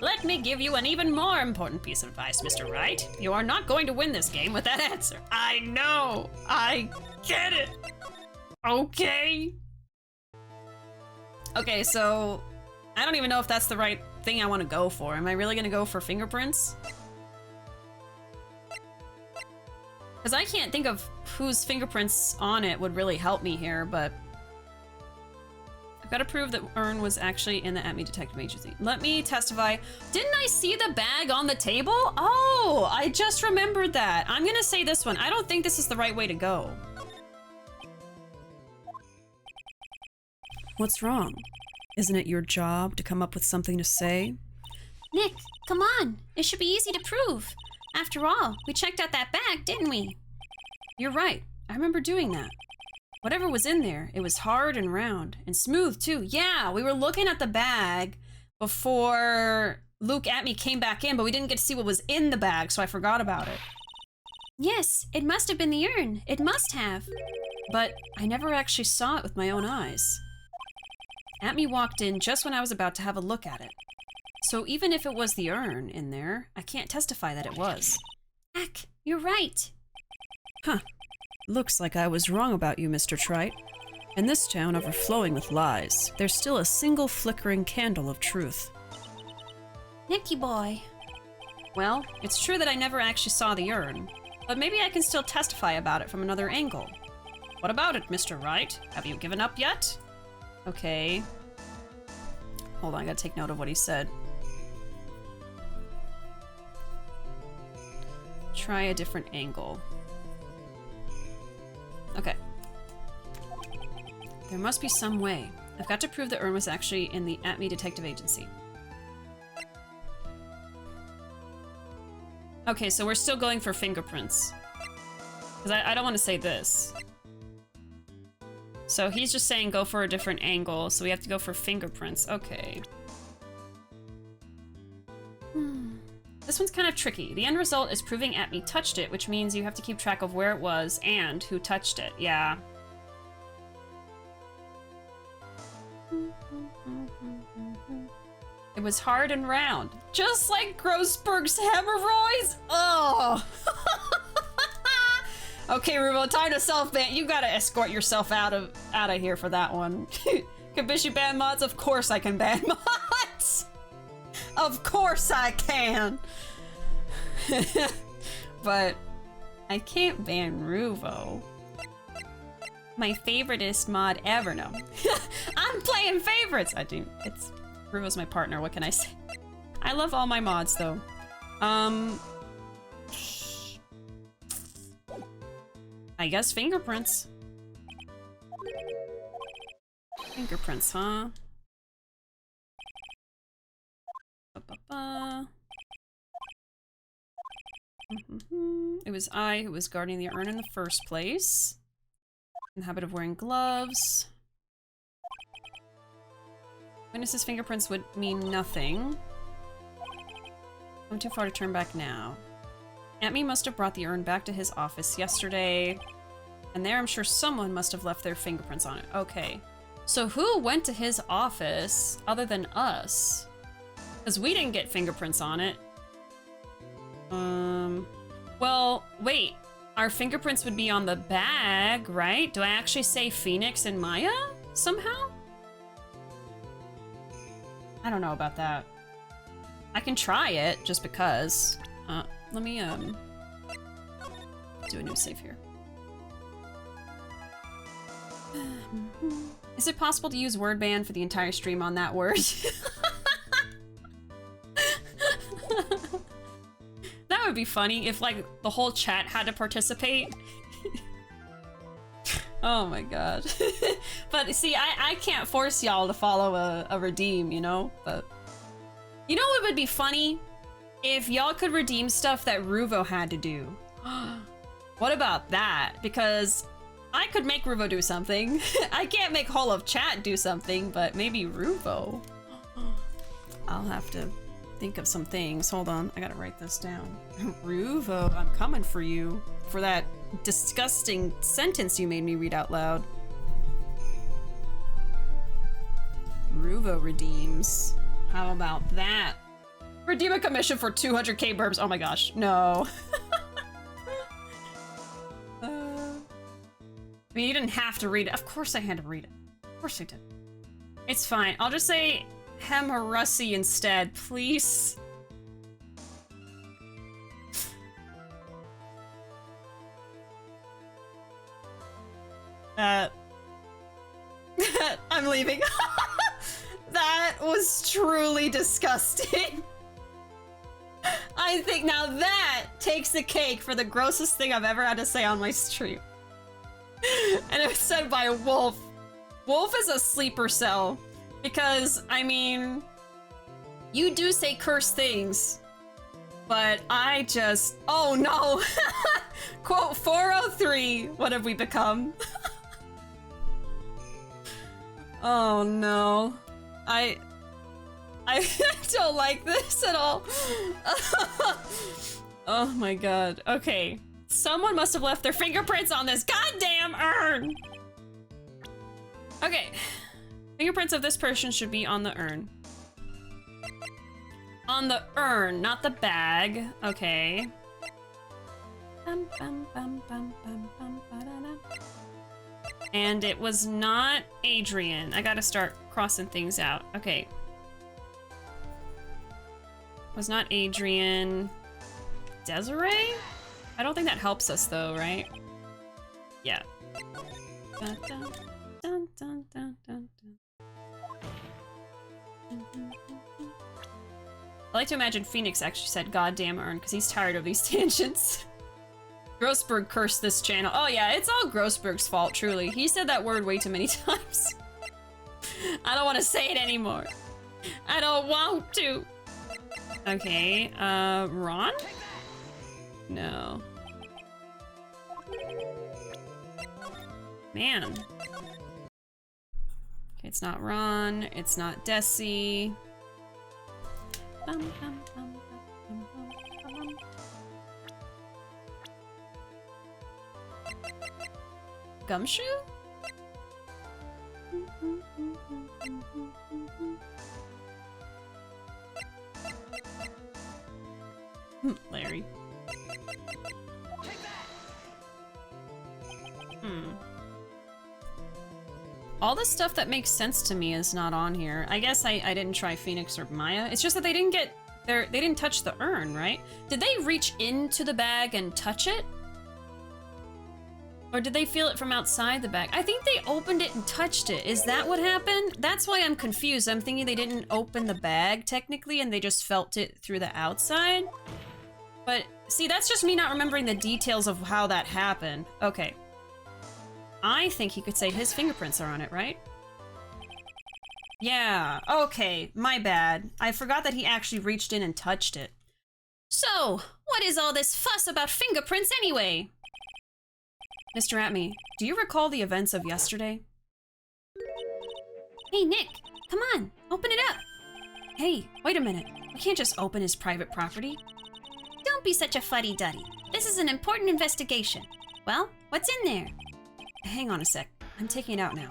Let me give you an even more important piece of advice, Mr. Wright. You are not going to win this game with that answer. I know. I get it. Okay. Okay, so I don't even know if that's the right thing I want to go for. Am I really gonna go for fingerprints? Because I can't think of whose fingerprints on it would really help me here, but I've got to prove that urn was actually in the At Me Detective Agency. Let me testify. Didn't I see the bag on the table? Oh, I just remembered that. I'm gonna say this one. I don't think this is the right way to go. What's wrong? Isn't it your job to come up with something to say? Nick, come on. It should be easy to prove. After all, we checked out that bag, didn't we? You're right. I remember doing that. Whatever was in there, it was hard and round and smooth too. Yeah, we were looking at the bag before Luke at me came back in, but we didn't get to see what was in the bag, so I forgot about it. Yes, it must have been the urn. It must have. But I never actually saw it with my own eyes. At me walked in just when I was about to have a look at it. So even if it was the urn in there, I can't testify that it was. Heck, you're right. Huh. Looks like I was wrong about you, Mr. Trite. In this town overflowing with lies, there's still a single flickering candle of truth. Nicky boy. Well, it's true that I never actually saw the urn, but maybe I can still testify about it from another angle. What about it, Mr. Wright? Have you given up yet? Okay. Hold on, I gotta take note of what he said. Try a different angle. Okay. There must be some way. I've got to prove that urn was actually in the At Me Detective Agency. Okay, so we're still going for fingerprints. Because I don't want to say this. So he's just saying go for a different angle, so we have to go for fingerprints. Okay. This one's kind of tricky. The end result is proving At Me touched it, which means you have to keep track of where it was and who touched it. Yeah. It was hard and round. Just like Grossberg's hemorrhoids? Oh! Okay, Ruuuvo, time to self-ban. You gotta escort yourself out of here for that one. Can Bishi ban mods? Of course I can ban mods! Of course I can! But I can't ban Ruuuvo. My favoritist mod ever. No. I'm playing favorites! I do. Ruuuvo's my partner, what can I say? I love all my mods though. I guess fingerprints. Fingerprints, huh? It was I who was guarding the urn in the first place. In the habit of wearing gloves. Witness's fingerprints would mean nothing. I'm too far to turn back now. Aunt Me must have brought the urn back to his office yesterday. And there I'm sure someone must have left their fingerprints on it. Okay. So who went to his office other than us? Because we didn't get fingerprints on it. Well, wait. Our fingerprints would be on the bag, right? Do I actually say Phoenix and Maya somehow? I don't know about that. I can try it just because. Let me do a new save here. Is it possible to use word ban for the entire stream on that word? That would be funny if like the whole chat had to participate. Oh my god. But see, I can't force y'all to follow a redeem, you know? But you know what would be funny? If y'all could redeem stuff that Ruuuvo had to do. What about that? Because I could make Ruuuvo do something. I can't make whole of chat do something, but maybe Ruuuvo. I'll have to think of some things. Hold on, I gotta write this down. Ruuuvo, I'm coming for you. For that disgusting sentence you made me read out loud. Ruuuvo redeems. How about that? Redeem a commission for 200k burbs. Oh my gosh, no. I mean, you didn't have to read it. Of course I had to read it. Of course I did. It's fine. I'll just say Hemarussi instead, please. I'm leaving. That was truly disgusting. I think now that takes the cake for the grossest thing I've ever had to say on my stream. And it was said by a wolf. Wolf is a sleeper cell. Because, I mean, you do say curse things. But I just... Oh no! Quote 403, what have we become? Oh no. I don't like this at all. Oh my god. Okay. Someone must have left their fingerprints on this goddamn urn! Okay. Fingerprints of this person should be on the urn. On the urn, not the bag. Okay. And it was not Adrian. I gotta start crossing things out. Okay. Was not Adrian. Desiree? I don't think that helps us though, right? Yeah. Dun, dun, dun, dun, dun, dun, dun. I like to imagine Phoenix actually said goddamn urn because he's tired of these tangents. Grossberg cursed this channel. Oh yeah, it's all Grossberg's fault, truly. He said that word way too many times. I don't want to say it anymore. I don't want to. Okay, Ron? No. Man. Okay, it's not Ron, it's not Desi. Gumshoe? Larry. All the stuff that makes sense to me is not on here. I guess I didn't try Phoenix or Maya. It's just that they didn't get they didn't touch the urn, right? Did they reach into the bag and touch it? Or did they feel it from outside the bag? I think they opened it and touched it. Is that what happened? That's why I'm confused. I'm thinking they didn't open the bag technically and they just felt it through the outside. But see, that's just me not remembering the details of how that happened. Okay. I think he could say his fingerprints are on it, right? Yeah, okay, my bad. I forgot that he actually reached in and touched it. So, what is all this fuss about fingerprints anyway? Mr. Atme, do you recall the events of yesterday? Hey, Nick, come on, open it up. Hey, wait a minute. We can't just open his private property. Don't be such a fuddy-duddy. This is an important investigation. Well, what's in there? Hang on a sec. I'm taking it out now.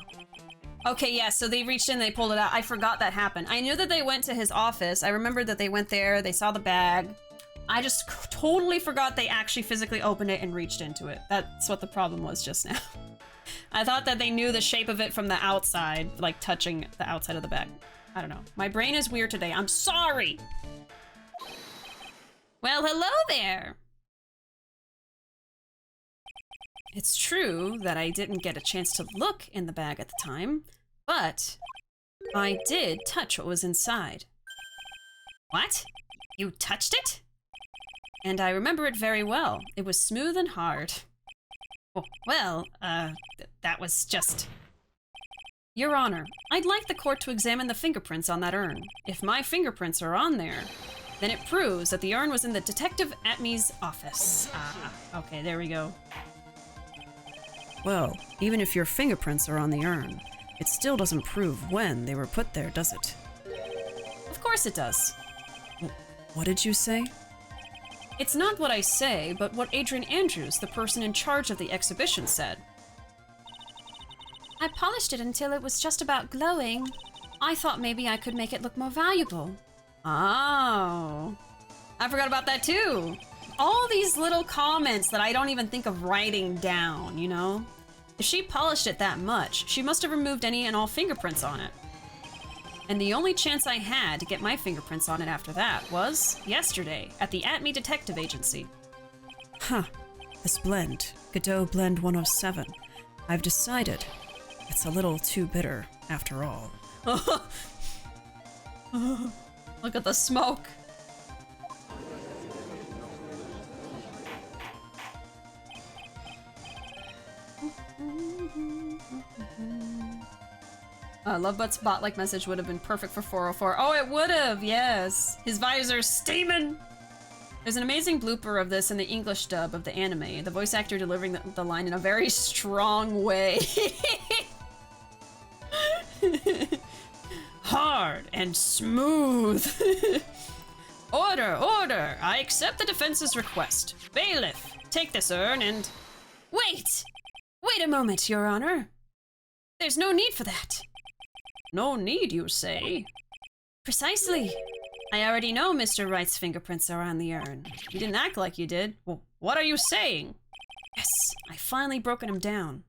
Okay, yeah, so they reached in, they pulled it out. I forgot that happened. I knew that they went to his office. I remembered that they went there, they saw the bag. I just totally forgot they actually physically opened it and reached into it. That's what the problem was just now. I thought that they knew the shape of it from the outside, like touching the outside of the bag. I don't know. My brain is weird today. I'm sorry! Well, hello there. It's true that I didn't get a chance to look in the bag at the time, but I did touch what was inside. What? You touched it? And I remember it very well. It was smooth and hard. Oh, well, that was just... Your Honor, I'd like the court to examine the fingerprints on that urn. If my fingerprints are on there, then it proves that the urn was in the Detective Atme's office. Okay, there we go. Well, even if your fingerprints are on the urn, it still doesn't prove when they were put there, does it? Of course it does. What did you say? It's not what I say, but what Adrian Andrews, the person in charge of the exhibition, said. I polished it until it was just about glowing. I thought maybe I could make it look more valuable. Oh. I forgot about that too. All these little comments that I don't even think of writing down, you know? If she polished it that much, she must have removed any and all fingerprints on it. And the only chance I had to get my fingerprints on it after that was yesterday at the Atme Detective Agency. Huh. This blend, Godot Blend 107. I've decided it's a little too bitter after all. Look at the smoke. Lovebutt's bot-like message would have been perfect for 404. Oh, it would have, yes. His visor's steaming. There's an amazing blooper of this in the English dub of the anime. The voice actor delivering the line in a very strong way. Hard and smooth. Order, order. I accept the defense's request. Bailiff, take this urn and... Wait! Wait a moment, Your Honor. There's no need for that. No need, you say? Precisely. I already know Mr. Wright's fingerprints are on the urn. You didn't act like you did. Well, what are you saying? Yes, I finally broken him down.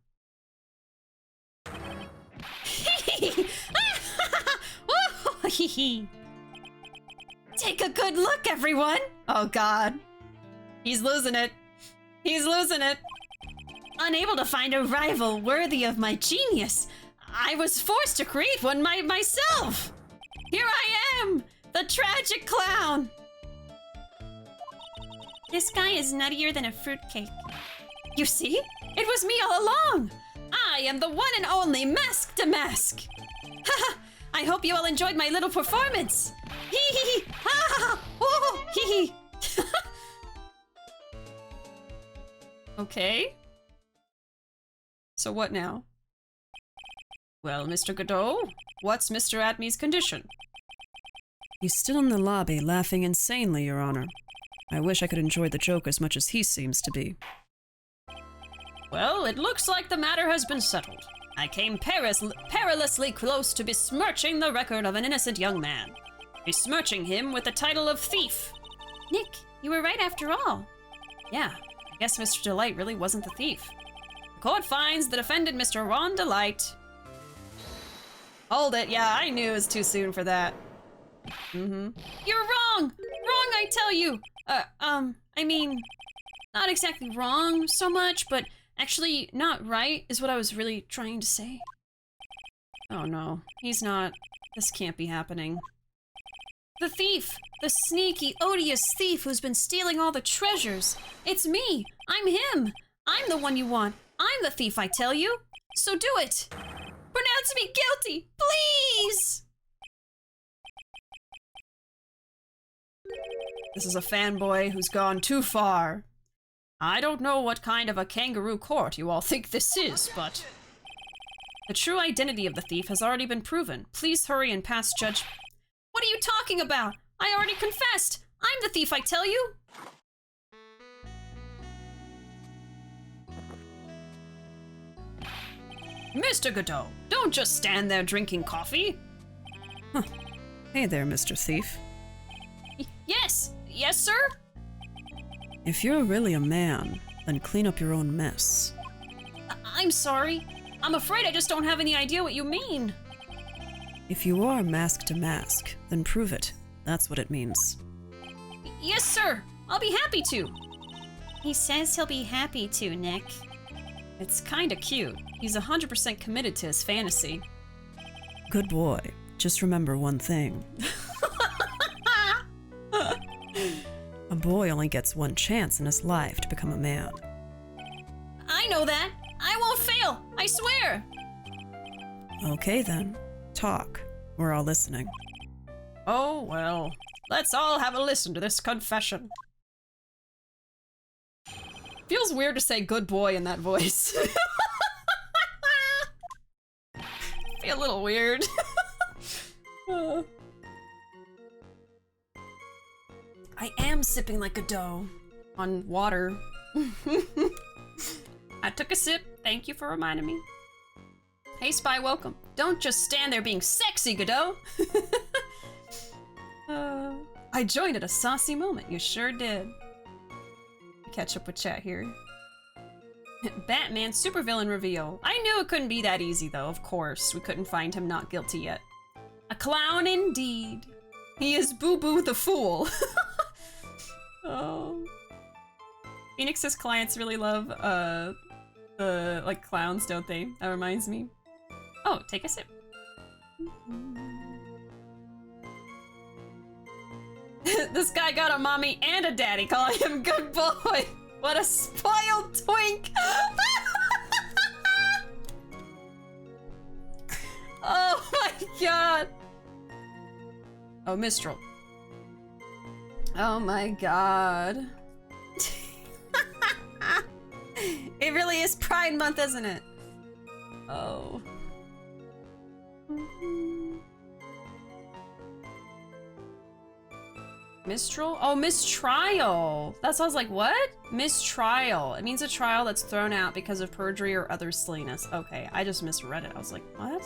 Take a good look, everyone! Oh god. He's losing it. He's losing it. Unable to find a rival worthy of my genius, I was forced to create one myself! Here I am, the tragic clown! This guy is nuttier than a fruitcake. You see? It was me all along! I am the one and only Mask to Mask! Haha! I hope you all enjoyed my little performance! Hee hee hee! Ha ha! Oh! Hee hee! Okay. So what now? Well, Mr. Godot, what's Mr. Atme's condition? He's still in the lobby, laughing insanely, Your Honor. I wish I could enjoy the joke as much as he seems to be. Well, it looks like the matter has been settled. I came perilously close to besmirching the record of an innocent young man. Besmirching him with the title of thief. Nick, you were right after all. Yeah, I guess Mr. Delight really wasn't the thief. The court finds the defendant, Mr. Ron Delight. Hold it, yeah, I knew it was too soon for that. You're wrong! Wrong, I tell you! I mean, not exactly wrong so much, but actually not right is what I was really trying to say. Oh no, he's not. This can't be happening. The thief! The sneaky, odious thief who's been stealing all the treasures! It's me! I'm him! I'm the one you want! I'm the thief, I tell you! So do it! Pronounce me guilty! Please! This is a fanboy who's gone too far. I don't know what kind of a kangaroo court you all think this is, but the true identity of the thief has already been proven. Please hurry and pass judge. What are you talking about? I already confessed. I'm the thief, I tell you. Mr. Godot, don't just stand there drinking coffee. Hey there, Mr. Thief. Yes, sir? If you're really a man, then clean up your own mess. I'm sorry. I'm afraid I just don't have any idea what you mean. If you are mask to mask, then prove it. That's what it means. Yes, sir. I'll be happy to. He says he'll be happy to, Nick. It's kinda cute. He's 100% committed to his fantasy. Good boy. Just remember one thing. A boy only gets one chance in his life to become a man. I know that. I won't fail. I swear. Okay then. Talk. We're all listening. Oh, well. Let's all have a listen to this confession. Feels weird to say good boy in that voice. Be a little weird. I am sipping like Godot on water. I took a sip. Thank you for reminding me. Hey, Spy, welcome. Don't just stand there being sexy, Godot. I joined at a saucy moment. You sure did. Catch up with chat here. Batman supervillain reveal. I knew it couldn't be that easy, though. Of course, we couldn't find him not guilty yet. A clown indeed. He is Boo Boo the Fool. Oh. Phoenix's clients really love like clowns, don't they? That reminds me. Oh, take a sip. This guy got a mommy and a daddy calling him good boy. What a spoiled twink. Oh my god. Oh, Mistral. Oh my god. It really is Pride Month, isn't it? Oh. Mistral? Oh, mistrial. That sounds like what? Mistrial. It means a trial that's thrown out because of perjury or other silliness. Okay, I just misread it. I was like, what?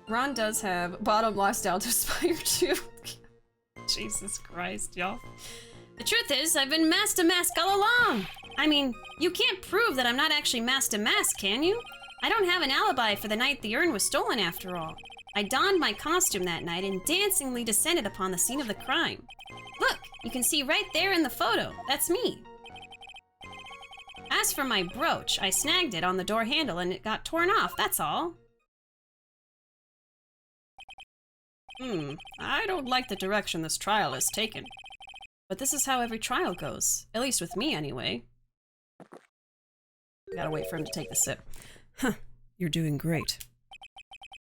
Ron does have bottom lifestyle to aspire to. Jesus Christ, y'all. The truth is, I've been mask to mask all along. I mean, you can't prove that I'm not actually mask to mask, can you? I don't have an alibi for the night the urn was stolen, after all. I donned my costume that night and dancingly descended upon the scene of the crime. Look, you can see right there in the photo. That's me. As for my brooch, I snagged it on the door handle and it got torn off, that's all. I don't like the direction this trial has taken. But this is how every trial goes. At least with me, anyway. I gotta wait for him to take the sip. Huh. You're doing great.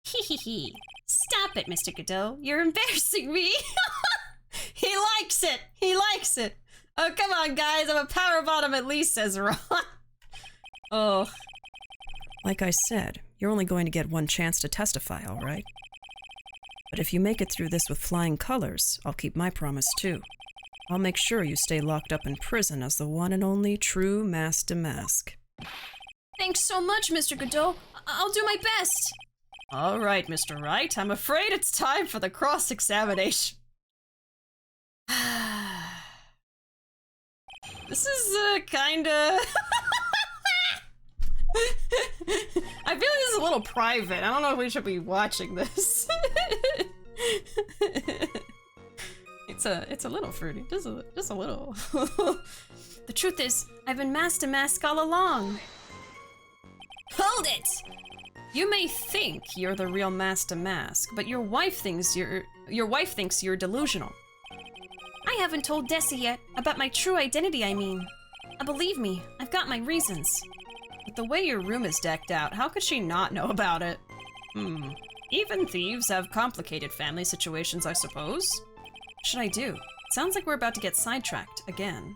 Hee. Stop it, Mr. Godot. You're embarrassing me. He likes it! He likes it! Oh, come on, guys. I'm a power bottom at least, says Ron. Oh. Like I said, you're only going to get one chance to testify, all right? But if you make it through this with flying colors, I'll keep my promise too. I'll make sure you stay locked up in prison as the one and only true mask to mask. Thanks so much, Mr. Godot. I'll do my best. All right, Mr. Wright. I'm afraid it's time for the cross-examination. This is kinda... I feel like this is a little private. I don't know if we should be watching this. It's a little fruity. Just a little. The truth is, I've been mask to mask all along. Hold it! You may think you're the real mask to mask, but your wife thinks you're delusional. I haven't told Desi yet about my true identity, I mean. Believe me, I've got my reasons. But the way your room is decked out, how could she not know about it? Even thieves have complicated family situations, I suppose. What should I do? Sounds like we're about to get sidetracked again.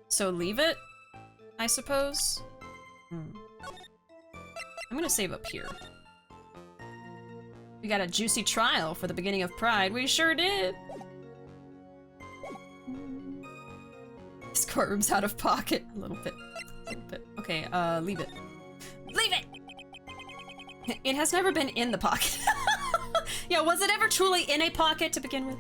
So leave it, I suppose? I'm gonna save up here. We got a juicy trial for the beginning of Pride. We sure did! This courtroom's out of pocket. A little bit. Okay, leave it. Leave it! It has never been in the pocket. Yeah, was it ever truly in a pocket to begin with?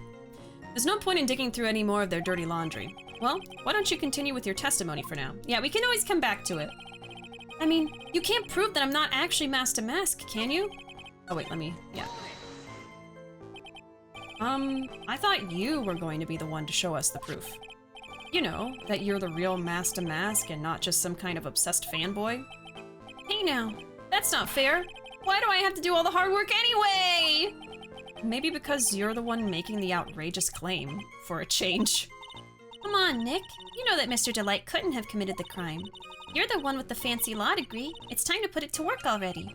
There's no point in digging through any more of their dirty laundry. Well, why don't you continue with your testimony for now? Yeah, we can always come back to it. I mean, you can't prove that I'm not actually Master Mask, can you? Oh wait, let me, yeah. I thought you were going to be the one to show us the proof. You know, that you're the real Master Mask and not just some kind of obsessed fanboy. Hey now, that's not fair. Why do I have to do all the hard work anyway? Maybe because you're the one making the outrageous claim, for a change. Come on, Nick. You know that Mr. Delight couldn't have committed the crime. You're the one with the fancy law degree. It's time to put it to work already.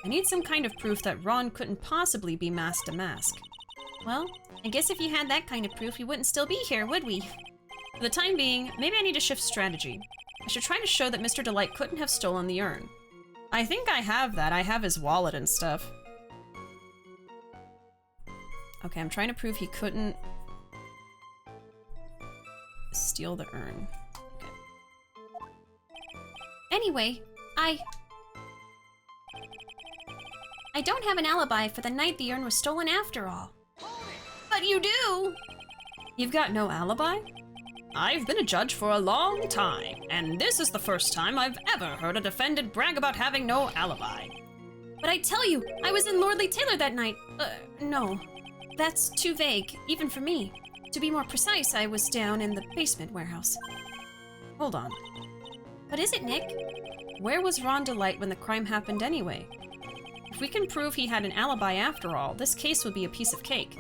I need some kind of proof that Ron couldn't possibly be Master Mask. Well, I guess if you had that kind of proof, we wouldn't still be here, would we? For the time being, maybe I need to shift strategy. I should try to show that Mr. Delight couldn't have stolen the urn. I think I have that. I have his wallet and stuff. Okay, I'm trying to prove he couldn't steal the urn. Okay. Anyway, I don't have an alibi for the night the urn was stolen after all. But you do! You've got no alibi? I've been a judge for a long time, and this is the first time I've ever heard a defendant brag about having no alibi. But I tell you, I was in Lordly Taylor that night. No. That's too vague, even for me. To be more precise, I was down in the basement warehouse. Hold on. What is it, Nick? Where was Ron Delight when the crime happened anyway? If we can prove he had an alibi after all, this case would be a piece of cake.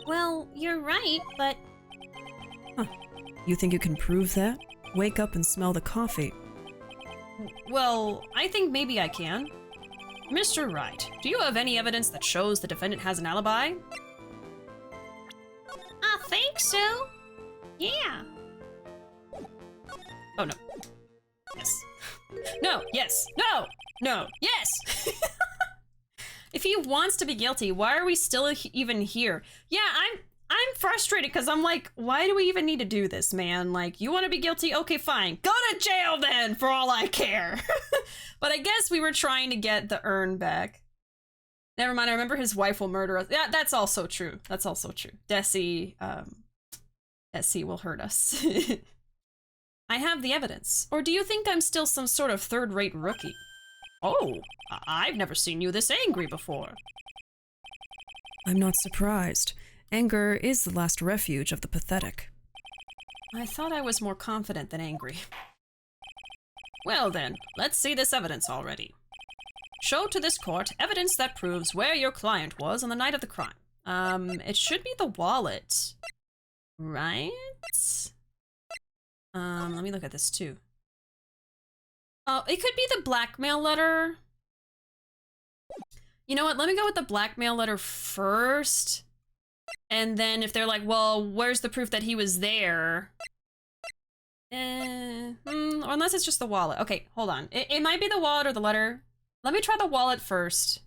Well, you're right, but... Huh. You think you can prove that? Wake up and smell the coffee. Well, I think maybe I can. Mr. Wright, do you have any evidence that shows the defendant has an alibi? I think so. Yeah. Oh, no. Yes. No, yes, no, no, yes! If he wants to be guilty, why are we still even here? Yeah, I'm frustrated because I'm like, why do we even need to do this, man? Like, you want to be guilty? Okay, fine. Go to jail then, for all I care. But I guess we were trying to get the urn back. Never mind, I remember his wife will murder us. Yeah, that's also true. That's also true. Desi will hurt us. I have the evidence. Or do you think I'm still some sort of third-rate rookie? Oh, I've never seen you this angry before. I'm not surprised. Anger is the last refuge of the pathetic. I thought I was more confident than angry. Well then, let's see this evidence already. Show to this court evidence that proves where your client was on the night of the crime. It should be the wallet. Right? Let me look at this too. Oh, it could be the blackmail letter. You know what? Let me go with the blackmail letter first. And then if they're like, well, where's the proof that he was there? Or unless it's just the wallet. Okay, hold on. It might be the wallet or the letter. Let me try the wallet first.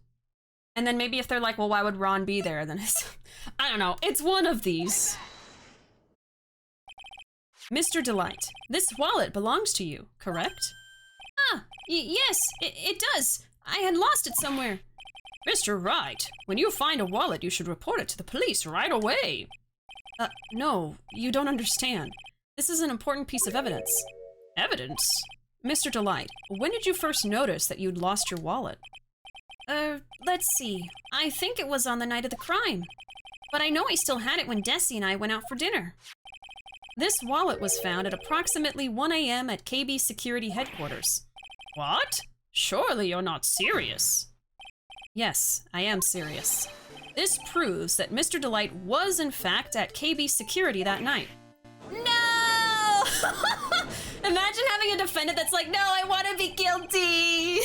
And then maybe if they're like, well, why would Ron be there? Then it's, I don't know. It's one of these. Mr. Delight, this wallet belongs to you, correct? Ah, yes, it does. I had lost it somewhere. Mr. Wright, when you find a wallet, you should report it to the police right away. No, you don't understand. This is an important piece of evidence. Evidence? Mr. Delight, when did you first notice that you'd lost your wallet? Let's see. I think it was on the night of the crime. But I know I still had it when Desi and I went out for dinner. This wallet was found at approximately 1 a.m. at KB Security Headquarters. What? Surely you're not serious. Yes, I am serious. This proves that Mr. Delight was in fact at KB Security that night. No! Imagine having a defendant that's like, no, I want to be guilty.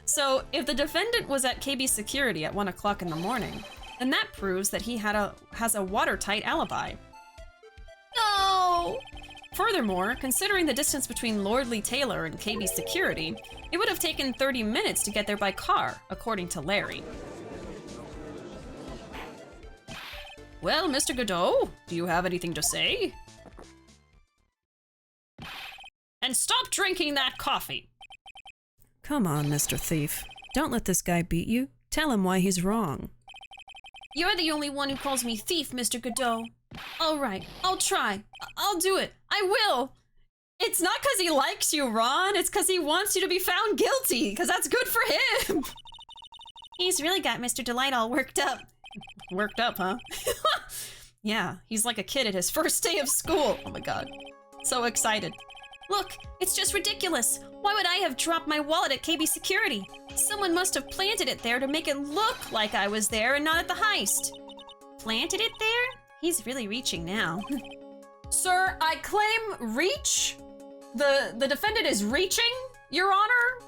So if the defendant was at KB Security at 1 o'clock in the morning, then that proves that he has a watertight alibi. No! Furthermore, considering the distance between Lordly Taylor and KB Security, it would have taken 30 minutes to get there by car, according to Larry. Well, Mr. Godot, do you have anything to say? And stop drinking that coffee. Come on, Mr. Thief. Don't let this guy beat you. Tell him why he's wrong. You're the only one who calls me thief, Mr. Godot. All right, I'll try. I'll do it. I will. It's not because he likes you, Ron. It's because he wants you to be found guilty, because that's good for him. He's really got Mr. Delight all worked up. Worked up, huh? Yeah, he's like a kid at his first day of school. Oh my god. So excited. Look, it's just ridiculous. Why would I have dropped my wallet at KB Security? Someone must have planted it there to make it look like I was there and not at the heist. Planted it there? He's really reaching now. Sir, I claim reach. The defendant is reaching, Your Honor.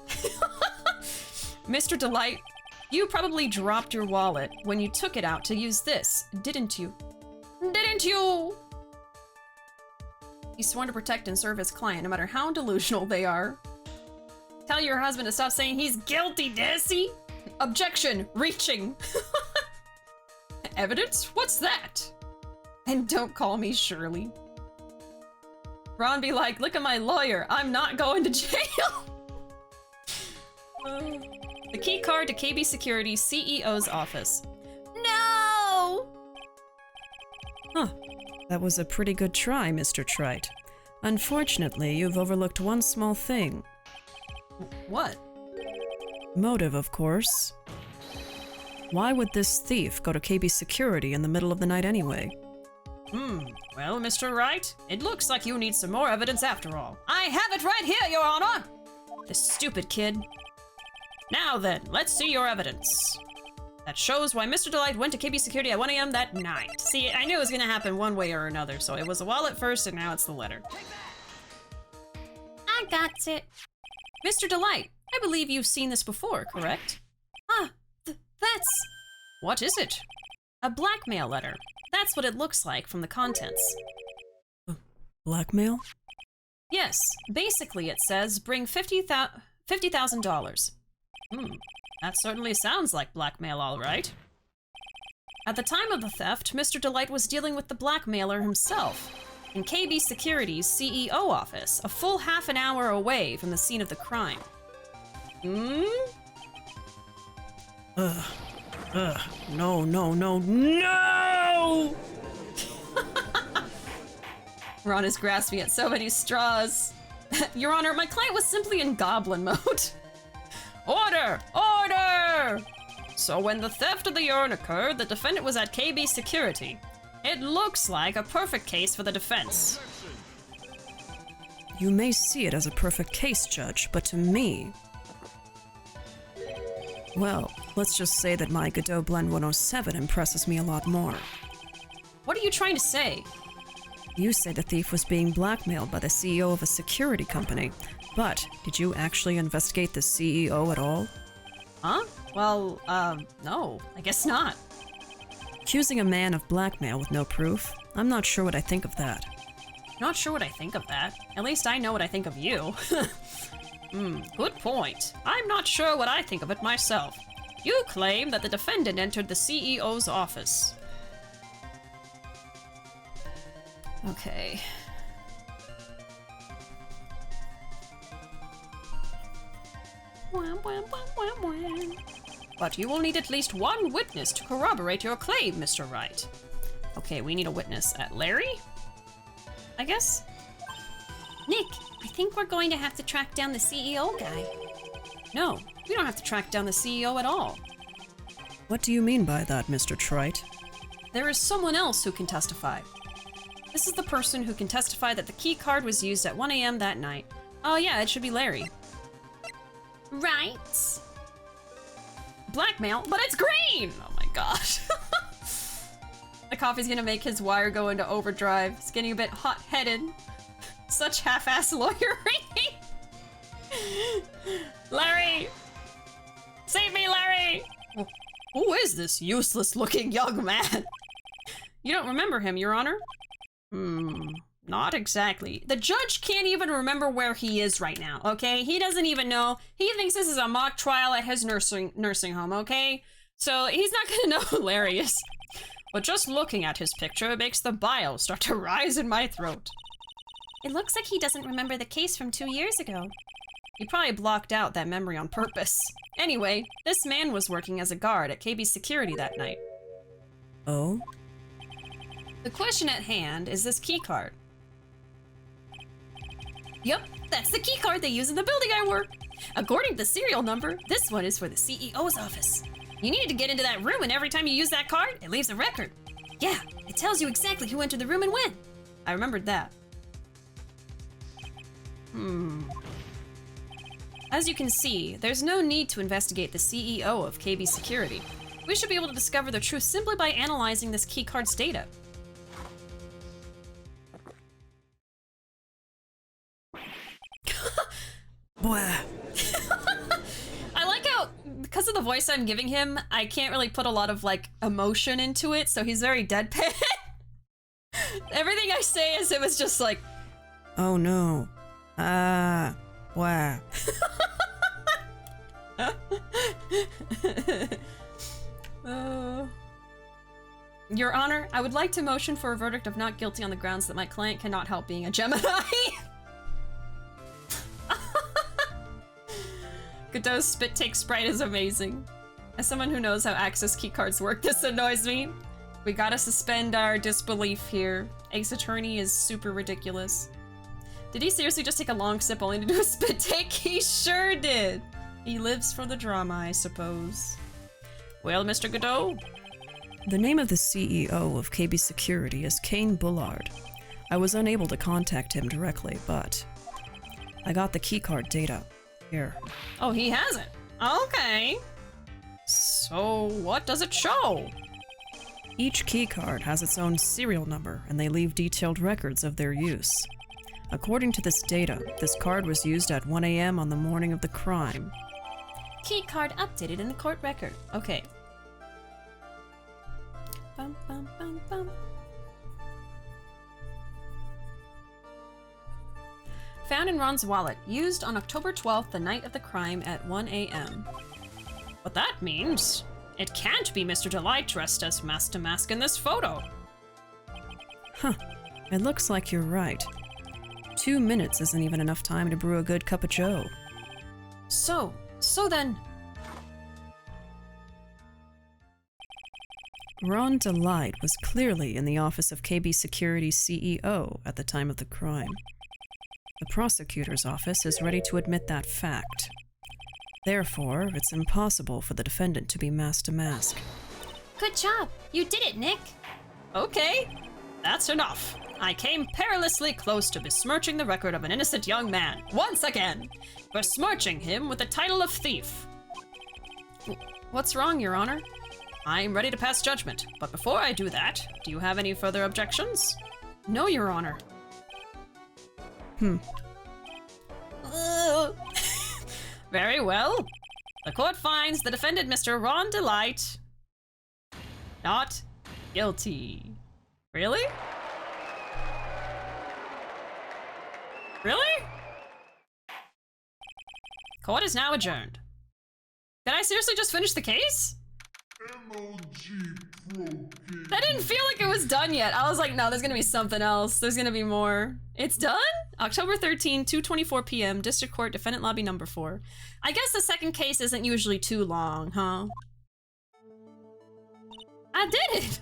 Mr. Delight, you probably dropped your wallet when you took it out to use this, didn't you? Didn't you? He's sworn to protect and serve his client, no matter how delusional they are. Tell your husband to stop saying he's guilty, Desi. Objection, reaching. Evidence? What's that? And don't call me Shirley. Ron be like, look at my lawyer. I'm not going to jail. The key card to KB Security CEO's office. No! Huh. That was a pretty good try, Mr. Trite. Unfortunately, you've overlooked one small thing. What? Motive, of course. Why would this thief go to KB Security in the middle of the night anyway? Well, Mr. Wright, it looks like you need some more evidence after all. I have it right here, Your Honor! This stupid kid. Now then, let's see your evidence. That shows why Mr. Delight went to KB Security at 1 a.m. that night. See, I knew it was gonna happen one way or another, so it was the wallet first and now it's the letter. I got it. Mr. Delight, I believe you've seen this before, correct? That's... What is it? A blackmail letter. That's what it looks like from the contents. Blackmail? Yes, basically it says bring $50,000. That certainly sounds like blackmail, all right. At the time of the theft, Mr. Delight was dealing with the blackmailer himself in KB Security's CEO office, a full half an hour away from the scene of the crime. No, no, no, no! Ron is grasping at so many straws. Your Honor, my client was simply in goblin mode. Order! Order! So when the theft of the urn occurred, the defendant was at KB Security. It looks like a perfect case for the defense. You may see it as a perfect case, Judge, but to me... Well, let's just say that my Godot Blend 107 impresses me a lot more. What are you trying to say? You say the thief was being blackmailed by the CEO of a security company, but did you actually investigate the CEO at all? Huh? Well, no, I guess not. Accusing a man of blackmail with no proof? I'm not sure what I think of that. Not sure what I think of that. At least I know what I think of you. Good point. I'm not sure what I think of it myself. You claim that the defendant entered the CEO's office. Okay. But you will need at least one witness to corroborate your claim, Mr. Wright. Okay, we need a witness at Larry? I guess? Nick, I think we're going to have to track down the CEO guy. No, we don't have to track down the CEO at all. What do you mean by that, Mr. Trite? There is someone else who can testify. This is the person who can testify that the key card was used at 1 a.m. that night. Oh yeah, it should be Larry. Right. Blackmail, but it's green! Oh my gosh. The coffee's gonna make his wire go into overdrive. It's getting a bit hot-headed. Such half-ass lawyering. Larry! Save me, Larry! Who is this useless-looking young man? You don't remember him, Your Honor? Not exactly. The judge can't even remember where he is right now, okay? He doesn't even know. He thinks this is a mock trial at his nursing home, okay? So he's not gonna know hilarious. But just looking at his picture makes the bile start to rise in my throat. It looks like he doesn't remember the case from 2 years ago. He probably blocked out that memory on purpose. Anyway, this man was working as a guard at KB's security that night. Oh? The question at hand is this key card. Yup, that's the key card they use in the building I work. According to the serial number, this one is for the CEO's office. You need to get into that room, and every time you use that card, it leaves a record. Yeah, it tells you exactly who entered the room and when. I remembered that. As you can see, there's no need to investigate the CEO of KB Security. We should be able to discover the truth simply by analyzing this keycard's data. Blah. I like how, because of the voice I'm giving him, I can't really put a lot of, like, emotion into it, so he's very deadpan. Everything I say is it was just like... Oh no. Wow. Your Honor, I would like to motion for a verdict of not guilty on the grounds that my client cannot help being a Gemini. Godot's spit take sprite is amazing. As someone who knows how access keycards work, this annoys me. We gotta suspend our disbelief here. Ace Attorney is super ridiculous. Did he seriously just take a long sip only to do a spit take? He sure did. He lives for the drama, I suppose. Well, Mr. Godot? The name of the CEO of KB Security is Kane Bullard. I was unable to contact him directly, but I got the keycard data. Here. Oh, he has it. Okay. So, what does it show? Each keycard has its own serial number, and they leave detailed records of their use. According to this data, this card was used at 1 a.m. on the morning of the crime. Key card updated in the court record. Okay. Bum, bum, bum, bum. Found in Ron's wallet, used on October 12th, the night of the crime at 1 a.m. What that means, it can't be Mr. Delight dressed as Mask to Mask in this photo. Huh. It looks like you're right. 2 minutes isn't even enough time to brew a good cup of joe. So then... Ron Delight was clearly in the office of KB Security's CEO at the time of the crime. The prosecutor's office is ready to admit that fact. Therefore, it's impossible for the defendant to be mask to mask. Good job. You did it, Nick. Okay, that's enough. I came perilously close to besmirching the record of an innocent young man, once again, besmirching him with the title of thief. What's wrong, Your Honor? I'm ready to pass judgment, but before I do that, do you have any further objections? No, Your Honor. Very well. The court finds the defendant, Mr. Ron Delight, not guilty. Really? Really? Court is now adjourned. Did I seriously just finish the case? That didn't feel like it was done yet. I was like, no, there's gonna be something else. There's gonna be more. It's done? October 13, 2:24 p.m., District Court, Defendant Lobby number 4. I guess the second case isn't usually too long, huh? I did it!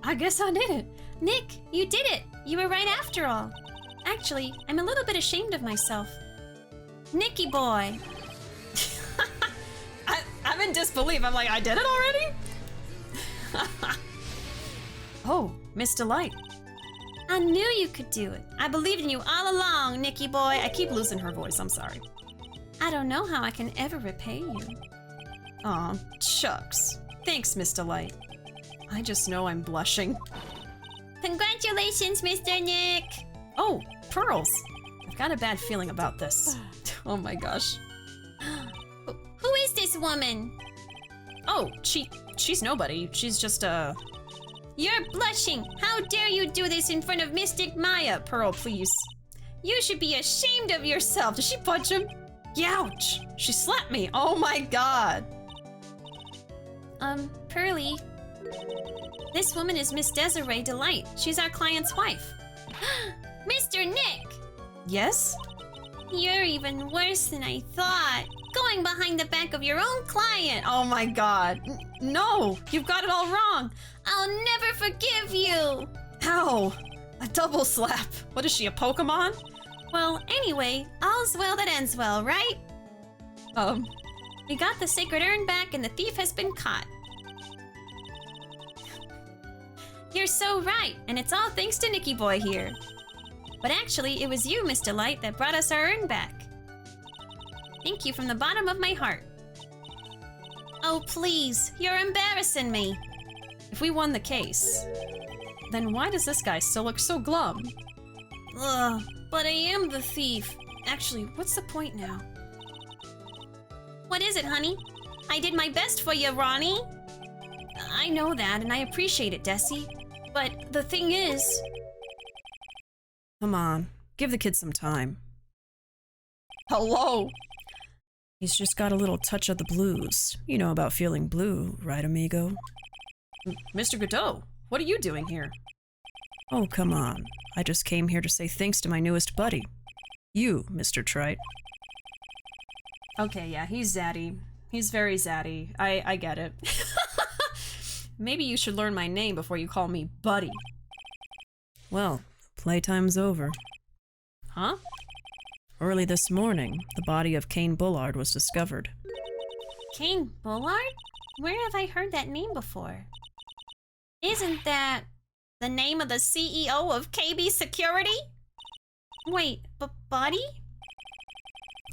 I guess I did it. Nick, you did it. You were right after all. Actually, I'm a little bit ashamed of myself. Nicky boy. I'm in disbelief. I'm like, I did it already? Oh, Miss Delight. I knew you could do it. I believed in you all along, Nicky boy. I keep losing her voice. I'm sorry. I don't know how I can ever repay you. Aw, shucks. Thanks, Miss Delight. I just know I'm blushing. Congratulations, Mr. Nick. Oh, pearls. I've got a bad feeling about this. Oh my gosh. Who is this woman? Oh, she's nobody. She's just, You're blushing! How dare you do this in front of Mystic Maya? Pearl, please. You should be ashamed of yourself! Did she punch him? Youch! She slapped me! Oh my god! Pearly. This woman is Miss Desiree Delight. She's our client's wife. Mr. Nick! Yes? You're even worse than I thought. Going behind the back of your own client. Oh my god. No! You've got it all wrong! I'll never forgive you! Ow! A double slap! What is she, a Pokemon? Well, anyway, all's well that ends well, right? We got the sacred urn back and the thief has been caught. You're so right, and it's all thanks to Nicky Boy here. But actually, it was you, Miss Delight, that brought us our urn back. Thank you from the bottom of my heart. Oh, please, you're embarrassing me. If we won the case, then why does this guy still look so glum? Ugh, but I am the thief. Actually, what's the point now? What is it, honey? I did my best for you, Ronnie. I know that, and I appreciate it, Desi. But the thing is... Come on, give the kid some time. Hello? He's just got a little touch of the blues. You know about feeling blue, right, amigo? Mr. Godot, what are you doing here? Oh, come on. I just came here to say thanks to my newest buddy. You, Mr. Trite. Okay, yeah, he's zaddy. He's very zaddy. I get it. Maybe you should learn my name before you call me buddy. Well, playtime's over. Huh? Early this morning, the body of Cain Bullard was discovered. Cain Bullard? Where have I heard that name before? Isn't that the name of the CEO of KB Security? Wait, but Buddy?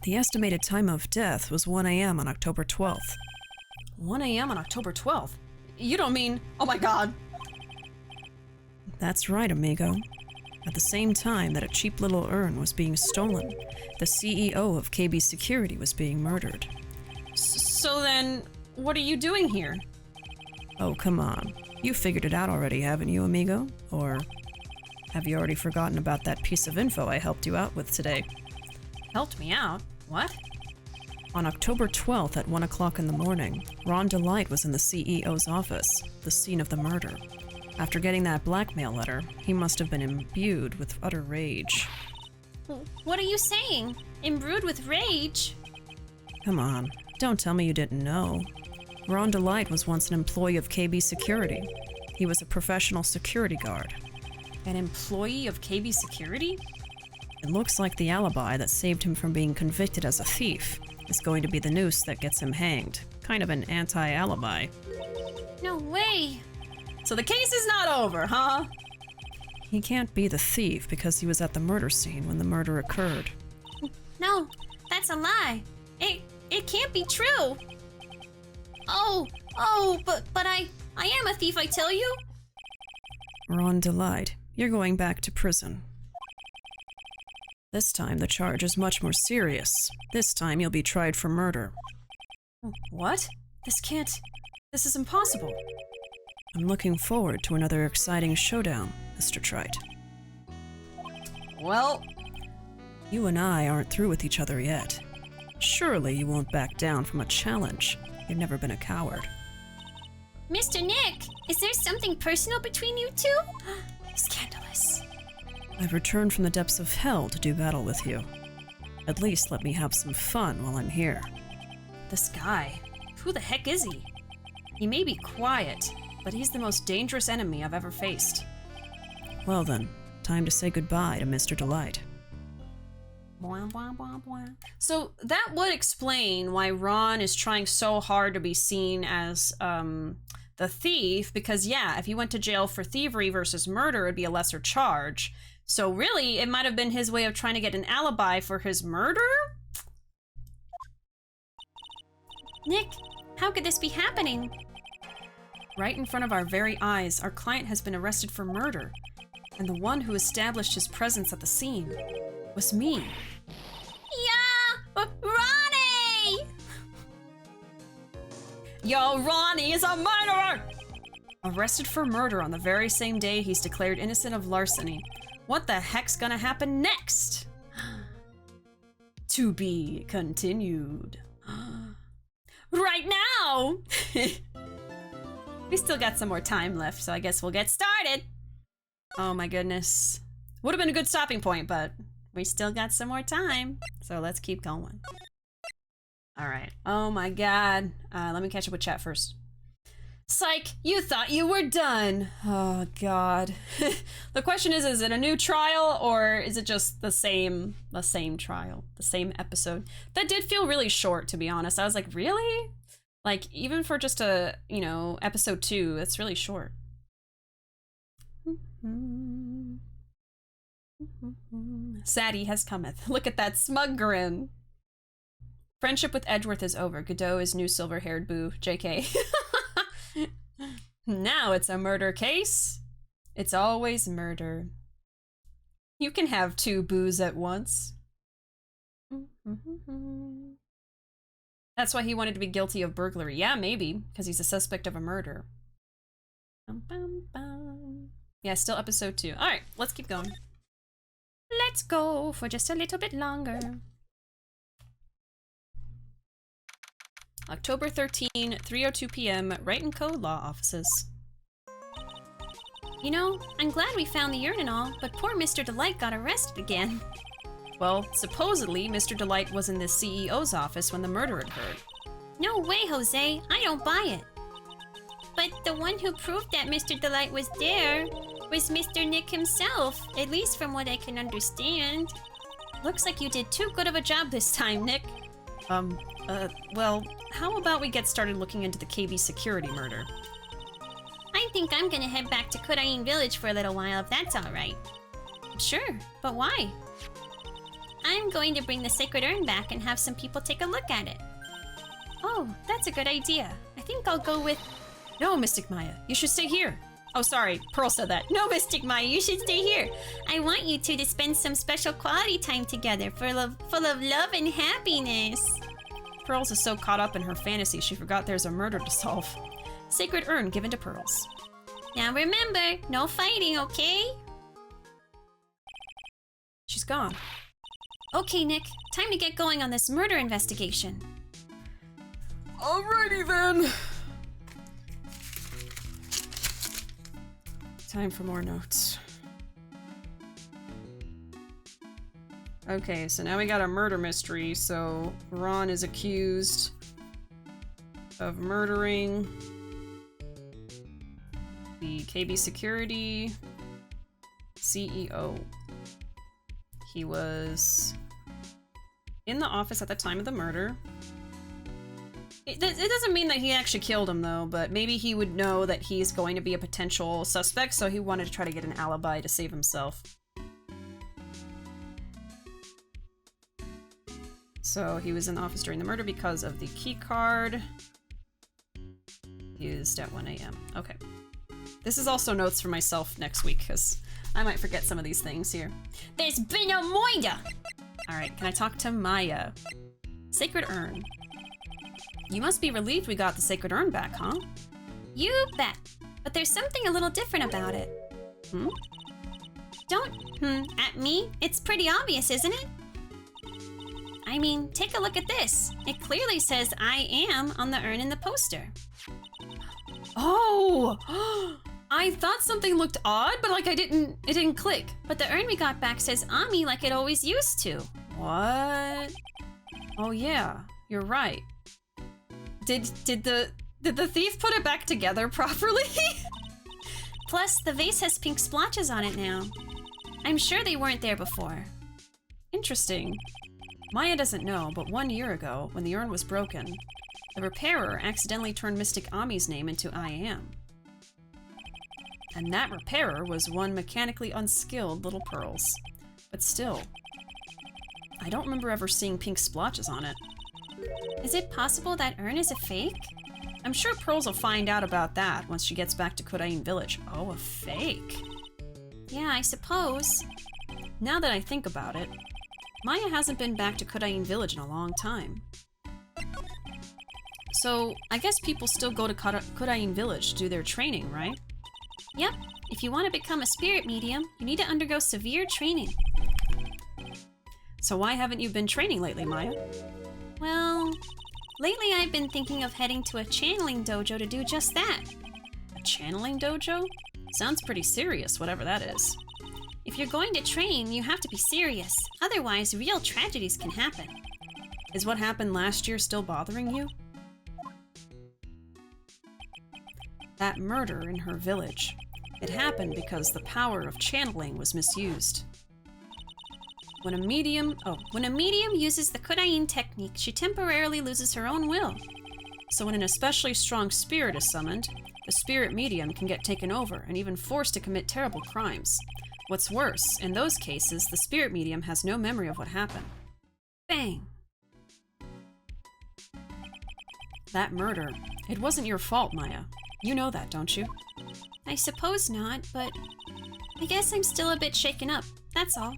The estimated time of death was 1 a.m. on October 12th. 1 a.m. on October 12th? You don't mean... Oh my god! That's right, amigo. At the same time that a cheap little urn was being stolen, the CEO of KB Security was being murdered. So then, what are you doing here? Oh, come on. You figured it out already, haven't you, amigo? Or have you already forgotten about that piece of info I helped you out with today? Helped me out? What? On October 12th at 1 o'clock in the morning, Ron Delight was in the CEO's office, the scene of the murder. After getting that blackmail letter, he must have been imbued with utter rage. What are you saying? Imbued with rage? Come on, don't tell me you didn't know. Ron Delight was once an employee of KB Security. He was a professional security guard. An employee of KB Security? It looks like the alibi that saved him from being convicted as a thief is going to be the noose that gets him hanged. Kind of an anti-alibi. No way! So the case is not over, huh? He can't be the thief because he was at the murder scene when the murder occurred. No, that's a lie. It can't be true. But I am a thief, I tell you. Ron Delight, you're going back to prison. This time the charge is much more serious. This time you'll be tried for murder. What? This is impossible. I'm looking forward to another exciting showdown, Mr. Trite. Well, you and I aren't through with each other yet. Surely you won't back down from a challenge. You've never been a coward. Mr. Nick, is there something personal between you two? Scandalous. I've returned from the depths of hell to do battle with you. At least let me have some fun while I'm here. This guy, who the heck is he? He may be quiet, but he's the most dangerous enemy I've ever faced. Well then, time to say goodbye to Mr. Delight. So that would explain why Ron is trying so hard to be seen as the thief, because yeah, if he went to jail for thievery versus murder, it'd be a lesser charge. So really, it might have been his way of trying to get an alibi for his murder? Nick, how could this be happening? Right in front of our very eyes, our client has been arrested for murder. And the one who established his presence at the scene was me. Yeah! Ronnie! Yo, Ronnie is a murderer! Arrested for murder on the very same day he's declared innocent of larceny. What the heck's gonna happen next? To be continued. Right now! We still got some more time left, so I guess we'll get started. Oh my goodness. Would have been a good stopping point, but we still got some more time. So let's keep going. Alright. Oh my god. Let me catch up with chat first. Psych! You thought you were done! Oh god. The question is it a new trial or is it just the same trial? The same episode? That did feel really short, to be honest. I was like, really? Like, even for just a, you know, episode 2, it's really short. Sadie has cometh. Look at that smug grin. Friendship with Edgeworth is over. Godot is new silver-haired boo. JK. Now it's a murder case. It's always murder. You can have 2 boos at once. That's why he wanted to be guilty of burglary. Yeah, maybe, because he's a suspect of a murder. Yeah, still episode 2. All right, let's keep going. Let's go for just a little bit longer. October 13, 3:02 p.m. Write and Code Law Offices. You know, I'm glad we found the urn and all, but poor Mr. Delight got arrested again. Well, supposedly, Mr. Delight was in the CEO's office when the murder occurred. No way, Jose. I don't buy it. But the one who proved that Mr. Delight was there was Mr. Nick himself, at least from what I can understand. Looks like you did too good of a job this time, Nick. Well, how about we get started looking into the KB security murder? I think I'm gonna head back to Kudain Village for a little while, if that's alright. Sure, but why? I'm going to bring the sacred urn back and have some people take a look at it. Oh, that's a good idea. I think I'll go with... No, Mystic Maya, you should stay here. Oh, sorry, Pearl said that. No, Mystic Maya, you should stay here. I want you two to spend some special quality time together full of love and happiness. Pearls is so caught up in her fantasy she forgot there's a murder to solve. Sacred urn given to Pearls. Now remember, no fighting, okay? She's gone. Okay, Nick, time to get going on this murder investigation. Alrighty then. Time for more notes. Okay, so now we got a murder mystery. So Ron is accused of murdering the KB Security CEO. He was in the office at the time of the murder. It doesn't mean that he actually killed him, though, but maybe he would know that he's going to be a potential suspect, so he wanted to try to get an alibi to save himself. So he was in the office during the murder because of the key card used at 1 a.m. Okay. This is also notes for myself next week, because I might forget some of these things here. There's been a murder! Alright, can I talk to Maya? Sacred Urn. You must be relieved we got the Sacred Urn back, huh? You bet. But there's something a little different about it. Don't at me. It's pretty obvious, isn't it? I mean, take a look at this. It clearly says I am on the urn in the poster. Oh! I thought something looked odd, but like it didn't click. But the urn we got back says Ami like it always used to. What? Oh yeah, you're right. Did the thief put it back together properly? Plus, the vase has pink splotches on it now. I'm sure they weren't there before. Interesting. Maya doesn't know, but 1 year ago, when the urn was broken, the repairer accidentally turned Mystic Ami's name into I Am. And that repairer was one mechanically unskilled little Pearls. But still, I don't remember ever seeing pink splotches on it. Is it possible that urn is a fake? I'm sure Pearls will find out about that once she gets back to Kudain Village. Oh, a fake. Yeah, I suppose. Now that I think about it, Maya hasn't been back to Kudain Village in a long time. So, I guess people still go to Kodain Village to do their training, right? Yep. If you want to become a spirit medium, you need to undergo severe training. So why haven't you been training lately, Maya? Well, lately I've been thinking of heading to a channeling dojo to do just that. A channeling dojo? Sounds pretty serious, whatever that is. If you're going to train, you have to be serious. Otherwise, real tragedies can happen. Is what happened last year still bothering you? That murder in her village. It happened because the power of channeling was misused. When a medium uses the Kodain technique, she temporarily loses her own will. So when an especially strong spirit is summoned, the spirit medium can get taken over and even forced to commit terrible crimes. What's worse, in those cases, the spirit medium has no memory of what happened. Bang! That murder, it wasn't your fault, Maya. You know that, don't you? I suppose not, but I guess I'm still a bit shaken up, that's all.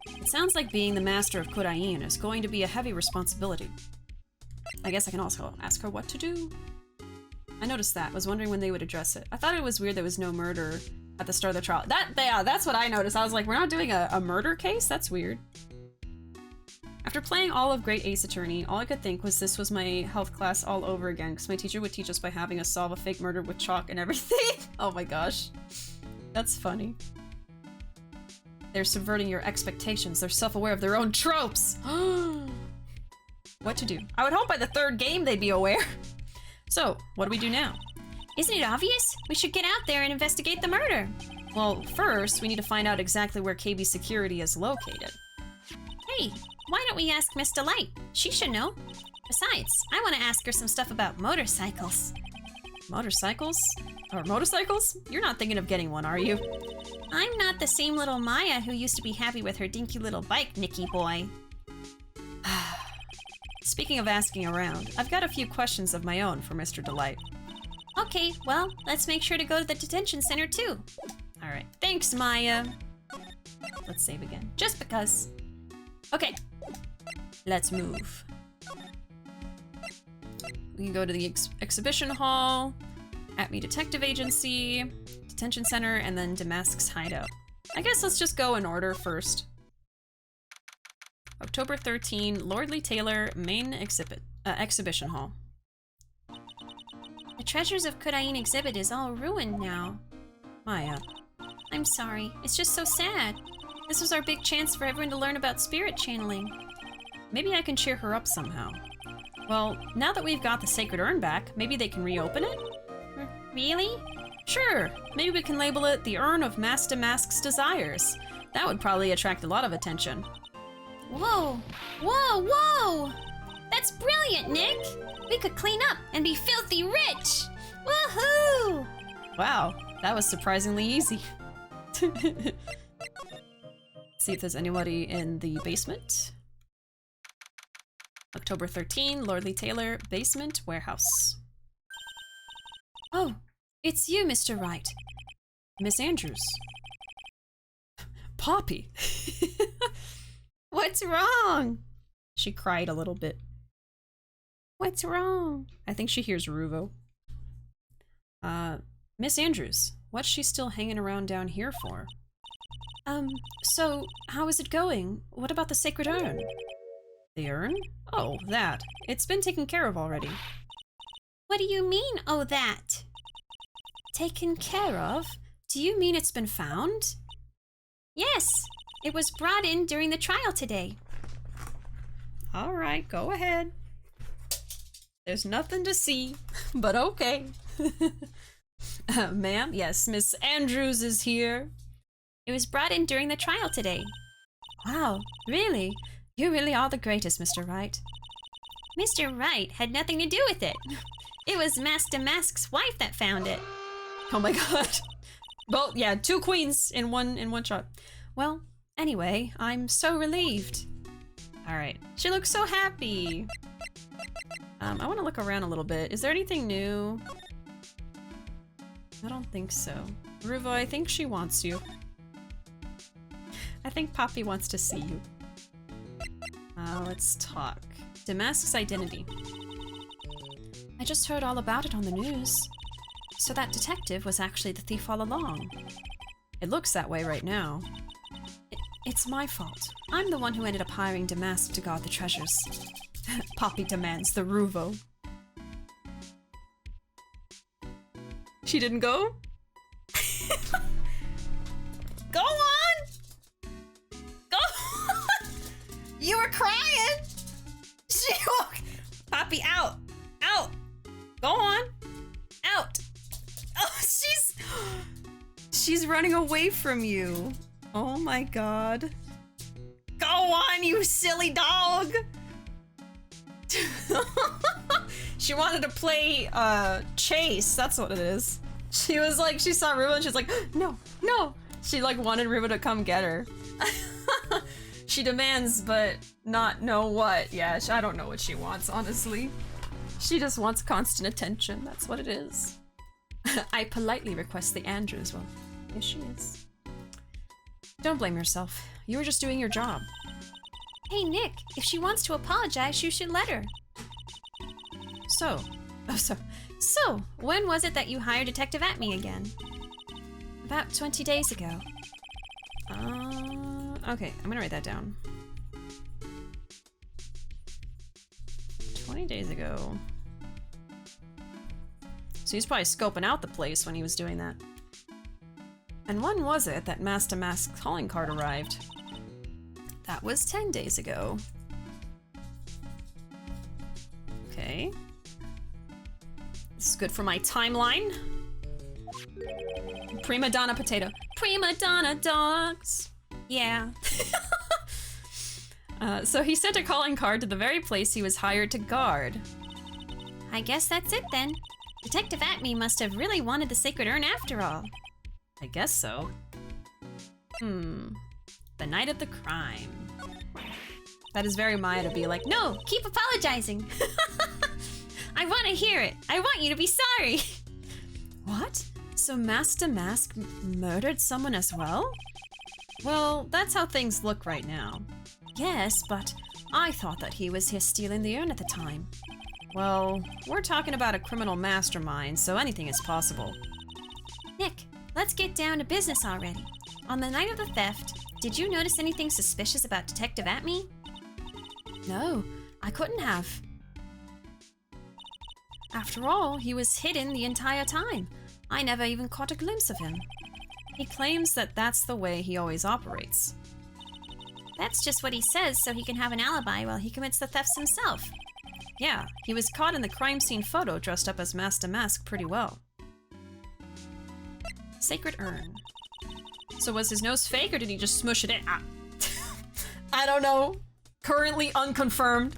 It sounds like being the master of Kodain is going to be a heavy responsibility. I guess I can also ask her what to do. I noticed that. Was wondering when they would address it. I thought it was weird there was no murder at the start of the trial. That's what I noticed. I was like, we're not doing a murder case? That's weird. After playing all of Great Ace Attorney, all I could think was this was my health class all over again, because my teacher would teach us by having us solve a fake murder with chalk and everything. Oh my gosh. That's funny. They're subverting your expectations. They're self-aware of their own tropes. What to do? I would hope by the third game they'd be aware. So, what do we do now? Isn't it obvious? We should get out there and investigate the murder. Well, first, we need to find out exactly where KB Security is located. Hey, why don't we ask Miss Delight? She should know. Besides, I want to ask her some stuff about motorcycles. Motorcycles? Or motorcycles? You're not thinking of getting one, are you? I'm not the same little Maya who used to be happy with her dinky little bike, Nicky boy. Speaking of asking around, I've got a few questions of my own for Mr. Delight. Okay, well, let's make sure to go to the detention center too. Alright, thanks, Maya. Let's save again, just because. Okay, let's move. We can go to the exhibition hall, Atme Detective Agency, Detention Center, and then Damask's Hideout. I guess let's just go in order first. October 13, Lordly Taylor, main exhibition hall. The Treasures of Kodain exhibit is all ruined now. Maya. I'm sorry, it's just so sad. This was our big chance for everyone to learn about spirit channeling. Maybe I can cheer her up somehow. Well, now that we've got the Sacred Urn back, maybe they can reopen it? Really? Sure, maybe we can label it the Urn of Master Mask's Desires. That would probably attract a lot of attention. Whoa! Whoa, whoa! That's brilliant, Nick! We could clean up and be filthy rich! Woohoo! Wow, that was surprisingly easy. See if there's anybody in the basement. October 13, Lordly Taylor, basement warehouse. Oh, it's you, Mr. Wright. Miss Andrews. Poppy. What's wrong? She cried a little bit. What's wrong? I think she hears Ruuuvo. Miss Andrews, what's she still hanging around down here for? So, how is it going? What about the Sacred Urn? The urn? Oh, that. It's been taken care of already. What do you mean, oh that? Taken care of? Do you mean it's been found? Yes, it was brought in during the trial today. Alright, go ahead. There's nothing to see, but okay. Ma'am, yes, Miss Andrews is here. It was brought in during the trial today. Wow, really? You really are the greatest, Mr. Wright. Mr. Wright had nothing to do with it. It was Master Mask's wife that found it. Oh my god. Well, yeah, two queens in one shot. Well, anyway, I'm so relieved. Alright, she looks so happy. I want to look around a little bit. Is there anything new? I don't think so. Ruuuvo, I think she wants you. I think Poppy wants to see you. Let's talk. Damask's identity. I just heard all about it on the news. So that detective was actually the thief all along. It looks that way right now. It's my fault. I'm the one who ended up hiring Damask to guard the treasures. Poppy demands the Ruuuvo. She didn't go? Go on! Go on! You were crying! She Poppy, out! Out! Go on! Out! Oh, She's running away from you. Oh my god. Go on, you silly dog! She wanted to play chase, that's what it is. She was like, she saw Ruuuvo and she's like, no, no. She like wanted Ruuuvo to come get her. She demands, but not know what. Yeah, I don't know what she wants, honestly. She just wants constant attention, that's what it is. I politely request the Andrews. Well, here she is. Don't blame yourself. You were just doing your job. Hey, Nick, if she wants to apologize, you should let her. So, So, when was it that you hired Detective Atme again? About 20 days ago. Okay, I'm gonna write that down. 20 days ago. So he's probably scoping out the place when he was doing that. And when was it that Master Mask's calling card arrived? That was 10 days ago. Okay. This is good for my timeline. Prima donna potato. Prima donna dogs. Yeah. So he sent a calling card to the very place he was hired to guard. I guess that's it then. Detective Atme must have really wanted the Sacred Urn after all. I guess so. The night of the crime. That is very Maya to be like, no! No, keep apologizing. I want to hear it. I want you to be sorry. What? So Master Mask murdered someone as well? Well, that's how things look right now. Yes, but I thought that he was here stealing the urn at the time. Well, we're talking about a criminal mastermind, so anything is possible. Nick, let's get down to business already. On the night of the theft, did you notice anything suspicious about Detective Atme? No, I couldn't have. After all, he was hidden the entire time. I never even caught a glimpse of him. He claims that that's the way he always operates. That's just what he says so he can have an alibi while he commits the thefts himself. Yeah, he was caught in the crime scene photo dressed up as Master Mask pretty well. Sacred Urn. So was his nose fake or did he just smush it in? I don't know. Currently unconfirmed.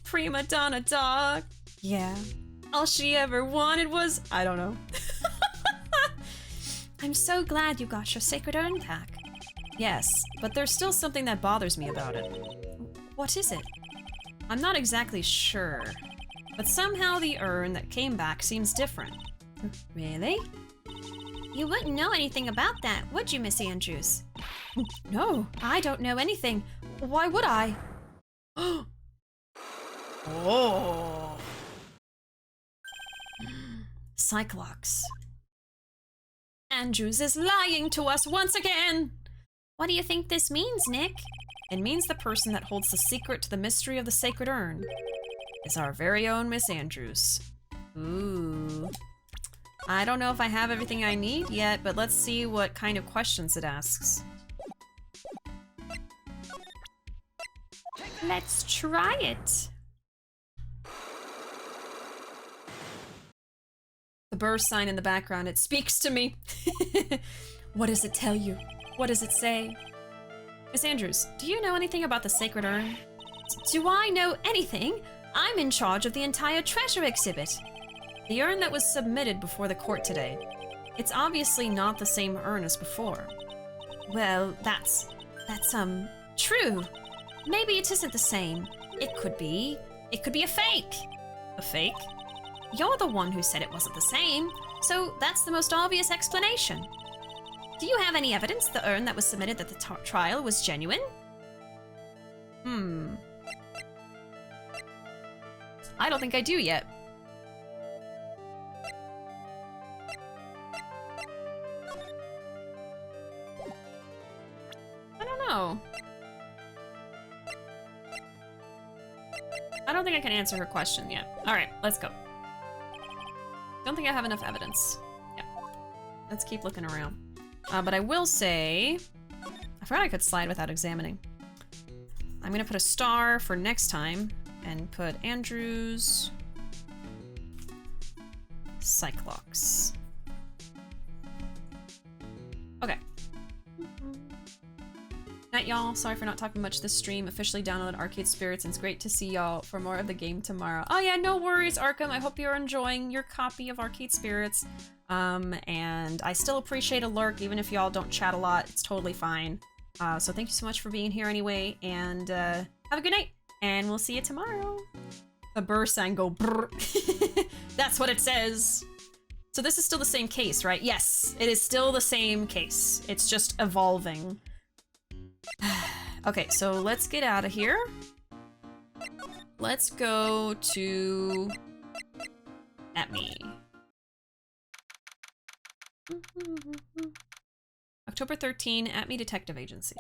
Prima donna dog. Yeah. All she ever wanted was, I don't know. I'm so glad you got your Sacred Urn back. Yes, but there's still something that bothers me about it. What is it? I'm not exactly sure, but somehow the urn that came back seems different. Really? You wouldn't know anything about that, would you, Miss Andrews? No, I don't know anything. Why would I? Oh. Cyclops. Andrews is lying to us once again! What do you think this means, Nick? It means the person that holds the secret to the mystery of the Sacred Urn is our very own Miss Andrews. Ooh. I don't know if I have everything I need yet, but let's see what kind of questions it asks. Let's try it. The burr sign in the background, it speaks to me. What does it tell you? What does it say? Miss Andrews, do you know anything about the Sacred Urn? Do I know anything? I'm in charge of the entire treasure exhibit. The urn that was submitted before the court today. It's obviously not the same urn as before. Well, that's true. Maybe it isn't the same. It could be a fake. A fake? You're the one who said it wasn't the same, so that's the most obvious explanation. Do you have any evidence the urn that was submitted at the trial was genuine? I don't think I do yet. I don't know. I don't think I can answer her question yet. Alright, let's go. Don't think I have enough evidence. Yeah. Let's keep looking around. But I will say... I forgot I could slide without examining. I'm gonna put a star for next time and put Andrew's Cyclox. Okay. Night, y'all. Sorry for not talking much this stream. Officially downloaded Arcade Spirits, and it's great to see y'all for more of the game tomorrow. Oh yeah, no worries, Arkham. I hope you're enjoying your copy of Arcade Spirits. And I still appreciate a lurk, even if y'all don't chat a lot. It's totally fine. So thank you so much for being here anyway, and have a good night, and we'll see you tomorrow. The burr sign go brr. That's what it says. So this is still the same case, right? Yes, it is still the same case. It's just evolving. Okay, so let's get out of here. Let's go to... at me. October 13, at me Detective Agency.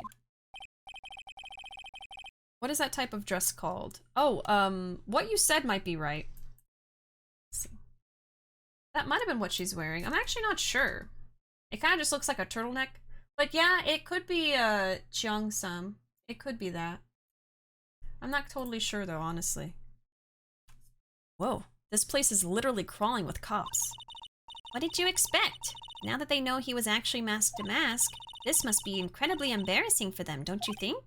What is that type of dress called? Oh, what you said might be right. Let's see. That might have been what she's wearing. I'm actually not sure. It kind of just looks like a turtleneck. But yeah, it could be Cheongsam. It could be that. I'm not totally sure though, honestly. Whoa, this place is literally crawling with cops. What did you expect? Now that they know he was actually masked to mask, this must be incredibly embarrassing for them, don't you think?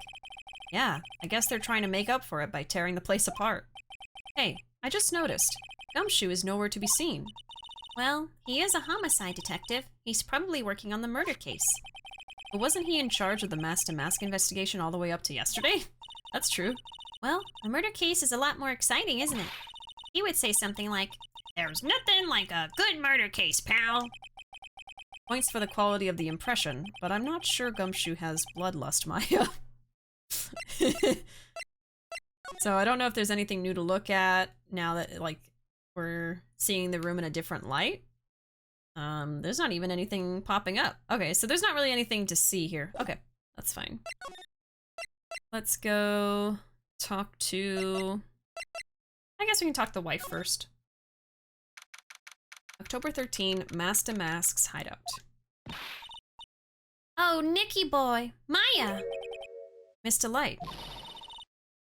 Yeah, I guess they're trying to make up for it by tearing the place apart. Hey, I just noticed. Gumshoe is nowhere to be seen. Well, he is a homicide detective. He's probably working on the murder case. But wasn't he in charge of the mask-to-mask investigation all the way up to yesterday? That's true. Well, the murder case is a lot more exciting, isn't it? He would say something like, "There's nothing like a good murder case, pal." Points for the quality of the impression, but I'm not sure Gumshoe has bloodlust, Maya. So I don't know if there's anything new to look at now that, like, we're seeing the room in a different light. There's not even anything popping up. Okay, so there's not really anything to see here. Okay, that's fine. Let's go talk to... I guess we can talk to the wife first. October 13, Mask to Mask's hideout. "Oh, Nicky boy, Maya! Mr. Light.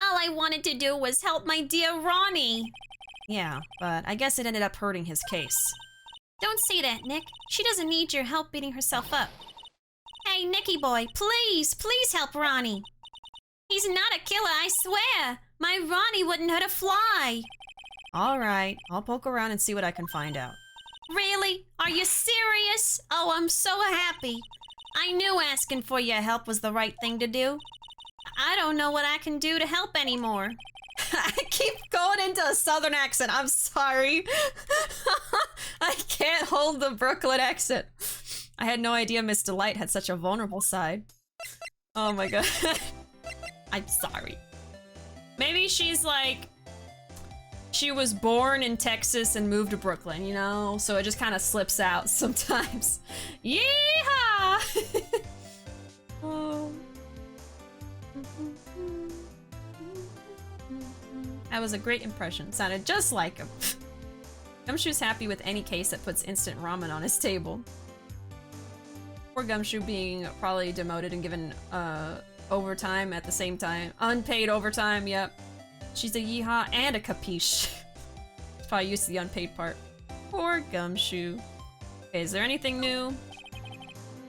All I wanted to do was help my dear Ronnie." Yeah, but I guess it ended up hurting his case. "Don't say that, Nick. She doesn't need your help beating herself up. Hey, Nicky boy, please, please help Ronnie. He's not a killer, I swear. My Ronnie wouldn't hurt a fly." Alright, I'll poke around and see what I can find out. "Really? Are you serious? Oh, I'm so happy. I knew asking for your help was the right thing to do. I don't know what I can do to help anymore." I keep going into a southern accent, I'm sorry. I can't hold the Brooklyn accent. I had no idea Miss Delight had such a vulnerable side. Oh my god. I'm sorry. Maybe she's like... she was born in Texas and moved to Brooklyn, you know? So it just kind of slips out sometimes. Yeehaw! Oh. That was a great impression. Sounded just like him. Gumshoe's happy with any case that puts instant ramen on his table. Poor Gumshoe being probably demoted and given overtime at the same time. Unpaid overtime, yep. She's a yeehaw and a capiche. She's probably used to the unpaid part. Poor Gumshoe. Okay, is there anything new?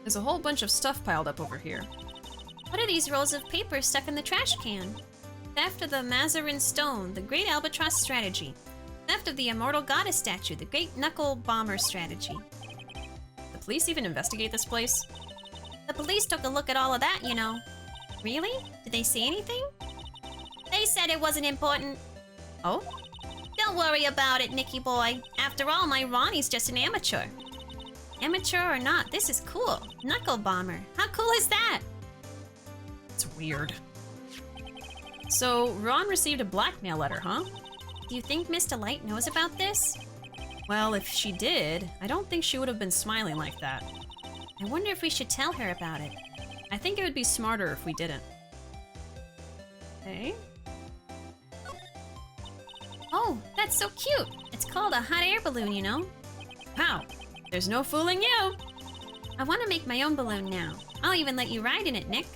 There's a whole bunch of stuff piled up over here. What are these rolls of paper stuck in the trash can? Theft of the Mazarin Stone, the Great Albatross Strategy. Theft of the Immortal Goddess Statue, the Great Knuckle Bomber Strategy. The police even investigate this place? The police took a look at all of that, you know. Really? Did they see anything? They said it wasn't important. Oh? Don't worry about it, Nicky boy. After all, my Ronnie's just an amateur. Amateur or not, this is cool. Knuckle Bomber. How cool is that? It's weird. So, Ron received a blackmail letter, huh? Do you think Miss Delight knows about this? Well, if she did, I don't think she would have been smiling like that. I wonder if we should tell her about it. I think it would be smarter if we didn't. Okay. Oh, that's so cute. It's called a hot air balloon, you know? How? There's no fooling you. I want to make my own balloon now. I'll even let you ride in it, Nick.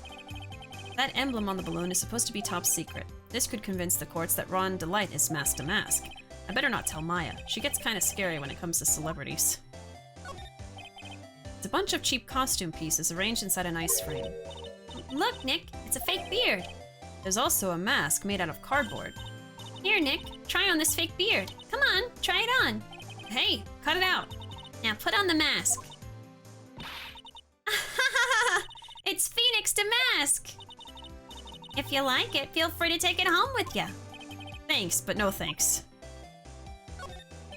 That emblem on the balloon is supposed to be top secret. This could convince the courts that Ron Delight is mask to mask. I better not tell Maya. She gets kind of scary when it comes to celebrities. It's a bunch of cheap costume pieces arranged inside an ice frame. Look, Nick, it's a fake beard. There's also a mask made out of cardboard. Here, Nick, try on this fake beard. Come on, try it on. Hey, cut it out. Now put on the mask. It's Phoenix to mask. If you like it, feel free to take it home with you. Thanks, but no thanks.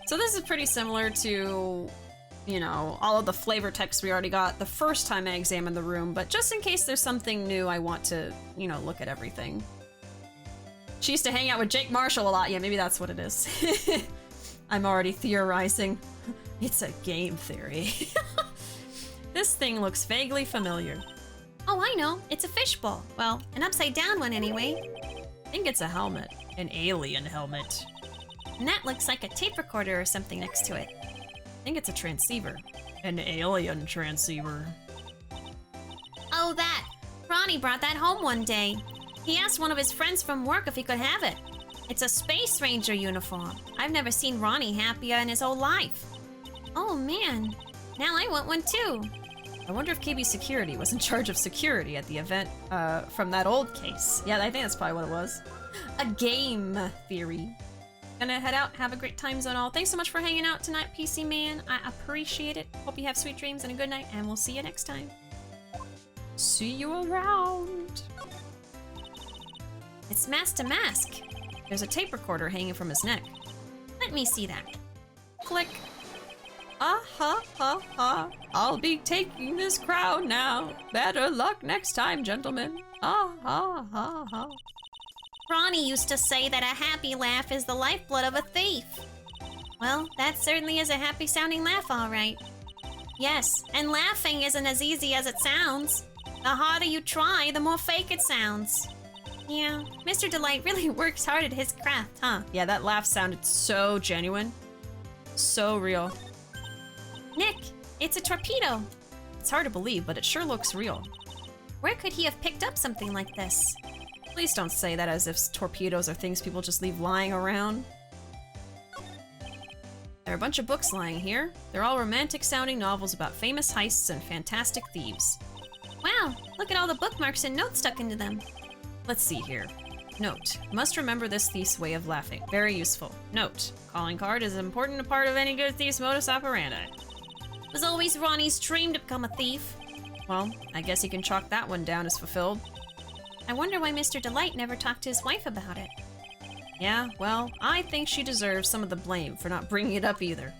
So this is pretty similar to, you know, all of the flavor text we already got the first time I examined the room, but just in case there's something new, I want to, you know, look at everything. She used to hang out with Jake Marshall a lot. Yeah, maybe that's what it is. I'm already theorizing. It's a game theory. This thing looks vaguely familiar. Oh, I know. It's a fishbowl. Well, an upside down one anyway. I think it's a helmet. An alien helmet. And that looks like a tape recorder or something next to it. I think it's a transceiver. An alien transceiver. Oh, that. Ronnie brought that home one day. He asked one of his friends from work if he could have it. It's a Space Ranger uniform. I've never seen Ronnie happier in his whole life. Oh, man. Now I want one too. I wonder if KB Security was in charge of security at the event from that old case. Yeah, I think that's probably what it was. A game theory. Gonna head out. Have a great time zone all. Thanks so much for hanging out tonight, PC Man. I appreciate it. Hope you have sweet dreams and a good night, and we'll see you next time. See you around. It's mask to mask. There's a tape recorder hanging from his neck. Let me see that. Click. Ah ha ha ha. I'll be taking this crown now. Better luck next time, gentlemen. Ah ha ha ha. Ronnie used to say that a happy laugh is the lifeblood of a thief. Well, that certainly is a happy sounding laugh, all right. Yes, and laughing isn't as easy as it sounds. The harder you try, the more fake it sounds. Yeah, Mr. Delight really works hard at his craft, huh? Yeah, that laugh sounded so genuine. So real. Nick, it's a torpedo. It's hard to believe, but it sure looks real. Where could he have picked up something like this? Please don't say that as if torpedoes are things people just leave lying around. There are a bunch of books lying here. They're all romantic-sounding novels about famous heists and fantastic thieves. Wow, look at all the bookmarks and notes stuck into them. Let's see here. Note, must remember this thief's way of laughing. Very useful. Note, calling card is an important part of any good thief's modus operandi. It was always Ronnie's dream to become a thief. Well, I guess he can chalk that one down as fulfilled. I wonder why Mr. Delight never talked to his wife about it. Yeah, well, I think she deserves some of the blame for not bringing it up either.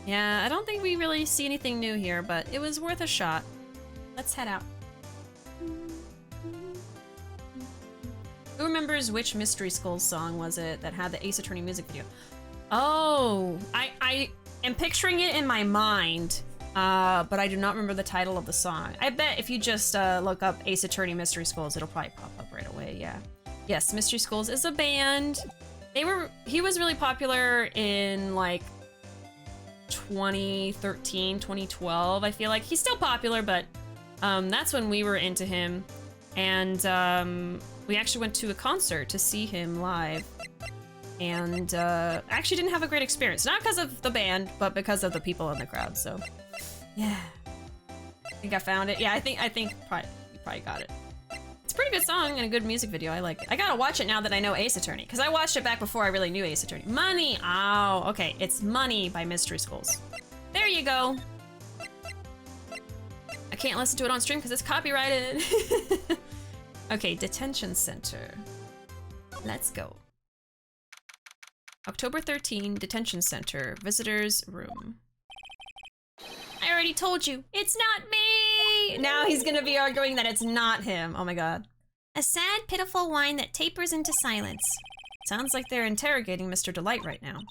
Yeah, I don't think we really see anything new here, but it was worth a shot. Let's head out. Who remembers which Mystery Skulls song was it that had the Ace Attorney music video? Oh, I am picturing it in my mind, but I do not remember the title of the song. I bet if you just look up Ace Attorney Mystery Skulls, it'll probably pop up right away, yeah. Yes, Mystery Skulls is a band. He was really popular in like 2013, 2012, I feel like. He's still popular, but that's when we were into him. And we actually went to a concert to see him live. And actually didn't have a great experience. Not because of the band, but because of the people in the crowd, so. Yeah. I think I found it. Yeah, I think you probably got it. It's a pretty good song and a good music video. I like it. I gotta watch it now that I know Ace Attorney, because I watched it back before I really knew Ace Attorney. Money! Oh, okay. It's Money by Mystery Skulls. There you go. I can't listen to it on stream because it's copyrighted. Okay, detention center. Let's go. October 13, detention center, visitors room. I already told you, it's not me! Now he's gonna be arguing that it's not him. Oh my god. A sad, pitiful whine that tapers into silence. Sounds like they're interrogating Mr. Delight right now.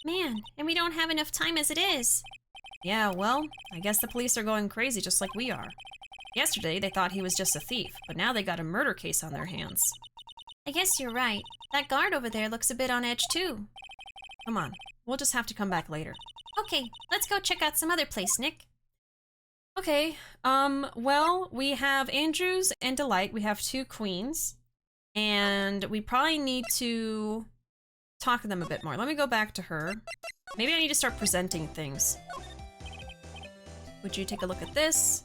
Man, and we don't have enough time as it is. Yeah, well, I guess the police are going crazy just like we are. Yesterday, they thought he was just a thief, but now they got a murder case on their hands. I guess you're right. That guard over there looks a bit on edge too. Come on, we'll just have to come back later. Okay, let's go check out some other place, Nick. Okay, well, we have Andrews and Delight. We have 2 queens. And we probably need to talk to them a bit more. Let me go back to her. Maybe I need to start presenting things. Would you take a look at this?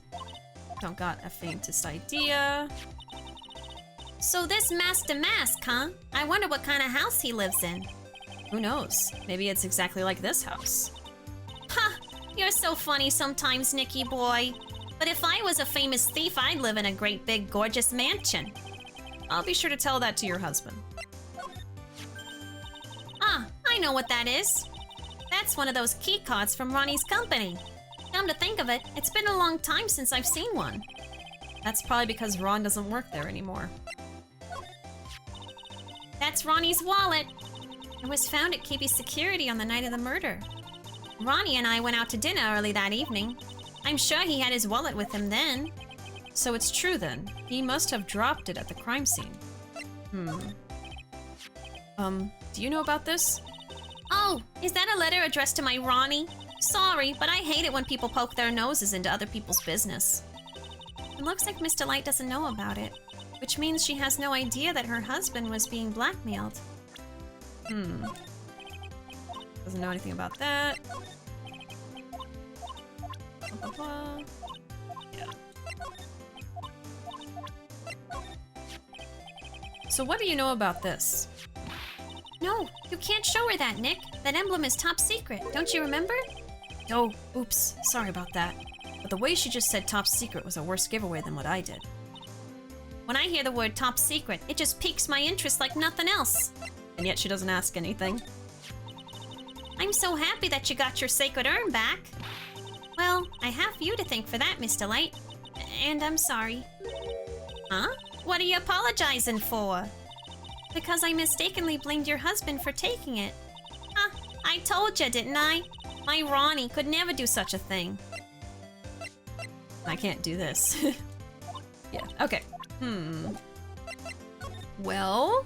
Don't got a faintest idea. So this Master Mask, huh? I wonder what kind of house he lives in. Who knows? Maybe it's exactly like this house. Ha! You're so funny sometimes, Nicky boy. But if I was a famous thief, I'd live in a great big gorgeous mansion. I'll be sure to tell that to your husband. Ah, I know what that is. That's one of those key cards from Ronnie's company. Come to think of it, it's been a long time since I've seen one. That's probably because Ron doesn't work there anymore. That's Ronnie's wallet. It was found at KB's security on the night of the murder. Ronnie and I went out to dinner early that evening. I'm sure he had his wallet with him then. So it's true then. He must have dropped it at the crime scene. Do you know about this? Oh, is that a letter addressed to my Ronnie? Sorry, but I hate it when people poke their noses into other people's business. It looks like Miss Delight doesn't know about it, which means she has no idea that her husband was being blackmailed. Doesn't know anything about that. Blah, blah, blah. Yeah. So what do you know about this? No, you can't show her that, Nick. That emblem is top secret, don't you remember? Oh, oops. Sorry about that. But the way she just said top secret was a worse giveaway than what I did. When I hear the word top secret, it just piques my interest like nothing else. And yet she doesn't ask anything. I'm so happy that you got your sacred urn back. Well, I have you to thank for that, Miss Delight. And I'm sorry. Huh? What are you apologizing for? Because I mistakenly blamed your husband for taking it. Huh, I told you, didn't I? My Ronnie could never do such a thing. I can't do this. Yeah, okay. Well,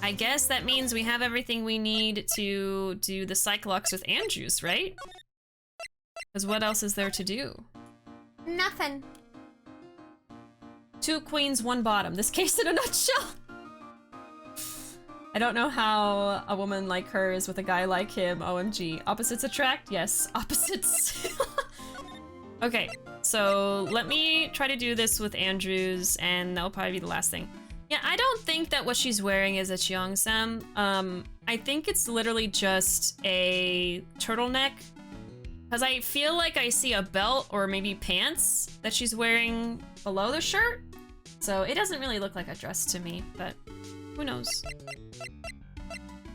I guess that means we have everything we need to do the Cyclox with Andrews, right? Because what else is there to do? Nothing. 2 queens, 1 bottom. This case in a nutshell. I don't know how a woman like her is with a guy like him. OMG. Opposites attract? Yes, opposites. Okay, so let me try to do this with Andrews, and that'll probably be the last thing. Yeah, I don't think that what she's wearing is a cheongsam. I think it's literally just a turtleneck. Because I feel like I see a belt or maybe pants that she's wearing below the shirt. So it doesn't really look like a dress to me, but who knows?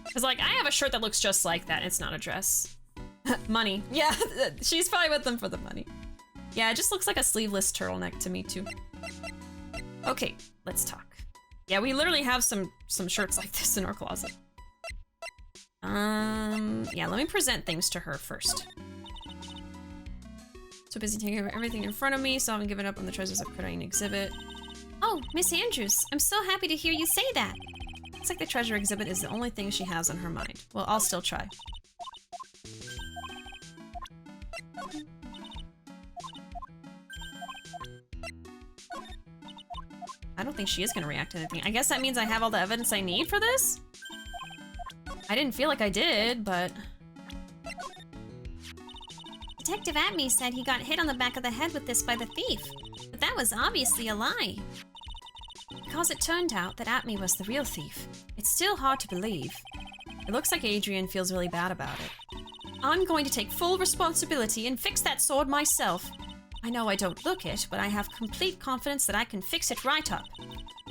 Because, like, I have a shirt that looks just like that. It's not a dress. Money. Yeah, she's probably with them for the money. Yeah, it just looks like a sleeveless turtleneck to me, too. Okay, let's talk. Yeah, we literally have some shirts like this in our closet. Yeah, let me present things to her first. So busy taking over everything in front of me, so I haven't given up on the treasures of Crane exhibit. Oh, Miss Andrews, I'm so happy to hear you say that. Looks like the treasure exhibit is the only thing she has on her mind. Well, I'll still try. I don't think she is gonna react to anything. I guess that means I have all the evidence I need for this? I didn't feel like I did, but... Detective Atme said he got hit on the back of the head with this by the thief, but that was obviously a lie. Because it turned out that Atme was the real thief, it's still hard to believe. It looks like Adrian feels really bad about it. I'm going to take full responsibility and fix that sword myself. I know I don't look it, but I have complete confidence that I can fix it right up.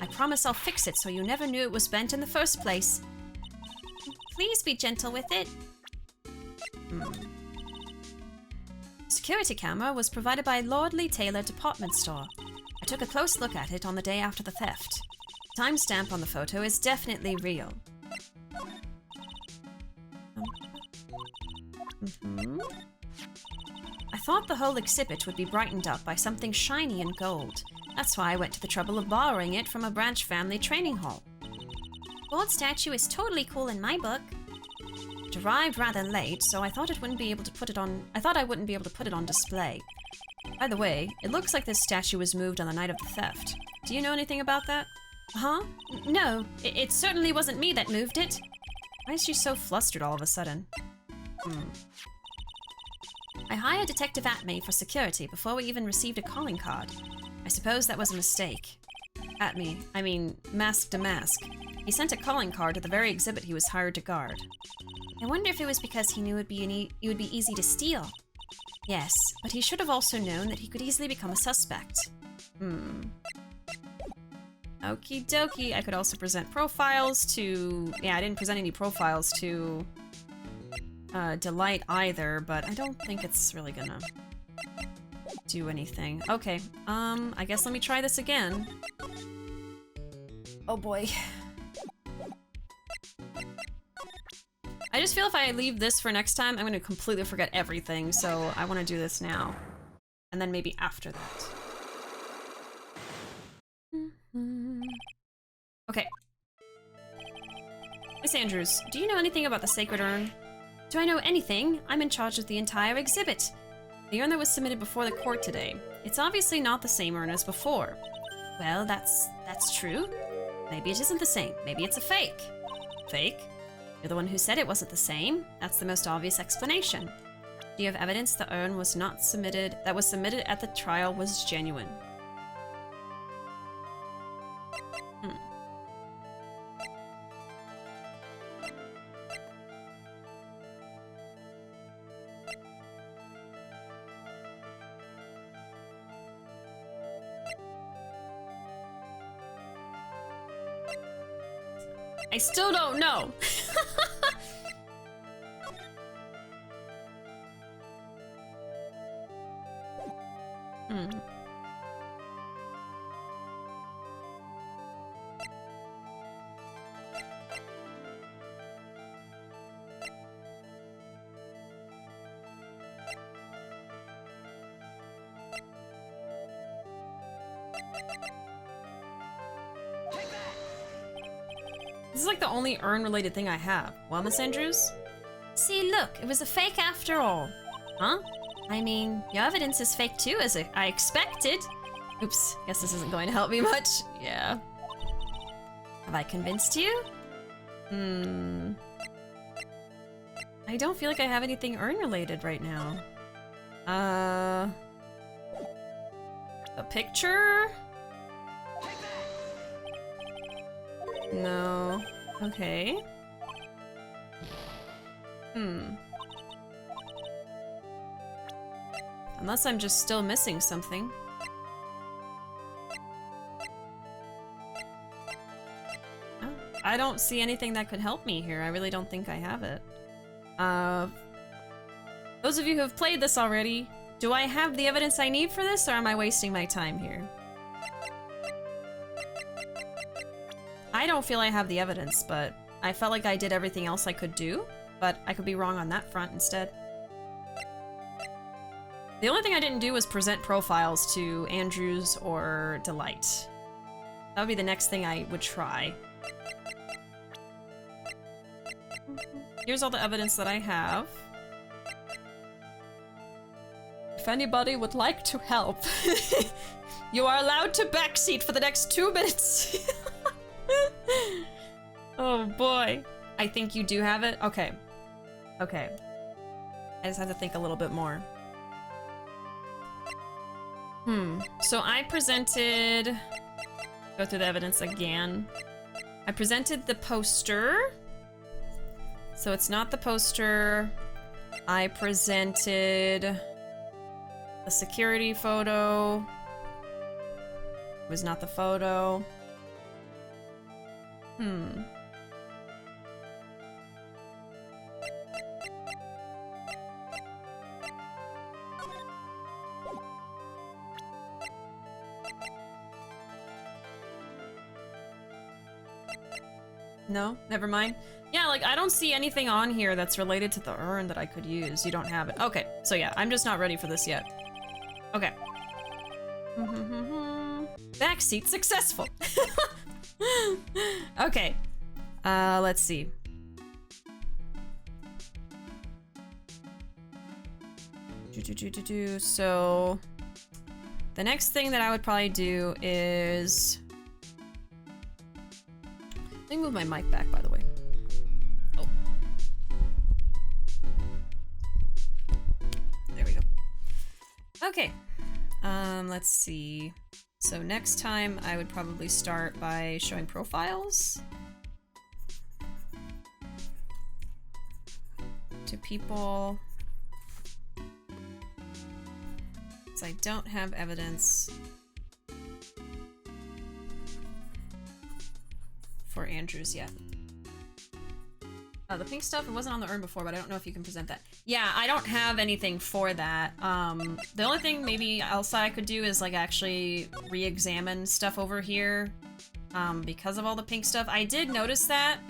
I promise I'll fix it so you never knew it was bent in the first place. Please be gentle with it. Security camera was provided by Lordly Taylor Department Store. I took a close look at it on the day after the theft. Timestamp on the photo is definitely real. I thought the whole exhibit would be brightened up by something shiny and gold. That's why I went to the trouble of borrowing it from a branch family training hall. Gold statue is totally cool in my book. It arrived rather late, so I thought I wouldn't be able to put it on display. By the way, it looks like this statue was moved on the night of the theft. Do you know anything about that? Huh? No, it certainly wasn't me that moved it. Why is she so flustered all of a sudden? I hired Detective Atme for security before we even received a calling card. I suppose that was a mistake. Atme, I mean, Mask to Mask. He sent a calling card to the very exhibit he was hired to guard. I wonder if it was because he knew it would be easy to steal. Yes, but he should have also known that he could easily become a suspect. Okie dokie. I could also present profiles to... Yeah, I didn't present any profiles to Delight either, but I don't think it's really gonna do anything. Okay, I guess let me try this again. Oh boy. I just feel if I leave this for next time, I'm gonna completely forget everything, so I want to do this now. And then maybe after that. Okay. Miss Andrews, do you know anything about the Sacred Urn? Do I know anything? I'm in charge of the entire exhibit. The urn that was submitted before the court today. It's obviously not the same urn as before. Well, that's true. Maybe it isn't the same. Maybe it's a fake. Fake? You're the one who said it wasn't the same. That's the most obvious explanation. Do you have evidence the urn was not submitted, that was submitted at the trial was genuine? I still don't know. This is like the only urn-related thing I have. Well, Miss Andrews? See, look, it was a fake after all. Huh? I mean, your evidence is fake too, as I expected. Oops, guess this isn't going to help me much. Yeah. Have I convinced you? I don't feel like I have anything urn-related right now. A picture? No. Okay. Unless I'm just still missing something. Oh, I don't see anything that could help me here. I really don't think I have it. Those of you who have played this already, do I have the evidence I need for this, or am I wasting my time here? I don't feel I have the evidence, but I felt like I did everything else I could do, but I could be wrong on that front instead. The only thing I didn't do was present profiles to Andrews or Delight. That would be the next thing I would try. Here's all the evidence that I have. If anybody would like to help, you are allowed to backseat for the next 2 minutes. Oh boy. I think you do have it? Okay. Okay. I just have to think a little bit more. So I presented... Go through the evidence again. I presented the poster. So it's not the poster. I presented the security photo. It was not the photo. No? Never mind. Yeah, like, I don't see anything on here that's related to the urn that I could use. You don't have it. Okay, so yeah, I'm just not ready for this yet. Okay. Backseat successful. Okay. Let's see. So, the next thing that I would probably do is... Let me move my mic back, by the way. Oh. There we go. Okay. Let's see. So next time I would probably start by showing profiles to people. So I don't have evidence for Andrews yet. The pink stuff, it wasn't on the urn before, but I don't know if you can present that. Yeah, I don't have anything for that. The only thing maybe else I could do is like actually re-examine stuff over here because of all the pink stuff. I did notice that,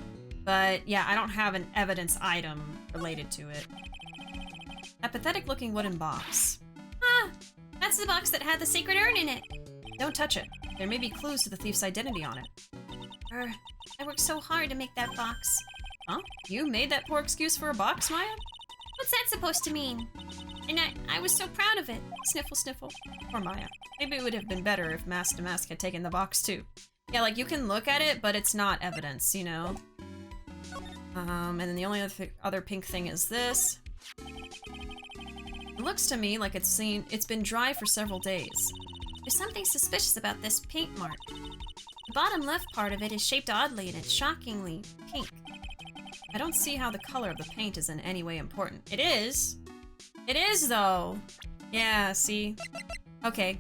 but yeah, I don't have an evidence item related to it. A pathetic looking wooden box. Ah, that's the box that had the sacred urn in it. Don't touch it. There may be clues to the thief's identity on it. I worked so hard to make that box. Huh? You made that poor excuse for a box, Maya? What's that supposed to mean? And I was so proud of it. Sniffle, sniffle. Poor Maya. Maybe it would have been better if Mask to Mask had taken the box too. Yeah, like you can look at it, but it's not evidence, you know? And then the only other pink thing is this. It looks to me like it's been dry for several days. There's something suspicious about this paint mark. The bottom left part of it is shaped oddly and it's shockingly pink. I don't see how the color of the paint is in any way important. It is! It is, though! Yeah, see? Okay,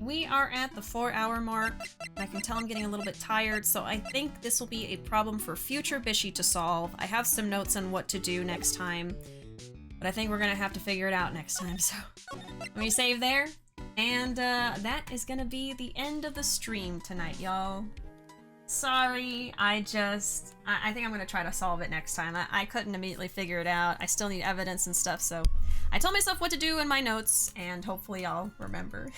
we are at the 4-hour mark. I can tell I'm getting a little bit tired, so I think this will be a problem for future Bishi to solve. I have some notes on what to do next time, but I think we're gonna have to figure it out next time, so... Let me save there. And, that is gonna be the end of the stream tonight, y'all. Sorry, I think I'm gonna try to solve it next time. I couldn't immediately figure it out. I still need evidence and stuff, so I told myself what to do in my notes, and hopefully I'll remember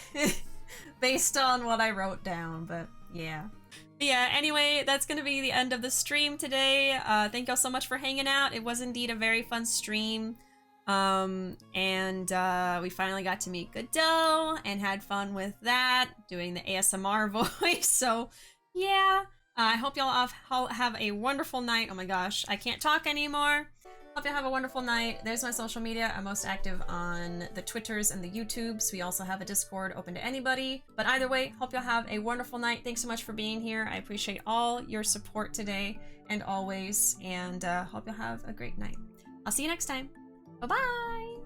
based on what I wrote down, but yeah. But yeah, anyway, that's gonna be the end of the stream today. Thank y'all so much for hanging out. It was indeed a very fun stream. We finally got to meet Godot and had fun with that, doing the ASMR voice, so yeah. I hope y'all have a wonderful night. Oh my gosh, I can't talk anymore. Hope y'all have a wonderful night. There's my social media. I'm most active on the Twitters and the YouTubes. We also have a Discord open to anybody. But either way, hope y'all have a wonderful night. Thanks so much for being here. I appreciate all your support today and always. And hope y'all have a great night. I'll see you next time. Bye-bye!